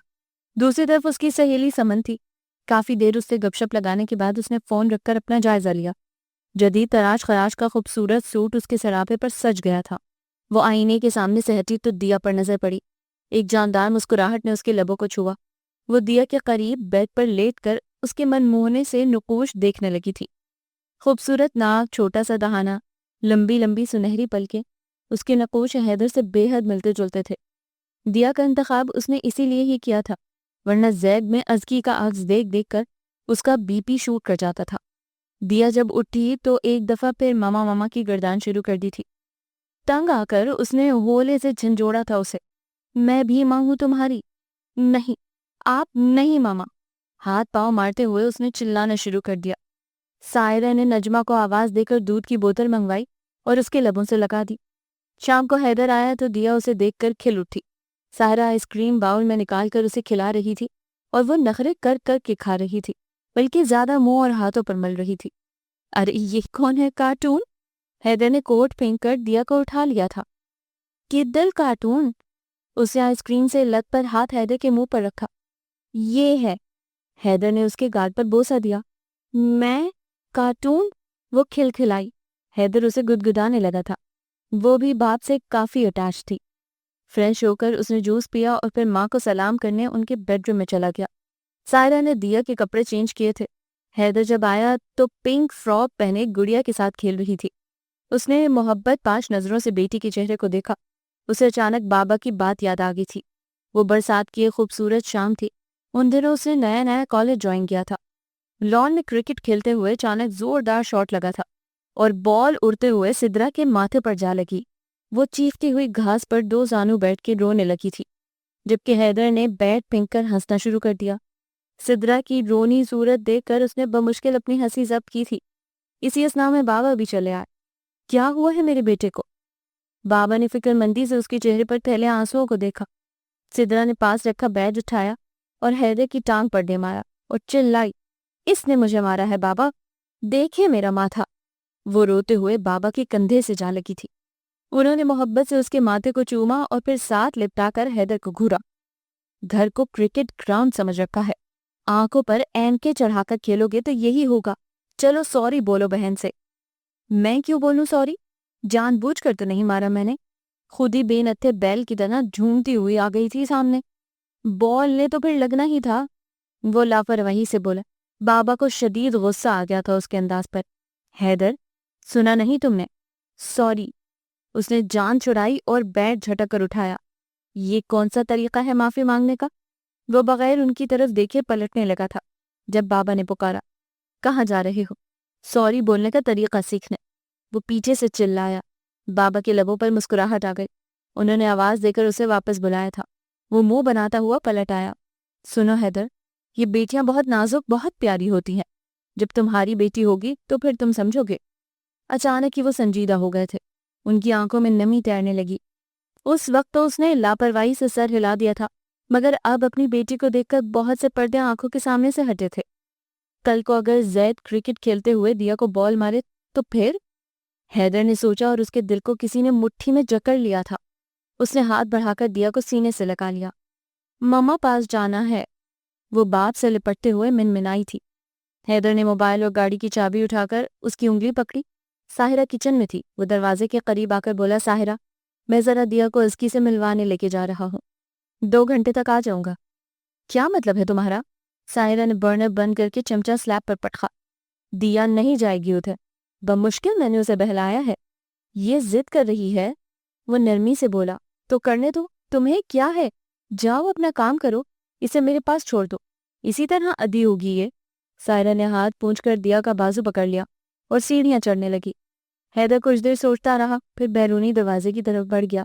دوسری طرف اس کی سہیلی سمن تھی۔ کافی دیر اس سے گپ شپ لگانے کے بعد اس نے فون رکھ کر اپنا جائزہ لیا۔ جدید تراش خراش کا خوبصورت سوٹ اس کے سراپے پر سج گیا تھا۔ وہ آئینے کے سامنے سے ہٹی تو دیا پر نظر پڑی۔ ایک جاندار مسکراہٹ نے اس کے لبوں کو چھوا۔ وہ دیا کے قریب بیڈ پر لیٹ کر اس کے من موہنے سے نقوش دیکھنے لگی تھی۔ خوبصورت ناک، چھوٹا سا دہانہ، لمبی لمبی سنہری پلکیں، اس کے نقوش حیدر سے بے حد ملتے جلتے تھے۔ دیا کا انتخاب اس نے اسی لیے ہی کیا تھا، ورنہ زیگ میں ازکی کا عکس دیکھ دیکھ کر اس کا بی پی شوٹ کر جاتا تھا۔ دیا جب اٹھی تو ایک دفعہ پھر ماما ماما کی گردان شروع کر دی تھی۔ تنگ آ کر اس نے ہولے سے جھنجھوڑا تھا اسے۔ میں بھی ماں ہوں تمہاری؟ نہیں، آپ نہیں ماما۔ ہاتھ پاؤں مارتے ہوئے اس نے چلانا شروع کر دیا۔ سائرہ نے نجمہ کو آواز دے کر دودھ کی بوتل منگوائی اور اس کے لبوں سے لگا دی۔ شام کو حیدر آیا تو دیا اسے دیکھ کر کھل اٹھی۔ سائرہ آئس کریم باؤل میں نکال کر اسے کھلا رہی تھی اور وہ نخرے کر کر کے کھا رہی تھی، بلکہ زیادہ منہ اور ہاتھوں پر مل رہی تھی۔ ارے یہ کون ہے کارٹون؟ حیدر نے کوٹ پھینک کر دیا کو اٹھا لیا تھا۔ کدل کارٹون؟ اسے آئس کریم سے لت پر ہاتھ حیدر کے منہ پر رکھا۔ یہ ہے۔ حیدر نے اس کے گال پر بوسہ دیا۔ میں؟ کارٹون؟ وہ کھلکھلائی۔ حیدر اسے گدگدانے لگا تھا۔ وہ بھی باپ سے کافی اٹیچ تھی۔ فریش ہو کر اس نے جوس پیا اور پھر ماں کو سلام کرنے ان کے بیڈ روم میں چلا گیا۔ سائرہ نے دیا کے کپڑے چینج کیے تھے۔ حیدر جب آیا تو پنک فراک پہنے گڑیا کے ساتھ کھیل رہی تھی۔ اس نے محبت پاش نظروں سے بیٹی کے چہرے کو دیکھا۔ اسے اچانک بابا کی بات یاد آ گئی تھی۔ وہ برسات کی ایک خوبصورت شام تھی۔ ان دنوں اس نے نیا نیا کالج جوائن کیا تھا۔ لان میں کرکٹ کھیلتے ہوئے اچانک زوردار شاٹ لگا تھا اور بال اڑتے ہوئے سدرا کے ماتھے پر جا لگی۔ وہ چیختی ہوئی گھاس پر 2 زانو بیٹھ کے رونے لگی تھی، جبکہ حیدر نے بیٹ پھینک کر ہنسنا شروع کر دیا۔ سدرا کی رونی صورت دیکھ کر اس نے بمشکل اپنی ہنسی ضبط کی تھی۔ اسی اثناء میں بابا بھی چلے آئے۔ کیا ہوا ہے میرے بیٹے کو؟ بابا نے فکر مندی سے اس کے چہرے پر پھیلے آنسوؤں کو دیکھا۔ سدرا نے پاس رکھا بیٹ اٹھایا اور حیدر کی ٹانگ پر دے مارا اور چلائی، اس نے مجھے مارا ہے بابا، دیکھے میرا ماتھا۔ وہ روتے ہوئے بابا کے کندھے سے جا لگی تھی۔ انہوں نے محبت سے اس کے ماتھے کو چوما اور پھر ساتھ لپٹا کر حیدر کو گھورا۔ گھر کو کرکٹ گراؤنڈ سمجھ رکھا ہے، آنکھوں پر اینکیں چڑھا کر کھیلو گے تو یہی ہوگا۔ چلو سوری بولو بہن سے۔ میں کیوں بولوں سوری؟ جان بوجھ کر تو نہیں مارا میں نے، خود ہی بے نتھے بیل کی طرح جھومتی ہوئی آ گئی تھی سامنے، بال نے تو پھر لگنا ہی تھا۔ وہ لاپرواہی سے بولا۔ بابا کو شدید غصہ آ گیا تھا اس کے انداز پر۔ حیدر، سنا نہیں تم نے؟ سوری۔ اس نے جان چھڑائی اور بیٹ جھٹک کر اٹھایا۔ یہ کون سا طریقہ ہے معافی مانگنے کا؟ وہ بغیر ان کی طرف دیکھے پلٹنے لگا تھا جب بابا نے پکارا، کہاں جا رہے ہو؟ سوری بولنے کا طریقہ سیکھنے۔ وہ پیچھے سے چلایا۔ بابا کے لبوں پر مسکراہٹ آ گئی۔ انہوں نے آواز دے کر اسے واپس بلایا تھا۔ وہ منہ بناتا ہوا پلٹ آیا۔ سنو حیدر، یہ بیٹیاں بہت نازک، بہت پیاری ہوتی ہیں۔ جب تمہاری بیٹی ہوگی تو پھر تم سمجھو گے۔ اچانک ہی وہ سنجیدہ ہو گئے تھے۔ ان کی آنکھوں میں نمی تیرنے لگی۔ اس وقت تو اس نے لاپرواہی سے سر ہلا دیا تھا، مگر اب اپنی بیٹی کو دیکھ کر بہت سے پردے آنکھوں کے سامنے سے ہٹے تھے۔ کل کو اگر زید کرکٹ کھیلتے ہوئے دیا کو بال مارے تو پھر؟ حیدر نے سوچا اور اس کے دل کو کسی نے مٹھی میں جکڑ لیا تھا۔ اس نے ہاتھ بڑھا کر دیا کو سینے سے لگا لیا۔ ماما پاس جانا ہے، وہ باپ سے لپٹتے ہوئے منمنائی تھی۔ حیدر نے موبائل اور گاڑی کی چابی اٹھا کر اس کی انگلی پکڑی۔ ساحرہ کچن میں تھی۔ وہ دروازے کے قریب آ کر بولا، ساحرہ، میں ذرا دیا کو ازکی سے ملوانے لے کے جا رہا ہوں، 2 گھنٹے تک آ جاؤں گا۔ کیا مطلب ہے تمہارا؟ ساحرہ نے برنر بند کر کے چمچہ سلیب پر پٹخا۔ دیا نہیں جائے گی ادھر، بمشکل میں نے اسے بہلایا ہے، یہ ضد کر رہی ہے۔ وہ نرمی سے بولا، تو کرنے دو، تمہیں کیا ہے، جاؤ اپنا کام کرو، اسے میرے پاس چھوڑ دو، اسی طرح ادھی ہوگی یہ۔ ساحرہ نے ہاتھ پونچھ کر دیا کا بازو پکڑ لیا اور سیڑھیاں چڑھنے لگی۔ حیدر کچھ دیر سوچتا رہا، پھر بیرونی دروازے کی طرف بڑھ گیا۔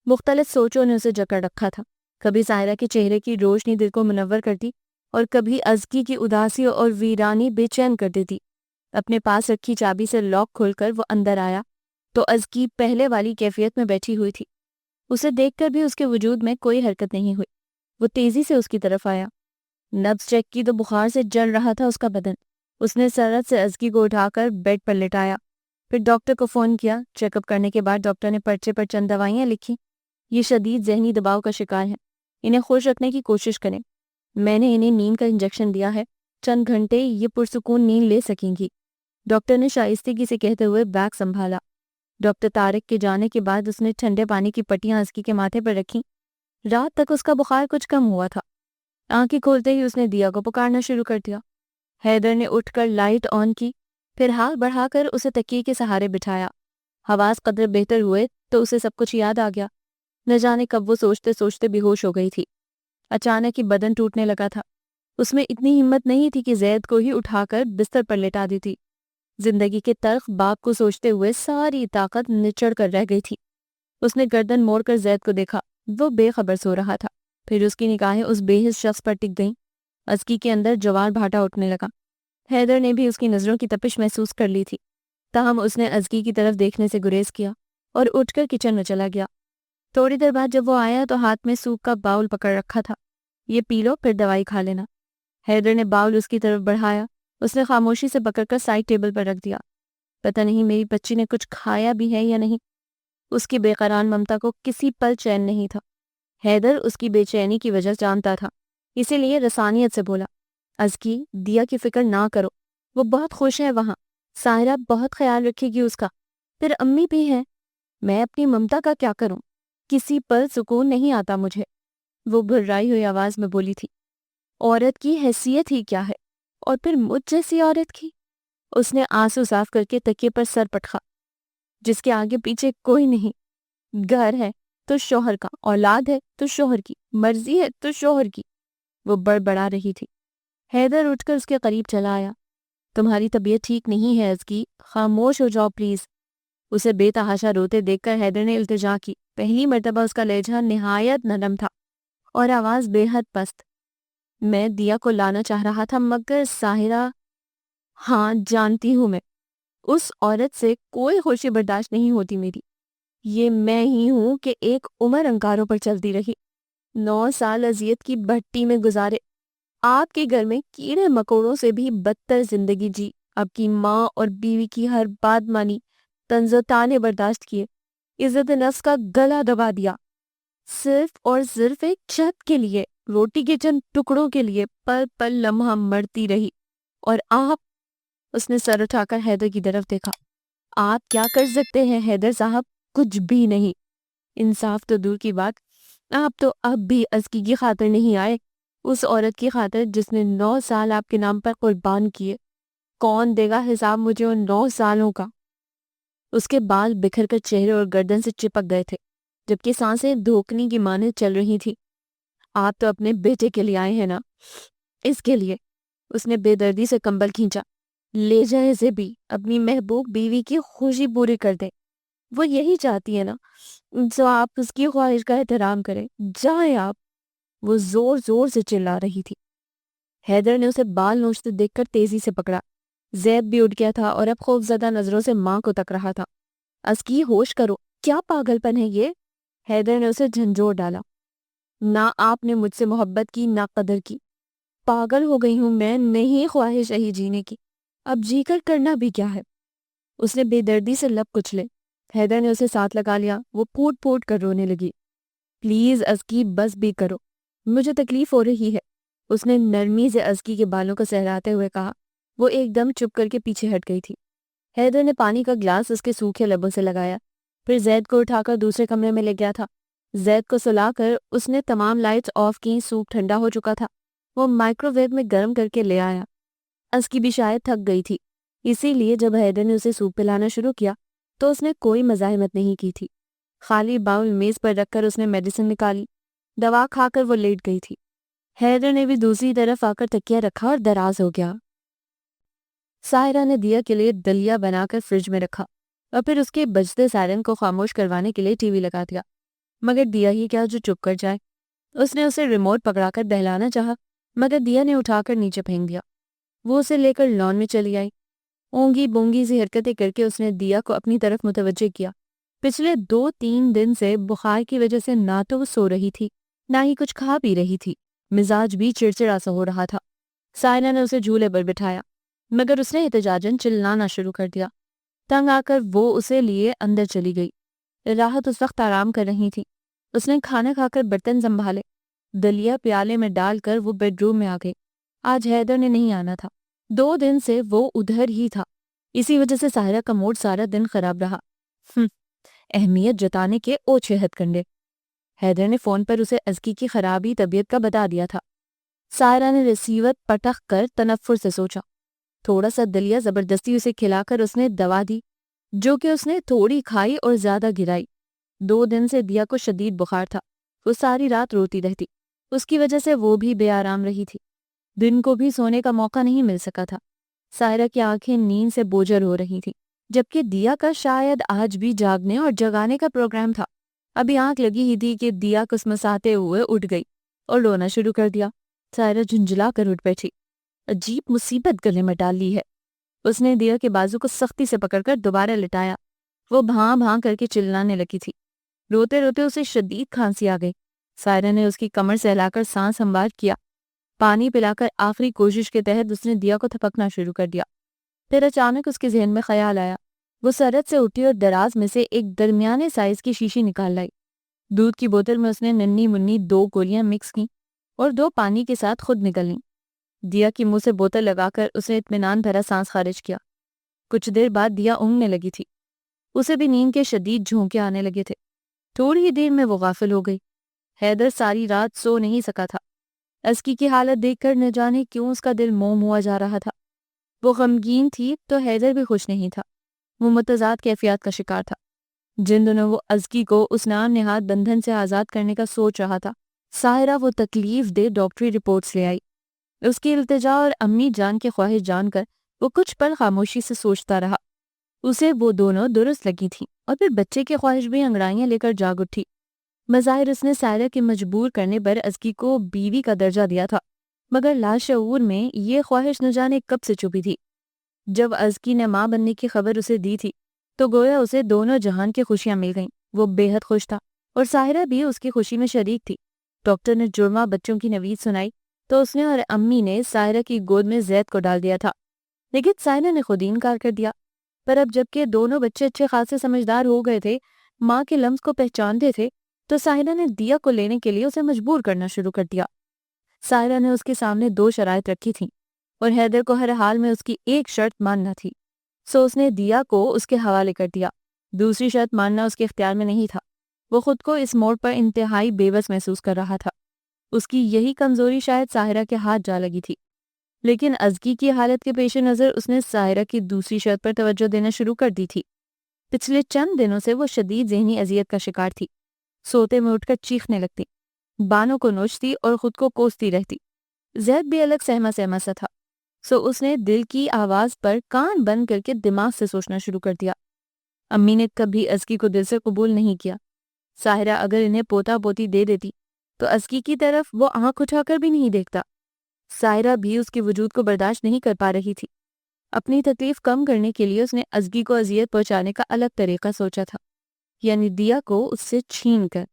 مختلف سوچوں نے اسے جکڑ رکھا تھا۔ کبھی ساحرہ کے چہرے کی روشنی دل کو منور کرتی اور کبھی ازکی کی اداسی اور ویرانی بے چین کر دیتی۔ اپنے پاس رکھی چابی سے لاک کھول کر وہ اندر آیا تو ازکی پہلے والی کیفیت میں بیٹھی ہوئی تھی۔ اسے دیکھ کر بھی اس کے وجود میں کوئی حرکت نہیں ہوئی۔ وہ تیزی سے اس کی طرف آیا، نبض چیک کی تو بخار سے جل رہا تھا اس کا بدن۔ اس نے سرعت سے ازکی کو اٹھا کر بیڈ پر لٹایا، پھر ڈاکٹر کو فون کیا۔ چیک اپ کرنے کے بعد ڈاکٹر نے پرچے پر چند دوائیاں لکھی۔ یہ شدید ذہنی دباؤ کا شکار ہے، انہیں خوش رکھنے کی کوشش کریں۔ میں نے انہیں نیند کا انجیکشن دیا ہے، چند گھنٹے یہ پرسکون نیند لے سکیں گی، ڈاکٹر نے شائستگی سے کہتے ہوئے بیگ سنبھالا۔ ڈاکٹر طارق کے جانے کے بعد اس نے ٹھنڈے پانی کی پٹیاں ازکی کے ماتھے پر رکھی۔ رات تک اس کا بخار کچھ کم ہوا تھا۔ آنکھیں کھولتے ہی اس نے دیا کو پکارنا شروع کر دیا۔ حیدر نے اٹھ کر لائٹ آن کی، پھر ہاتھ بڑھا کر اسے تکیے کے سہارے بٹھایا۔ حواس قدر بہتر ہوئے تو اسے سب کچھ یاد آ گیا۔ نہ جانے کب وہ سوچتے سوچتے بے ہوش ہو گئی تھی۔ اچانک ہی بدن ٹوٹنے لگا تھا۔ اس میں اتنی ہمت نہیں تھی کہ زید کو ہی اٹھا کر بستر پر لٹا دیتی۔ زندگی کے تلخ باغ کو سوچتے ہوئے ساری طاقت نچڑ کر رہ گئی تھی۔ اس نے گردن موڑ کر زید کو دیکھا، وہ بے خبر سو رہا تھا۔ پھر اس کی نگاہیں اس بے حس شخص پر ٹک گئیں۔ ازکی کے اندر جوان بھاٹا اٹھنے لگا۔ حیدر نے بھی اس کی نظروں کی تپش محسوس کر لی تھی، تاہم اس نے ازکی کی طرف دیکھنے سے گریز کیا اور اٹھ کر کچن میں چلا گیا۔ تھوڑی دیر بعد جب وہ آیا تو ہاتھ میں سوپ کا باؤل پکڑ رکھا تھا۔ یہ پی لو، پھر دوائی کھا لینا۔ حیدر نے باؤل اس کی طرف بڑھایا، اس نے خاموشی سے پکڑ کر سائڈ ٹیبل پر رکھ دیا۔ پتہ نہیں میری بچی نے کچھ کھایا بھی ہے یا نہیں۔ اس کی بے قرار ممتا کو کسی پل چین نہیں تھا۔ حیدر اس کی بے چینی کی وجہ جانتا تھا، اسی لیے رسانیت سے بولا، ازکی، دیا کی فکر نہ کرو، وہ بہت خوش ہے وہاں، ساحرہ بہت خیال رکھے گی اس کا، پھر امی بھی ہیں، میں اپنی ممتا کا کیا کروں، کسی پل سکون نہیں آتا مجھے، وہ بھررائی ہوئی آواز میں بولی تھی۔ عورت کی حیثیت ہی کیا ہے، اور پھر مجھ جیسی عورت کی؟ اس نے آنسو صاف کر کے تکیے پر سر پٹخا، جس کے آگے پیچھے کوئی نہیں، گھر ہے تو شوہر کا، اولاد ہے تو شوہر کی، مرضی ہے تو شوہر کی، وہ بڑبڑا رہی تھی۔ حیدر اٹھ کر اس کے قریب چلا آیا۔ تمہاری طبیعت ٹھیک نہیں ہے ازکی، خاموش ہو جاؤ پلیز۔ اسے بے تحاشا روتے دیکھ کر حیدر نے التجا کی۔ پہلی مرتبہ اس کا لہجہ نہایت نرم تھا اور آواز بے حد پست۔ میں دیا کو لانا چاہ رہا تھا مگر ساحرہ، ہاں جانتی ہوں میں، اس عورت سے کوئی خوشی برداشت نہیں ہوتی میری۔ یہ میں ہی ہوں کہ ایک عمر انکاروں پر چلتی رہی، 9 سال اذیت کی بھٹی میں گزارے، آپ کے گھر میں کیڑے مکوڑوں سے بھی بدتر زندگی جی، آپ کی ماں اور بیوی کی ہر بات مانی، طنز و طعنے برداشت کیے، عزت نفس کا گلا دبا دیا، صرف اور صرف ایک چھت کے لیے، روٹی کے چند ٹکڑوں کے لیے پل پل لمحہ مرتی رہی۔ اور آپ، اس نے سر اٹھا کر حیدر کی طرف دیکھا، آپ کیا کر سکتے ہیں حیدر صاحب؟ کچھ بھی نہیں۔ انصاف تو دور کی بات، آپ تو اب بھی ازکی کی خاطر نہیں آئے، اس عورت کی خاطر جس نے 9 سال آپ کے نام پر قربان کیے۔ کون دے گا حساب مجھے ان 9 سالوں کا؟ اس کے بال بکھر کر چہرے اور گردن سے چپک گئے تھے، جبکہ سانسیں دھوکنے کی مانند چل رہی تھی۔ آپ تو اپنے بیٹے کے لیے آئے ہیں نا، اس کے لیے۔ اس نے بے دردی سے کمبل کھینچا۔ لے جائے اسے بھی، اپنی محبوب بیوی کی خوشی پوری کر دے، وہ یہی چاہتی ہے نا، تو آپ اس کی خواہش کا احترام کریں، جائیں آپ، وہ زور زور سے چلا رہی تھی۔ حیدر نے اسے بال نوچتے دیکھ کر تیزی سے پکڑا۔ زید بھی اٹھ گیا تھا اور اب خوف زدہ نظروں سے ماں کو تک رہا تھا۔ ازکی، ہوش کرو، کیا پاگل پن ہے یہ؟ حیدر نے اسے جھنجھوڑ ڈالا۔ نہ آپ نے مجھ سے محبت کی، نہ قدر کی، پاگل ہو گئی ہوں میں، نہیں خواہش رہی جینے کی، اب جی کر کرنا بھی کیا ہے؟ اس نے بے دردی سے لب کچلے۔ حیدر نے اسے ساتھ لگا لیا، وہ پھوٹ پھوٹ کر رونے لگی۔ پلیز ازکی، بس بھی کرو، مجھے تکلیف ہو رہی ہے، اس نے نرمی سے ازکی کے بالوں کو سہلاتے ہوئے کہا۔ وہ ایک دم چپ کر کے پیچھے ہٹ گئی تھی۔ حیدر نے پانی کا گلاس اس کے سوکھے لبوں سے لگایا، پھر زید کو اٹھا کر دوسرے کمرے میں لے گیا تھا۔ زید کو سلا کر اس نے تمام لائٹس آف کی، سوپ ٹھنڈا ہو چکا تھا، وہ مائکرو ویو میں گرم کر کے لے آیا۔ ازکی بھی شاید تھک گئی تھی، اسی لیے جب حیدر نے اسے سوپ پلانا شروع کیا تو اس نے کوئی مزاحمت نہیں کی تھی۔ خالی باؤل میز پر رکھ کر اس نے میڈیسن نکالی، دوا کھا کر وہ لیٹ گئی تھی۔ حیدر نے بھی دوسری طرف آ کر تکیہ رکھا اور دراز ہو گیا۔ ساحرہ نے دیا کے لیے دلیا بنا کر فریج میں رکھا اور پھر اس کے بجتے سائرن کو خاموش کروانے کے لیے ٹی وی لگا دیا، مگر دیا ہی کیا جو چپ کر جائے۔ اس نے اسے ریموٹ پکڑا کر بہلانا چاہا مگر دیا نے اٹھا کر نیچے پھینک دیا۔ وہ اسے لے کر لان میں چلی آئی۔ اونگی بونگی سی حرکتیں کر کے اس نے دیا کو اپنی طرف متوجہ کیا۔ پچھلے 2-3 دن سے بخار کی وجہ سے نہ تو وہ سو رہی تھی نہ ہی کچھ کھا پی رہی تھی، مزاج بھی چڑچڑا سا ہو رہا تھا۔ سائرہ نے اسے جھولے پر بٹھایا مگر اس نے احتجاجاً چلانا شروع کر دیا۔ تنگ آ کر وہ اسے لیے اندر چلی گئی۔ راحت اس وقت آرام کر رہی تھی۔ اس نے کھانا کھا کر برتن سنبھالے، دلیا پیالے میں ڈال کر وہ بیڈ روم میں آ گئی۔ آج حیدر نے نہیں آنا تھا، 2 دن سے وہ ادھر ہی تھا، اسی وجہ سے سائرہ کا موڈ سارا دن خراب رہا۔ اہمیت جتانے کے اوچھے ہتھ کنڈے۔ حیدر نے فون پر اسے ازکی کی خرابی طبیعت کا بتا دیا تھا۔ سائرہ نے ریسیور پٹخ کر تنفر سے سوچا۔ تھوڑا سا دلیا زبردستی اسے کھلا کر اس نے دوا دی، جو کہ اس نے تھوڑی کھائی اور زیادہ گرائی۔ 2 دن سے دیا کو شدید بخار تھا، وہ ساری رات روتی رہتی، اس کی وجہ سے وہ بھی بے آرام رہی تھی۔ دن کو بھی سونے کا موقع نہیں مل سکا تھا۔ سائرہ کی آنکھیں نیند سے بوجھل ہو رہی تھی، جبکہ دیا کا شاید آج بھی جاگنے اور جگانے کا پروگرام تھا۔ ابھی آنکھ لگی ہی تھی کہ دیا کسمساتے ہوئے اٹھ گئی اور رونا شروع کر دیا۔ سائرہ جھنجھلا کر اٹھ بیٹھی۔ عجیب مصیبت گلے میں ڈال لی ہے۔ اس نے دیا کے بازو کو سختی سے پکڑ کر دوبارہ لٹایا۔ وہ بھاں بھاں کر کے چلانے لگی تھی۔ روتے روتے اسے شدید کھانسی آ گئی۔ سائرہ نے اس کی کمر سہلا کر سانس ہموار کیا۔ پانی پلا کر آخری کوشش کے تحت اس نے دیا کو تھپکنا شروع کر دیا۔ پھر اچانک اس کے ذہن میں خیال آیا۔ وہ سرد سے اٹھی اور دراز میں سے ایک درمیانے سائز کی شیشی نکال لائی۔ دودھ کی بوتل میں اس نے ننھی منی 2 گولیاں مکس کی اور 2 پانی کے ساتھ خود نکل لیں۔ دیا کی منہ سے بوتل لگا کر اس نے اطمینان بھرا سانس خارج کیا۔ کچھ دیر بعد دیا اونگنے لگی تھی۔ اسے بھی نیند کے شدید جھونکے آنے لگے تھے۔ تھوڑی ہی دیر میں وہ غافل ہو گئی۔ حیدر ساری رات سو نہیں سکا تھا۔ ازکی کی حالت دیکھ کر نہ جانے کیوں اس کا دل موم ہوا جا رہا تھا۔ وہ غمگین تھی تو حیدر بھی خوش نہیں تھا۔ وہ متضاد کیفیات کا شکار تھا۔ جن دنوں وہ ازکی کو اس نام نہاد بندھن سے آزاد کرنے کا سوچ رہا تھا، سائرہ وہ تکلیف دہ ڈاکٹری رپورٹس لے آئی۔ اس کی التجا اور امی جان کی خواہش جان کر وہ کچھ پل خاموشی سے سوچتا رہا۔ اسے وہ دونوں درست لگی تھیں اور پھر بچے کی خواہش بھی انگڑائیاں لے کر جاگ اٹھی۔ بظاہر اس نے سائرہ کے مجبور کرنے پر ازکی کو بیوی کا درجہ دیا تھا، مگر لاشعور میں یہ خواہش نہ جانے کب سے چھپی تھی۔ جب ازکی نے ماں بننے کی خبر اسے دی تھی تو گویا اسے دونوں جہان کی خوشیاں مل گئیں۔ وہ بے حد خوش تھا اور سائرہ بھی اس کی خوشی میں شریک تھی۔ ڈاکٹر نے جڑواں بچوں کی نوید سنائی تو اس نے اور امی نے سائرہ کی گود میں زید کو ڈال دیا تھا، لیکن سائرہ نے خود ہی انکار کر دیا۔ پر اب جبکہ دونوں بچے اچھے خاصے سمجھدار ہو گئے تھے، ماں کے لمس کو پہچانتے تھے، تو سائرہ نے دیا کو لینے کے لیے اسے مجبور کرنا شروع کر دیا۔ سائرہ نے اس کے سامنے 2 شرائط رکھی تھیں اور حیدر کو ہر حال میں اس کی ایک شرط ماننا تھی، سو اس نے دیا کو اس کے حوالے کر دیا۔ دوسری شرط ماننا اس کے اختیار میں نہیں تھا۔ وہ خود کو اس موڑ پر انتہائی بے بس محسوس کر رہا تھا۔ اس کی یہی کمزوری شاید سائرہ کے ہاتھ جا لگی تھی، لیکن ازکی کی حالت کے پیش نظر اس نے سائرہ کی دوسری شرط پر توجہ دینا شروع کر دی تھی۔ پچھلے چند دنوں سے وہ شدید ذہنی اذیت کا شکار تھی۔ سوتے میں اٹھ کر چیخنے لگتی، بانوں کو نوچتی اور خود کو کوستی رہتی۔ زید بھی الگ سہما سہما سا تھا، سو اس نے دل کی آواز پر کان بند کر کے دماغ سے سوچنا شروع کر دیا۔ امی نے کبھی ازکی کو دل سے قبول نہیں کیا۔ سائرہ اگر انہیں پوتا پوتی دے دیتی تو ازکی کی طرف وہ آنکھ اٹھا کر بھی نہیں دیکھتا۔ سائرہ بھی اس کے وجود کو برداشت نہیں کر پا رہی تھی۔ اپنی تکلیف کم کرنے کے لیے اس نے ازکی کو اذیت پہنچانے کا الگ طریقہ سوچا تھا، یعنی دیا کو اس سے چھین کر۔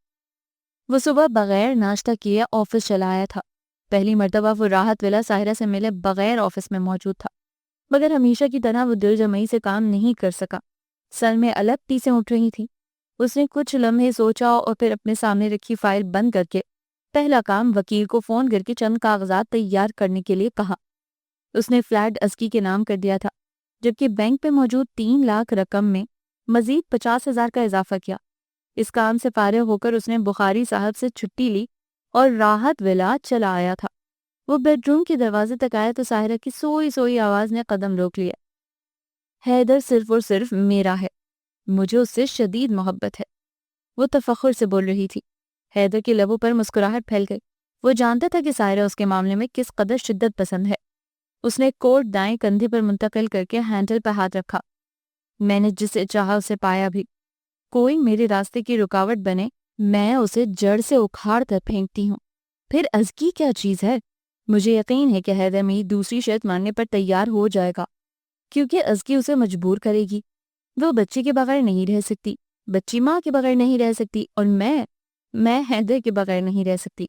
وہ صبح بغیر ناشتہ کیے آفس چلا آیا تھا۔ پہلی مرتبہ وہ راحت ولا سائرہ سے ملے بغیر آفس میں موجود تھا، مگر ہمیشہ کی طرح وہ دل جمعی سے کام نہیں کر سکا۔ سر میں الگ ٹیسیں اٹھ رہی تھیں۔ اس نے کچھ لمحے سوچا اور پھر اپنے سامنے رکھی فائل بند کر کے پہلا کام وکیل کو فون کر کے چند کاغذات تیار کرنے کے لیے کہا۔ اس نے فلیٹ ازکی کے نام کر دیا تھا، جبکہ بینک پہ موجود 3 لاکھ رقم میں مزید 50,000 کا اضافہ کیا۔ اس کام سے فارغ ہو کر اس نے بخاری صاحب سے چھٹی لی اور راحت ولا چلا آیا تھا۔ وہ بیڈ روم کے دروازے تک آیا تو سائرہ کی سوئی سوئی آواز نے قدم روک لیا۔ حیدر صرف اور صرف میرا ہے، مجھے اس سے شدید محبت ہے، وہ تفخر سے بول رہی تھی۔ حیدر کے لبوں پر مسکراہٹ پھیل گئی۔ وہ جانتا تھا کہ سائرہ اس کے معاملے میں کس قدر شدت پسند ہے۔ اس نے کوٹ دائیں کندھے پر منتقل کر کے ہینڈل پر ہاتھ رکھا۔ میں نے جسے چاہا اسے پایا بھی۔ کوئی میرے راستے کی رکاوٹ بنے، میں اسے جڑ سے اکھاڑ کر پھینکتی ہوں۔ پھر ازکی کیا چیز ہے؟ مجھے یقین ہے کہ حیدر میری دوسری شرط ماننے پر تیار ہو جائے گا، کیونکہ ازکی اسے مجبور کرے گی۔ وہ بچے کے بغیر نہیں رہ سکتی، بچی ماں کے بغیر نہیں رہ سکتی، اور میں حیدر کے بغیر نہیں رہ سکتی۔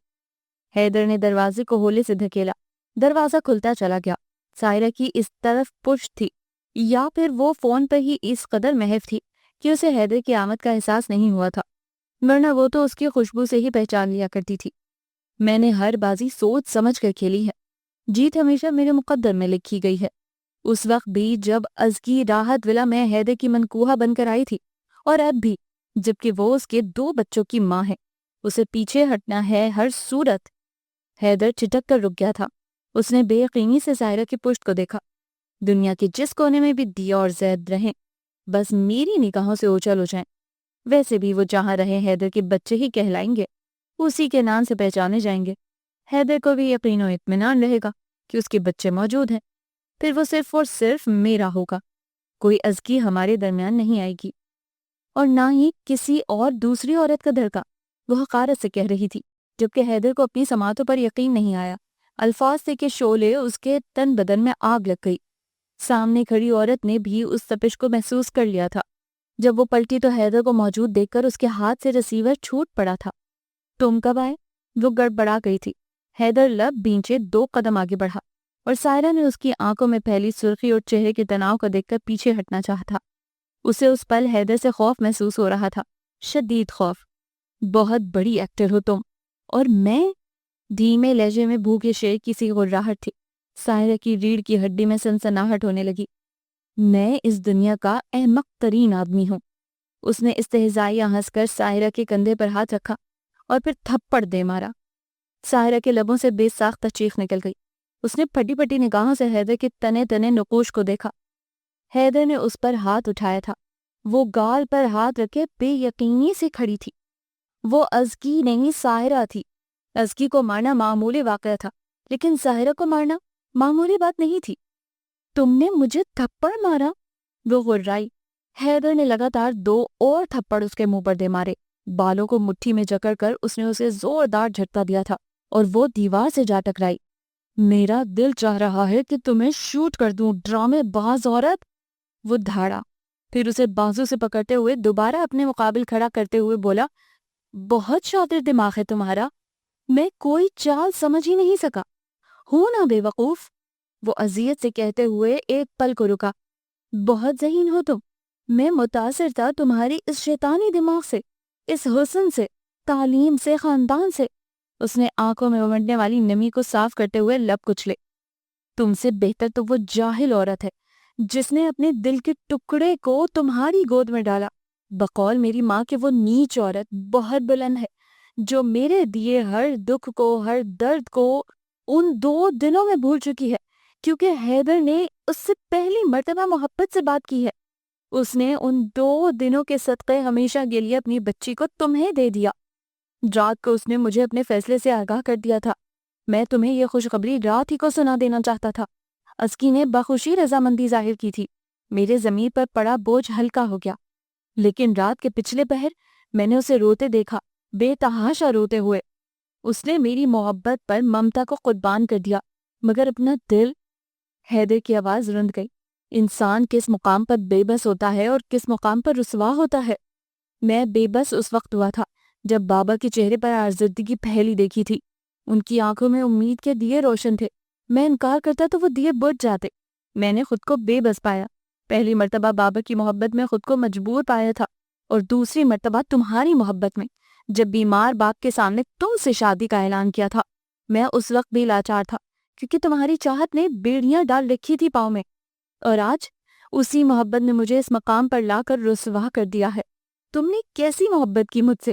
حیدر نے دروازے کو ہولے سے دھکیلا، دروازہ کھلتا چلا گیا۔ سائرہ کی اس طرف پشت تھی، یا پھر وہ فون پر ہی اس قدر محو تھی کہ اسے حیدر کی آمد کا احساس نہیں ہوا تھا، ورنہ وہ تو اس کی خوشبو سے ہی پہچان لیا کرتی تھی۔ میں نے ہر بازی سوچ سمجھ کر کھیلی ہے، جیت ہمیشہ میرے مقدر میں لکھی گئی ہے۔ اس وقت بھی جب ازکی راحت ولا میں حیدر کی منکوہا بن کر آئی تھی، اور اب بھی جبکہ وہ اس کے 2 بچوں کی ماں ہے۔ اسے پیچھے ہٹنا ہے ہر صورت۔ حیدر چٹک کر رک گیا تھا۔ اس نے بے یقینی سے سائرہ کی پشت کو دیکھا۔ دنیا کے جس کونے میں بھی دیا اور زید رہیں، بس میری نگاہوں سے اوچل ہو جائیں۔ ویسے بھی وہ جہاں رہے حیدر کے بچے ہی کہلائیں گے، اسی کے نام سے پہچانے جائیں گے۔ حیدر کو بھی یقین و اطمینان رہے گا کہ اس کے بچے موجود ہیں، پھر وہ صرف اور صرف میرا ہوگا۔ کوئی ازکی ہمارے درمیان نہیں آئے گی، اور نہ ہی کسی اور دوسری عورت کا دھڑکا، وہ حقارت سے کہہ رہی تھی، جبکہ حیدر کو اپنی سماعتوں پر یقین نہیں آیا۔ الفاظ سے کہ شعلے اس کے تن بدن میں آگ لگ گئی۔ سامنے کھڑی عورت نے بھی اس تپش کو محسوس کر لیا تھا۔ جب وہ پلٹی تو حیدر کو موجود دیکھ کر اس کے ہاتھ سے ریسیور چھوٹ پڑا تھا۔ تم کب آئے؟ وہ گڑبڑا گئی تھی۔ حیدر لب بینچے 2 قدم آگے بڑھا، اور سائرہ نے اس کی آنکھوں میں پھیلی سرخی اور چہرے کے تناؤ کو دیکھ کر پیچھے ہٹنا چاہا تھا۔ اسے اس پل حیدر سے خوف محسوس ہو رہا تھا، شدید خوف۔ بہت بڑی ایکٹر ہو تم، اور میں؟ دھیمے لہجے میں بھوکے شیر کی سی غراہٹ تھی۔ سائرہ کی ریڑھ کی ہڈی میں سنسناہٹ ہونے لگی۔ میں اس دنیا کا احمق ترین آدمی ہوں۔ اس نے استہزائیہ ہنس کر سائرہ کے کندھے پر ہاتھ رکھا اور پھر تھپڑ دے مارا۔ سائرہ کے لبوں سے بے ساختہ چیخ نکل گئی۔ اس نے پھٹی پھٹی نگاہوں سے حیدر کے تنے تنے نقوش کو دیکھا۔ حیدر نے اس پر ہاتھ اٹھایا تھا۔ وہ گال پر ہاتھ رکھے بے یقینی سے کھڑی تھی۔ وہ ازکی نہیں، سائرہ تھی۔ ازکی کو مارنا معمولی واقعہ تھا، لیکن سائرہ کو مارنا معمولی بات نہیں تھی۔ تم نے مجھے تھپڑ مارا؟ وہ غرائی۔ حیدر نے لگاتار 2 اور تھپڑ اس کے منہ پر دے مارے۔ بالوں کو مٹھی میں جکڑ کر اس نے اسے زوردار جھٹکا دیا تھا، اور وہ دیوار سے جا ٹکرائی۔ میرا دل چاہ رہا ہے کہ تمہیں شوٹ کر دوں، ڈرامے باز عورت۔ وہ دھاڑا، پھر اسے بازو سے پکڑتے ہوئے دوبارہ اپنے مقابل کھڑا کرتے ہوئے بولا، بہت شاطر دماغ ہے تمہارا، میں کوئی چال سمجھ ہی نہیں سکا۔ ہوں نا بے وقوف؟ وہ اذیت سے کہتے ہوئے ایک پل کو رکا۔ بہت ذہین ہو تم۔ میں متاثر تھا تمہاری اس شیطانی دماغ سے، اس حسن سے، تعلیم سے، خاندان سے۔ اس نے آنکھوں میں امڑنے والی نمی کو صاف کرتے ہوئے لب کچلے۔ تم سے بہتر تو وہ جاہل عورت ہے جس نے اپنے دل کے ٹکڑے کو تمہاری گود میں ڈالا۔ بقول میری ماں کہ وہ نیچ عورت بہت بلند ہے، جو میرے دیے ہر دکھ کو، ہر درد کو ان 2 دنوں میں بھول چکی ہے، کیونکہ حیدر نے اس سے پہلی مرتبہ محبت سے بات کی ہے۔ اس نے ان 2 دنوں کے صدقے ہمیشہ کے لیے اپنی بچی کو تمہیں دے دیا۔ رات کو اس نے مجھے اپنے فیصلے سے آگاہ کر دیا تھا۔ میں تمہیں یہ خوشخبری رات ہی کو سنا دینا چاہتا تھا۔ ازکی نے بخوشی رضامندی ظاہر کی تھی۔ میرے ضمیر پر پڑا بوجھ ہلکا ہو گیا۔ لیکن رات کے پچھلے پہر میں نے اسے روتے دیکھا، بے تحاشا روتے ہوئے۔ اس نے میری محبت پر ممتا کو قربان کر دیا، مگر اپنا دل… حیدر کی آواز رند گئی۔ انسان کس مقام پر بے بس ہوتا ہے اور کس مقام پر رسوا ہوتا ہے۔ میں بے بس اس وقت ہوا تھا جب بابا کے چہرے پر آزردگی پھیلی دیکھی تھی۔ ان کی آنکھوں میں امید کے دیے روشن تھے۔ میں انکار کرتا تو وہ دیے بجھ جاتے۔ میں نے خود کو بے بس پایا۔ پہلی مرتبہ بابا کی محبت میں خود کو مجبور پایا تھا، اور دوسری مرتبہ تمہاری محبت میں، جب بیمار باپ کے سامنے تم سے شادی کا اعلان کیا تھا۔ میں اس وقت بھی لاچار تھا، کیونکہ تمہاری چاہت نے بیڑیاں ڈال رکھی تھی پاؤں میں، اور آج اسی محبت نے مجھے اس مقام پر لا کر رسوا کر دیا ہے۔ تم نے کیسی محبت کی مجھ سے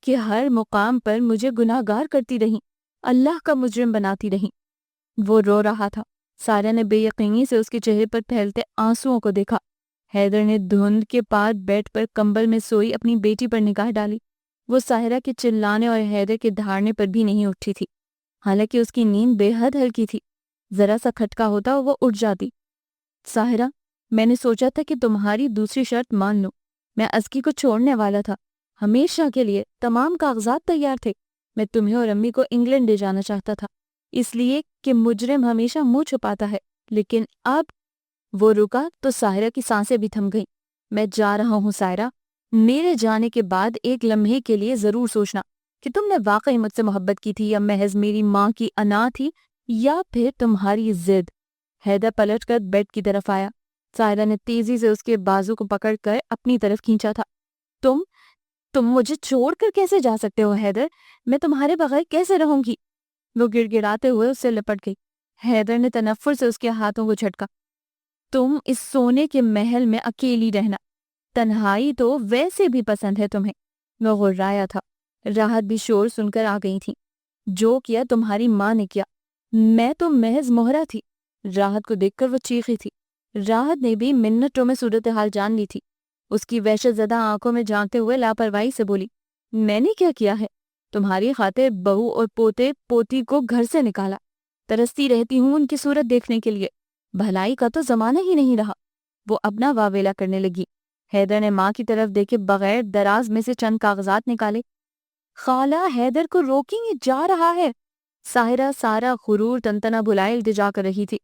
کہ ہر مقام پر مجھے گناہ گار کرتی رہی، اللہ کا مجرم بناتی رہی۔ وہ رو رہا تھا۔ سارہ نے بے یقینی سے اس کے چہرے پر پھیلتے آنسوؤں کو دیکھا۔ حیدر نے دھند کے پار بیڈ پر کمبل میں سوئی اپنی بیٹی پر نگاہ ڈالی۔ وہ ساحرہ کے چلانے اور حیدر کے دھاڑنے پر بھی نہیں اٹھی تھی، حالانکہ اس کی نیند بے حد ہلکی تھی۔ ذرا سا کھٹکا ہوتا وہ اٹھ جاتی۔ ساحرہ، میں نے سوچا تھا کہ تمہاری دوسری شرط مان لوں۔ میں ازکی کو چھوڑنے والا تھا، ہمیشہ کے لیے۔ تمام کاغذات تیار تھے، میں تمہیں اور امی کو انگلینڈ لے جانا چاہتا تھا، اس لیے کہ مجرم ہمیشہ منہ چھپاتا ہے، لیکن اب وہ رکا تو ساحرہ کی سانسیں بھی تھم گئیں۔ میں جا رہا ہوں ساحرہ، میرے جانے کے بعد ایک لمحے کے لیے ضرور سوچنا کہ تم نے واقعی مجھ سے محبت کی تھی یا محض میری ماں کی انا تھی یا پھر تمہاری ضد۔ حیدر پلٹ کر بیڈ کی طرف آیا۔ ساحرہ نے تیزی سے اس کے بازو کو پکڑ کر اپنی طرف کھینچا تھا۔ تم مجھے چھوڑ کر کیسے جا سکتے ہو حیدر؟ میں تمہارے بغیر کیسے رہوں گی؟ وہ گڑ گڑاتے ہوئے اس سے لپٹ گئی۔ حیدر نے تنفر سے اس کے ہاتھوں کو جھٹکا۔ تم اس سونے کے محل میں اکیلی رہنا، تنہائی تو ویسے بھی پسند ہے تمہیں۔ وہ غرایا تھا۔ راحت بھی شور سن کر آ گئی تھی۔ جو کیا تمہاری ماں نے کیا، میں تو محض مہرہ تھی۔ راحت کو دیکھ کر وہ چیخی تھی۔ راحت نے بھی منٹوں میں صورتحال جان لی تھی۔ اس کی وحشت زدہ آنکھوں میں جھانکتے ہوئے لاپرواہی سے بولی، میں نے کیا ہے؟ تمہاری خاطر بہو اور پوتے پوتی کو گھر سے نکالا، ترستی رہتی ہوں ان کی صورت دیکھنے کے لیے، بھلائی کا تو زمانہ ہی نہیں رہا۔ وہ اپنا واویلا کرنے لگی۔ حیدر نے ماں کی طرف دیکھے بغیر دراز میں سے چند کاغذات نکالے۔ خالہ، حیدر کو روکیں، یہ جا رہا ہے۔ ساحرہ سارا غرور تنتنا بلائے التجا کر رہی تھی۔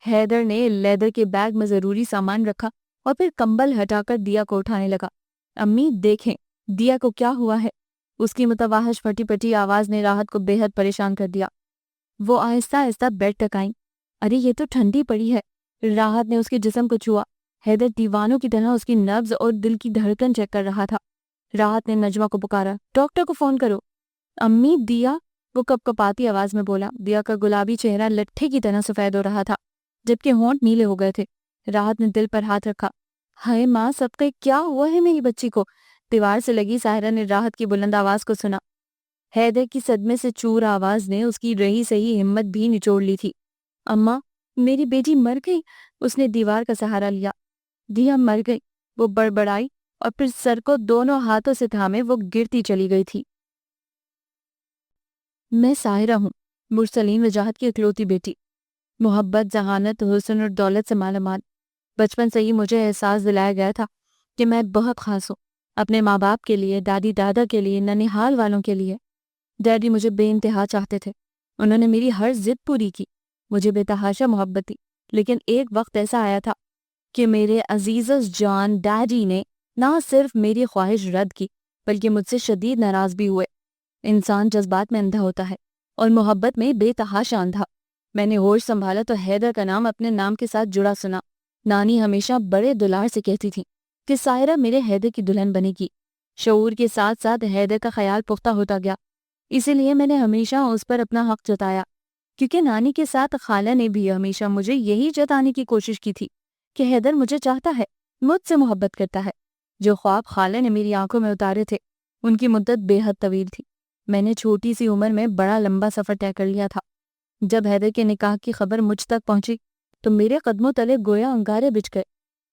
حیدر نے لیدر کے بیگ میں ضروری سامان رکھا اور پھر کمبل ہٹا کر دیا کو اٹھانے لگا۔ امی دیکھیں، دیا کو کیا ہوا ہے؟ اس کی متوحش پھٹی پھٹی آواز نے راحت کو بے حد پریشان کر دیا۔ وہ آہستہ آہستہ بیڈ تک آئیں۔ ارے یہ تو ٹھنڈی پڑی ہے۔ راحت نے اس کے جسم کو چھوا۔ حیدر دیوانوں کی طرح اس کی نبض اور دل کی دھڑکن چیک کر رہا تھا۔ راحت نے نجمہ کو پکارا، ڈاکٹر کو فون کرو۔ امی، دیا، وہ کپ کپاتی آواز میں بولا۔ دیا کا گلابی چہرہ لٹھے کی طرح سفید ہو رہا تھا، جبکہ ہونٹ نیلے ہو گئے تھے۔ راحت نے دل پر ہاتھ رکھا۔ ہائے ماں، صدقے کیا ہوا ہے میری بچی کو؟ دیوار سے لگی ساحرہ نے راحت کی بلند آواز کو سنا۔ حیدر کی صدمے سے چور آواز نے اس کی رہی سہی ہمت بھی نچوڑ لی تھی۔ اماں، میری بیٹی مر گئی۔ اس نے دیوار کا سہارا لیا۔ دیا مر گئی، وہ بڑبڑائی اور پھر سر کو دونوں ہاتھوں سے تھامے وہ گرتی چلی گئی تھی۔ میں ساحرہ ہوں، مرسلین وجاہت کی اکلوتی بیٹی، محبت، ذہانت، حسن اور دولت سے مالا مال۔ بچپن سے ہی مجھے احساس دلایا گیا تھا کہ میں بہت خاص ہوں، اپنے ماں باپ کے لیے، دادی دادا کے لیے، ننیحال والوں کے لیے۔ ڈیڈی مجھے بے انتہا چاہتے تھے، انہوں نے میری ہر ضد پوری کی، مجھے بے تحاشا محبت تھی۔ لیکن ایک وقت ایسا آیا تھا کہ میرے عزیز جان ڈیڈی نے نہ صرف میری خواہش رد کی بلکہ مجھ سے شدید ناراض بھی ہوئے۔ انسان جذبات میں اندھا ہوتا ہے اور محبت میں بے تحاشا اندھا۔ میں نے ہوش سنبھالا تو حیدر کا نام اپنے نام کے ساتھ جڑا سنا۔ نانی ہمیشہ بڑے دلار سے کہتی تھی کہ ساحرہ میرے حیدر کی دلہن بنے گی۔ شعور کے ساتھ ساتھ حیدر کا خیال پختہ ہوتا گیا، اسی لیے میں نے ہمیشہ اس پر اپنا حق جتایا، کیونکہ نانی کے ساتھ خالہ نے بھی ہمیشہ مجھے یہی جتانے کی کوشش کی تھی کہ حیدر مجھے چاہتا ہے، مجھ سے محبت کرتا ہے۔ جو خواب خالہ نے میری آنکھوں میں اتارے تھے ان کی مدت بے حد طویل تھی۔ میں نے چھوٹی سی عمر میں بڑا لمبا سفر طے کر لیا تھا۔ جب حیدر کے نکاح کی خبر مجھ تک پہنچی تو میرے قدموں تلے گویا انگارے بچھ گئے۔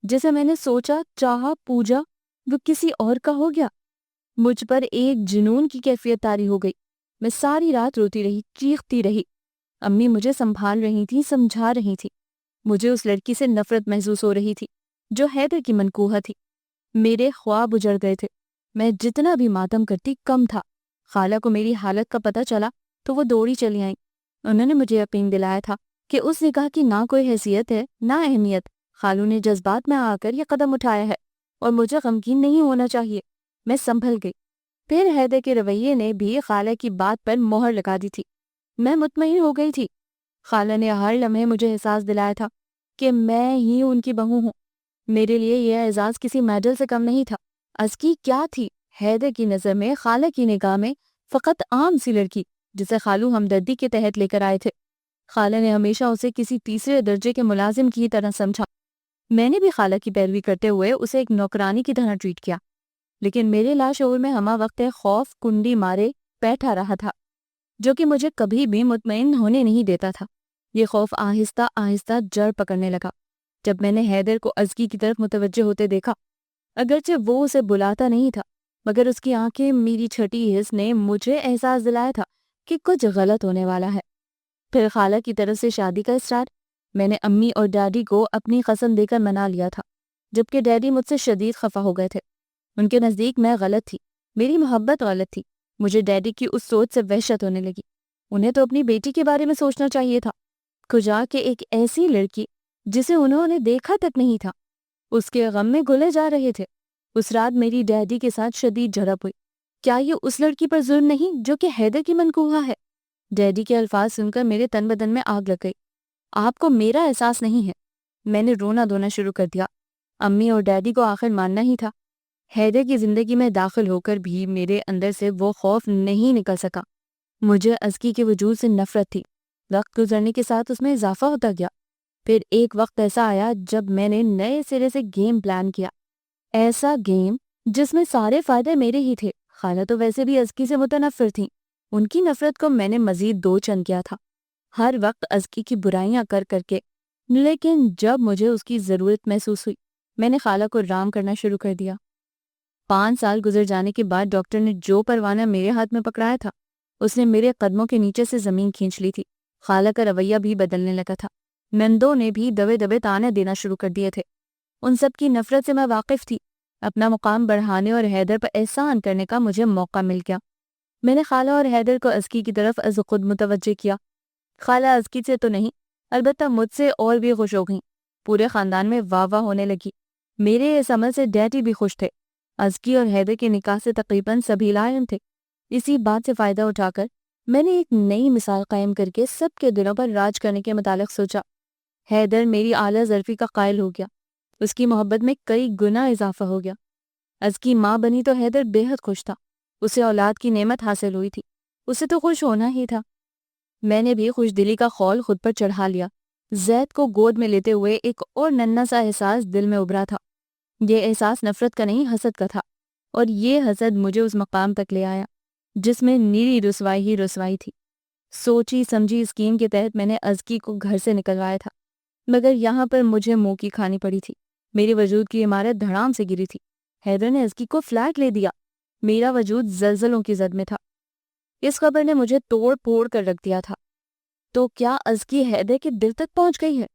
جیسے میں نے سوچا، چاہا، پوجا، وہ کسی اور کا ہو گیا۔ مجھ پر ایک جنون کی کیفیت طاری ہو گئی۔ میں ساری رات روتی رہی، چیختی رہی۔ امی مجھے سنبھال رہی تھی، سمجھا رہی تھی۔ مجھے اس لڑکی سے نفرت محسوس ہو رہی تھی جو حیدر کی منکوہہ تھی۔ میرے خواب اجڑ گئے تھے۔ میں جتنا بھی ماتم کرتی کم تھا۔ خالہ کو میری حالت کا پتہ چلا تو وہ دوڑی چلی آئیں۔ انہوں نے مجھے یقین دلایا تھا کہ اس نکاح کی نہ کوئی حیثیت ہے نہ اہمیت۔ خالو نے جذبات میں آ کر یہ قدم اٹھایا ہے اور مجھے غمگین نہیں ہونا چاہیے۔ میں سنبھل گئی۔ پھر حیدر کے رویے نے بھی خالہ کی بات پر مہر لگا دی تھی۔ میں مطمئن ہو گئی تھی۔ خالہ نے ہر لمحے مجھے احساس دلایا تھا کہ میں ہی ان کی بہو ہوں۔ میرے لیے یہ اعزاز کسی میڈل سے کم نہیں تھا۔ ازکی کیا تھی؟ حیدر کی نظر میں خالہ کی نگاہ میں فقط عام سی لڑکی جسے خالو ہمدردی کے تحت لے کر آئے تھے۔ خالہ نے ہمیشہ اسے کسی تیسرے درجے کے ملازم کی طرح سمجھا۔ میں نے بھی خالہ کی پیروی کرتے ہوئے اسے ایک نوکرانی کی طرح ٹریٹ کیا، لیکن میرے لاشعور میں ہمہ وقت خوف کنڈی مارے بیٹھا رہا تھا جو کہ مجھے کبھی بھی مطمئن ہونے نہیں دیتا تھا۔ یہ خوف آہستہ آہستہ جڑ پکڑنے لگا جب میں نے حیدر کو ازکی کی طرف متوجہ ہوتے دیکھا۔ اگرچہ وہ اسے بلاتا نہیں تھا مگر اس کی آنکھیں، میری چھٹی حس نے مجھے احساس دلایا تھا کہ کچھ غلط ہونے والا ہے۔ پھر خالہ کی طرف سے شادی کا اصرار۔ میں نے امی اور ڈیڈی کو اپنی قسم دے کر منا لیا تھا، جبکہ ڈیڈی مجھ سے شدید خفا ہو گئے تھے۔ ان کے نزدیک میں غلط تھی، میری محبت غلط تھی، مجھے ڈیڈی کی اس سوچ سے وحشت ہونے لگی۔ انہیں تو اپنی بیٹی کے بارے میں سوچنا چاہیے تھا، کجا کہ ایک ایسی لڑکی جسے انہوں نے دیکھا تک نہیں تھا اس کے غم میں گلے جا رہے تھے۔ اس رات میری ڈیڈی کے ساتھ شدید جھڑپ ہوئی۔ کیا یہ اس لڑکی پر ظلم نہیں جو کہ حیدر کی منکوہا ہے؟ ڈیڈی کے الفاظ سن کر میرے تن بدن میں آگ لگ گئی۔ آپ کو میرا احساس نہیں ہے؟ میں نے رونا دھونا شروع کر دیا۔ امی اور ڈیڈی کو آخر ماننا ہی تھا۔ حیدر کی زندگی میں داخل ہو کر بھی میرے اندر سے وہ خوف نہیں نکل سکا۔ مجھے ازکی کے وجود سے نفرت تھی۔ وقت گزرنے کے ساتھ اس میں اضافہ ہوتا گیا۔ پھر ایک وقت ایسا آیا جب میں نے نئے سرے سے گیم پلان کیا، ایسا گیم جس میں سارے فائدے میرے ہی تھے۔ خالہ تو ویسے بھی ازکی سے متنفر تھیں، ان کی نفرت کو میں نے مزید دو چند کیا تھا، ہر وقت ازکی کی برائیاں کر کر کے۔ لیکن جب مجھے اس کی ضرورت محسوس ہوئی، میں نے خالہ کو رام کرنا شروع کر دیا۔ 5 سال گزر جانے کے بعد ڈاکٹر نے جو پروانہ میرے ہاتھ میں پکڑایا تھا اس نے میرے قدموں کے نیچے سے زمین کھینچ لی تھی۔ خالہ کا رویہ بھی بدلنے لگا تھا۔ نندوں نے بھی دبے دبے تانے دینا شروع کر دیے تھے۔ ان سب کی نفرت سے میں واقف تھی۔ اپنا مقام بڑھانے اور حیدر پر احسان کرنے کا مجھے موقع مل گیا۔ میں نے خالہ اور حیدر کو ازکی کی طرف از خود متوجہ کیا۔ خالہ ازکی سے تو نہیں، البتہ مجھ سے اور بھی خوش ہو گئیں۔ پورے خاندان میں واہ واہ ہونے لگی۔ میرے اس عمل سے ڈیڈی بھی خوش تھے۔ ازکی اور حیدر کے نکاح سے تقریباً سبھی لائن تھے۔ اسی بات سے فائدہ اٹھا کر میں نے ایک نئی مثال قائم کر کے سب کے دلوں پر راج کرنے کے متعلق سوچا۔ حیدر میری اعلیٰ ظرفی کا قائل ہو گیا۔ اس کی محبت میں کئی گنا اضافہ ہو گیا۔ ازکی ماں بنی تو حیدر بے حد خوش تھا۔ اسے اولاد کی نعمت حاصل ہوئی تھی، اسے تو خوش ہونا ہی تھا۔ میں نے بھی خوش دلی کا خول خود پر چڑھا لیا۔ زید کو گود میں لیتے ہوئے ایک اور ننھا سا احساس دل میں ابھرا تھا۔ یہ احساس نفرت کا نہیں، حسد کا تھا، اور یہ حسد مجھے اس مقام تک لے آیا جس میں نیری رسوائی ہی رسوائی تھی۔ سوچی سمجھی اسکیم کے تحت میں نے ازکی کو گھر سے نکلوایا تھا، مگر یہاں پر مجھے منہ کی کھانی پڑی تھی۔ میرے وجود کی عمارت دھڑام سے گری تھی۔ حیدر نے ازکی کو فلیٹ لے دیا۔ میرا وجود زلزلوں کی زد میں تھا۔ اس خبر نے مجھے توڑ پھوڑ کر رکھ دیا تھا۔ تو کیا ازکی حیدر کے دل تک پہنچ گئی ہے؟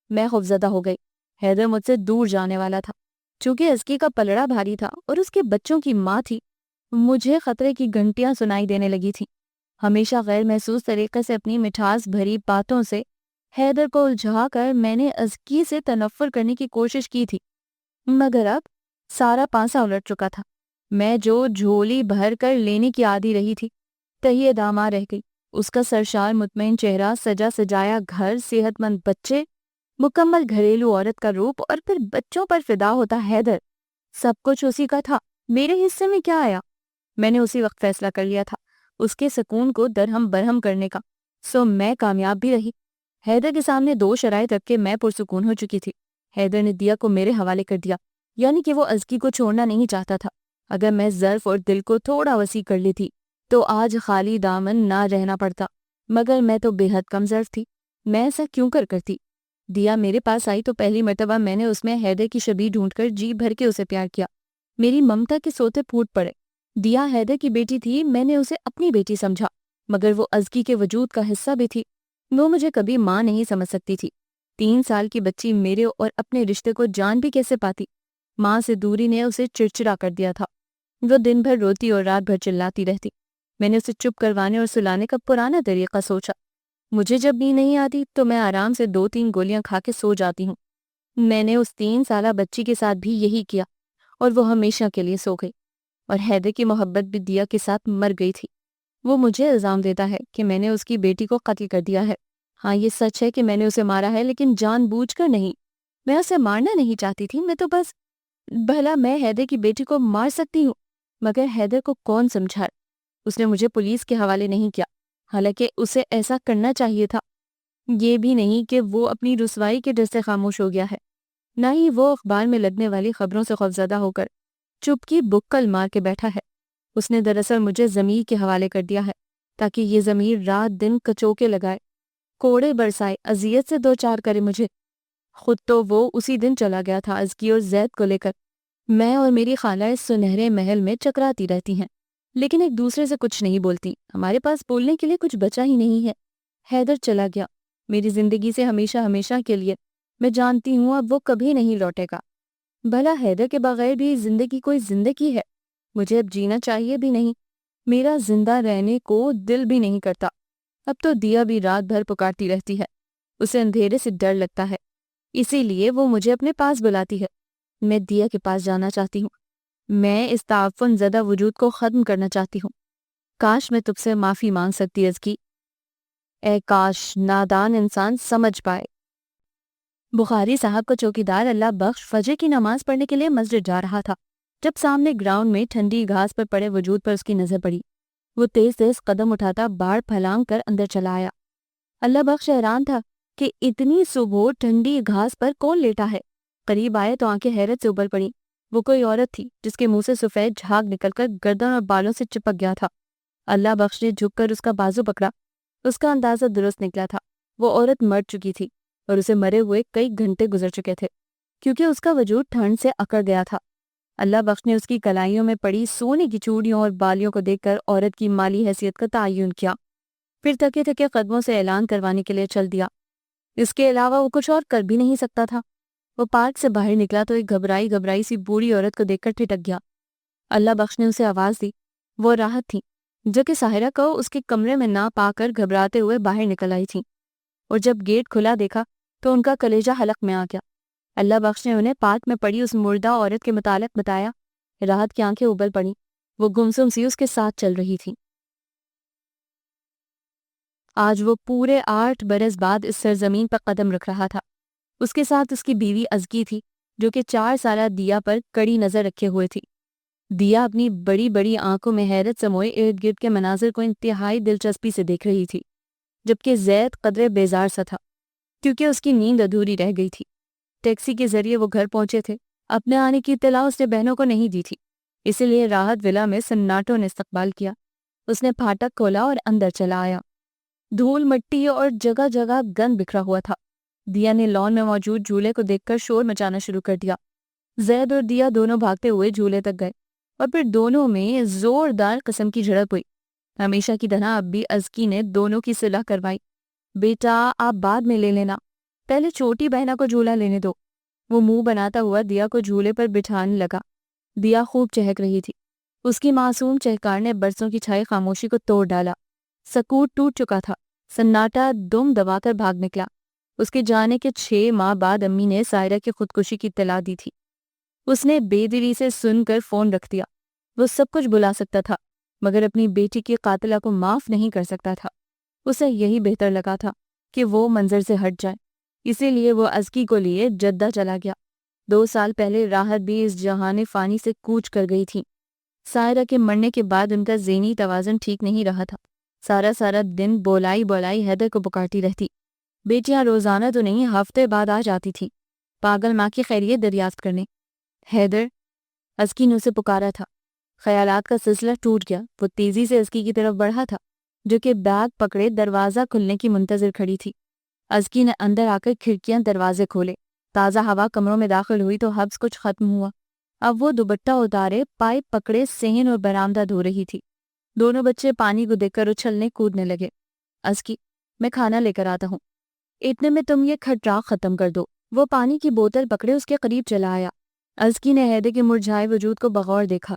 میں خوفزدہ ہو گئی۔ حیدر مجھ سے دور جانے والا تھا۔ چونکہ ازکی کا پلڑا بھاری تھا اور اس کے بچوں کی ماں تھی، مجھے خطرے کی گھنٹیاں سنائی دینے لگی تھیں۔ ہمیشہ غیر محسوس طریقے سے اپنی مٹھاس بھری باتوں سے حیدر کو الجھا کر میں نے ازکی سے تنفر کرنے کی کوشش کی تھی، مگر اب سارا پانسا الٹ چکا تھا۔ میں جو جھولی بھر کر لینے کی عادی رہی تھی، تہیے داماں رہ گئی۔ اس کا سرشار مطمئن چہرہ، سجا سجایا گھر، صحت مند بچے، مکمل گھریلو عورت کا روپ، اور پھر بچوں پر فدا ہوتا حیدر، سب کچھ اسی کا تھا۔ میرے حصے میں کیا آیا؟ میں نے اسی وقت فیصلہ کر لیا تھا اس کے سکون کو درہم برہم کرنے کا، سو میں کامیاب بھی رہی۔ حیدر کے سامنے 2 شرائط رکھ کے میں پرسکون ہو چکی تھی۔ حیدر نے دیا کو میرے حوالے کر دیا، یعنی کہ وہ ازکی کو چھوڑنا نہیں چاہتا تھا۔ اگر میں ظرف اور دل کو تھوڑا وسیع کر لیتی تو آج خالی دامن نہ رہنا پڑتا، مگر میں تو بے حد کم ظرف تھی۔ میں ایسا کیوں کرتی؟ دیا میرے پاس آئی تو پہلی مرتبہ میں نے اس میں حیدر کی شبیہ ڈھونڈ کر جی بھر کے اسے پیار کیا۔ میری ممتا کے سوتے پھوٹ پڑے۔ دیا حیدر کی بیٹی تھی، میں نے اسے اپنی بیٹی سمجھا، مگر وہ ازکی کے وجود کا حصہ بھی تھی۔ وہ مجھے کبھی ماں نہیں سمجھ سکتی تھی۔ 3 سال کی بچی میرے اور اپنے رشتے کو جان بھی کیسے پاتی؟ ماں سے دوری نے اسے چڑچڑا کر دیا تھا۔ وہ دن بھر روتی اور رات بھر چلاتی رہتی۔ میں نے اسے چپ کروانے اور سلانے کا پرانا طریقہ سوچا۔ مجھے جب نیند نہیں آتی تو میں آرام سے 2-3 گولیاں کھا کے سو جاتی ہوں۔ میں نے اس 3 سالہ بچی کے ساتھ بھی یہی کیا، اور وہ ہمیشہ کے لیے سو گئی۔ اور حیدر کی محبت بھی دیا کے ساتھ مر گئی تھی۔ وہ مجھے الزام دیتا ہے کہ میں نے اس کی بیٹی کو قتل کر دیا ہے۔ ہاں، یہ سچ ہے کہ میں نے اسے مارا ہے، لیکن جان بوجھ کر نہیں۔ میں اسے مارنا نہیں چاہتی تھی، میں تو بس بھلا میں حیدر کی بیٹی کو مار سکتی ہوں، مگر حیدر کو کون سمجھائے؟ اس نے مجھے پولیس کے حوالے نہیں کیا، حالانکہ اسے ایسا کرنا چاہیے تھا۔ یہ بھی نہیں کہ وہ اپنی رسوائی کے ڈر سے خاموش ہو گیا ہے، نہ ہی وہ اخبار میں لگنے والی خبروں سے خوفزدہ ہو کر چپ کی بکل مار کے بیٹھا ہے۔ اس نے دراصل مجھے ضمیر کے حوالے کر دیا ہے، تاکہ یہ ضمیر رات دن کچوکے لگائے، کوڑے برسائے، اذیت سے 2-4 کرے مجھے۔ خود تو وہ اسی دن چلا گیا تھا ازکی اور زید کو لے کر۔ میں اور میری خالہ اس سنہرے محل میں چکراتی رہتی ہیں، لیکن ایک دوسرے سے کچھ نہیں بولتی۔ ہمارے پاس بولنے کے لیے کچھ بچا ہی نہیں ہے۔ حیدر چلا گیا میری زندگی سے ہمیشہ ہمیشہ کے لیے۔ میں جانتی ہوں اب وہ کبھی نہیں لوٹے گا۔ بھلا حیدر کے بغیر بھی زندگی کوئی زندگی ہے؟ مجھے اب جینا چاہیے بھی نہیں۔ میرا زندہ رہنے کو دل بھی نہیں کرتا۔ اب تو دیا بھی رات بھر پکارتی رہتی ہے۔ اسے اندھیرے سے ڈر لگتا ہے، اسی لیے وہ مجھے اپنے پاس بلاتی ہے۔ میں دیا کے پاس جانا چاہتی ہوں۔ میں اس تعفن زدہ وجود کو ختم کرنا چاہتی ہوں۔ کاش میں تجھ سے معافی مانگ سکتی ازکی۔ اے کاش نادان انسان سمجھ پائے۔ بخاری صاحب کا چوکیدار اللہ بخش فجر کی نماز پڑھنے کے لیے مسجد جا رہا تھا جب سامنے گراؤنڈ میں ٹھنڈی گھاس پر پڑے وجود پر اس کی نظر پڑی۔ وہ تیز تیز قدم اٹھاتا باڑ پھلانگ کر اندر چلا آیا۔ اللہ بخش حیران تھا کہ اتنی صبح ٹھنڈی گھاس پر کون لیٹا ہے۔ قریب آئے تو آنکھیں حیرت سے ابل پڑی۔ وہ کوئی عورت تھی جس کے منہ سے سفید جھاگ نکل کر گردن اور بالوں سے چپک گیا تھا۔ اللہ بخش نے جھک کر اس کا بازو پکڑا۔ اس کا اندازہ درست نکلا تھا۔ وہ عورت مر چکی تھی اور اسے مرے ہوئے کئی گھنٹے گزر چکے تھے کیونکہ اس کا وجود ٹھنڈ سے اکڑ گیا تھا۔ اللہ بخش نے اس کی کلائیوں میں پڑی سونے کی چوڑیوں اور بالیوں کو دیکھ کر عورت کی مالی حیثیت کا تعین کیا، پھر تھکے تھکے قدموں سے اعلان کروانے کے لیے چل دیا۔ اس کے علاوہ وہ کچھ اور کر بھی نہیں سکتا تھا۔ وہ پارک سے باہر نکلا تو ایک گھبرائی سی بوڑھی عورت کو دیکھ کر ٹھٹک گیا۔ اللہ بخش نے اسے آواز دی۔ وہ راحت تھی جو کہ ساحرہ کو اس کے کمرے میں نہ پا کر گھبراتے ہوئے باہر نکل آئی تھی، اور جب گیٹ کھلا دیکھا تو ان کا کلیجہ حلق میں آ گیا۔ اللہ بخش نے انہیں پارک میں پڑی اس مردہ عورت کے متعلق بتایا۔ راحت کی آنکھیں ابل پڑیں۔ وہ گمسم سی اس کے ساتھ چل رہی تھی۔ آج وہ پورے 8 برس بعد اس سرزمین پر قدم رکھ رہا تھا۔ اس کے ساتھ اس کی بیوی ازکی تھی جو کہ 4 سالہ دیا پر کڑی نظر رکھے ہوئے تھی۔ دیا اپنی بڑی بڑی آنکھوں میں حیرت سموئے ارد گرد کے مناظر کو انتہائی دلچسپی سے دیکھ رہی تھی، جبکہ زید قدرے بیزار سا تھا کیونکہ اس کی نیند ادھوری رہ گئی تھی۔ ٹیکسی کے ذریعے وہ گھر پہنچے تھے۔ اپنے آنے کی اطلاع اس نے بہنوں کو نہیں دی تھی، اسی لیے راحت ولا میں سناٹوں نے استقبال کیا۔ اس نے پھاٹک کھولا اور اندر چلا آیا۔ دھول مٹی اور جگہ جگہ گند بکھرا ہوا تھا۔ دیا نے لان میں موجود جھولے کو دیکھ کر شور مچانا شروع کر دیا۔ زید اور دیا دونوں بھاگتے ہوئے جھولے تک گئے اور پھر دونوں میں زوردار قسم کی جھڑپ ہوئی۔ ہمیشہ کی طرح اب بھی ازکی نے دونوں کی صلح کروائی۔ بیٹا آپ بعد میں لے لینا، پہلے چھوٹی بہنا کو جھولا لینے دو۔ وہ منہ بناتا ہوا دیا کو جھولے پر بٹھانے لگا۔ دیا خوب چہک رہی تھی۔ اس کی معصوم چہکار نے برسوں کی چھائی خاموشی کو توڑ ڈالا۔ سکوت ٹوٹ چکا تھا۔ سناٹا دم دبا کر بھاگ نکلا۔ اس کے جانے کے 6 ماہ بعد امی نے سائرہ کی خودکشی کی اطلاع دی تھی۔ اس نے بے دلی سے سن کر فون رکھ دیا۔ وہ سب کچھ بھلا سکتا تھا مگر اپنی بیٹی کی قاتلہ کو معاف نہیں کر سکتا تھا۔ اسے یہی بہتر لگا تھا کہ وہ منظر سے ہٹ جائے، اسی لیے وہ ازکی کو لیے جدہ چلا گیا۔ 2 سال پہلے راحت بھی اس جہان فانی سے کوچ کر گئی تھی۔ سائرہ کے مرنے کے بعد ان کا ذہنی توازن ٹھیک نہیں رہا تھا۔ سارا دن بولائی حیدر کو پکارتی رہتی۔ بیٹیاں روزانہ تو نہیں ہفتے بعد آ جاتی تھی پاگل ماں کی خیریت دریافت کرنے۔ حیدر، ازکی نے اسے پکارا تھا۔ خیالات کا سلسلہ ٹوٹ گیا۔ وہ تیزی سے ازکی کی طرف بڑھا تھا جو کہ بیگ پکڑے دروازہ کھلنے کی منتظر کھڑی تھی۔ ازکی نے اندر آ کر کھڑکیاں دروازے کھولے۔ تازہ ہوا کمروں میں داخل ہوئی تو حبس کچھ ختم ہوا۔ اب وہ دوپٹہ اتارے پائپ پکڑے صحن اور برآمدہ دھو رہی تھی۔ دونوں بچے پانی کو دیکھ کر اچھلنے کودنے لگے۔ ازکی، میں کھانا لے کر آتا ہوں، اتنے میں تم یہ کھٹراک ختم کر دو۔ وہ پانی کی بوتل پکڑے اس کے قریب چلا آیا۔ ازکی نے حیدر کے مرجھائے وجود کو بغور دیکھا۔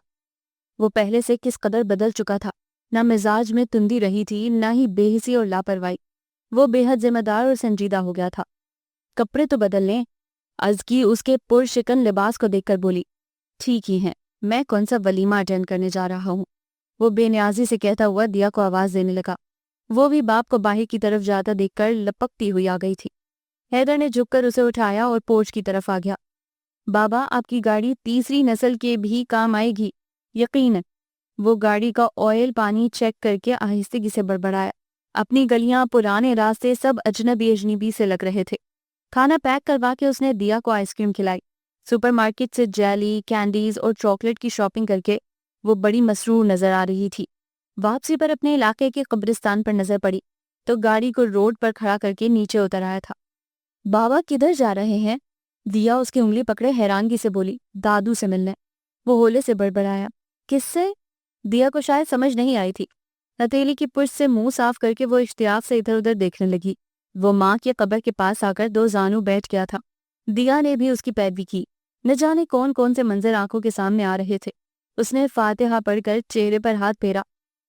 وہ پہلے سے کس قدر بدل چکا تھا۔ نہ مزاج میں تندی رہی تھی، نہ ہی بے حسی اور لاپرواہی۔ وہ بے حد ذمہ دار اور سنجیدہ ہو گیا تھا۔ کپڑے تو بدل لیں۔ ازکی اس کے پرشکن لباس کو دیکھ کر بولی۔ ٹھیک ہی ہیں، میں کون سا ولیمہ اٹینڈ کرنے جا رہا ہوں۔ وہ بے نیازی سے کہتا ہوا دیا کو آواز دینے لگا۔ وہ بھی باپ کو باہر کی طرف جاتا دیکھ کر لپکتی ہوئی آ گئی تھی۔ حیدر نے جھک کر اسے اٹھایا اور پورچ کی طرف آ گیا۔ بابا، آپ کی گاڑی تیسری نسل کے بھی کام آئے گی، یقیناً۔ وہ گاڑی کا آئل پانی چیک کر کے آہستگی سے بڑبڑایا۔ اپنی گلیاں، پرانے راستے سب اجنبی سے لگ رہے تھے۔ کھانا پیک کروا کے اس نے دیا کو آئس کریم کھلائی۔ سپر مارکیٹ سے جیلی، کینڈیز اور چاکلیٹ کی شاپنگ کر کے وہ بڑی مسرور نظر آ رہی تھی۔ واپسی پر اپنے علاقے کے قبرستان پر نظر پڑی تو گاڑی کو روڈ پر کھڑا کر کے نیچے اتر آیا تھا۔ بابا کدھر جا رہے ہیں؟ دیا اس کی انگلی پکڑے حیرانگی سے بولی۔ دادو سے ملنے۔ وہ ہولے سے بڑبڑایا۔ کس سے؟ دیا کو شاید سمجھ نہیں آئی تھی۔ ہتھیلی کی پشت سے منہ صاف کر کے وہ اشتیاق سے ادھر ادھر دیکھنے لگی۔ وہ ماں کی قبر کے پاس آ کر 2 زانو بیٹھ گیا تھا۔ دیا نے بھی اس کی پیروی کی۔ نہ جانے کون کون سے منظر آنکھوں کے سامنے آ رہے تھے۔ اس نے فاتحہ پڑھ کر چہرے پر ہاتھ پھیرا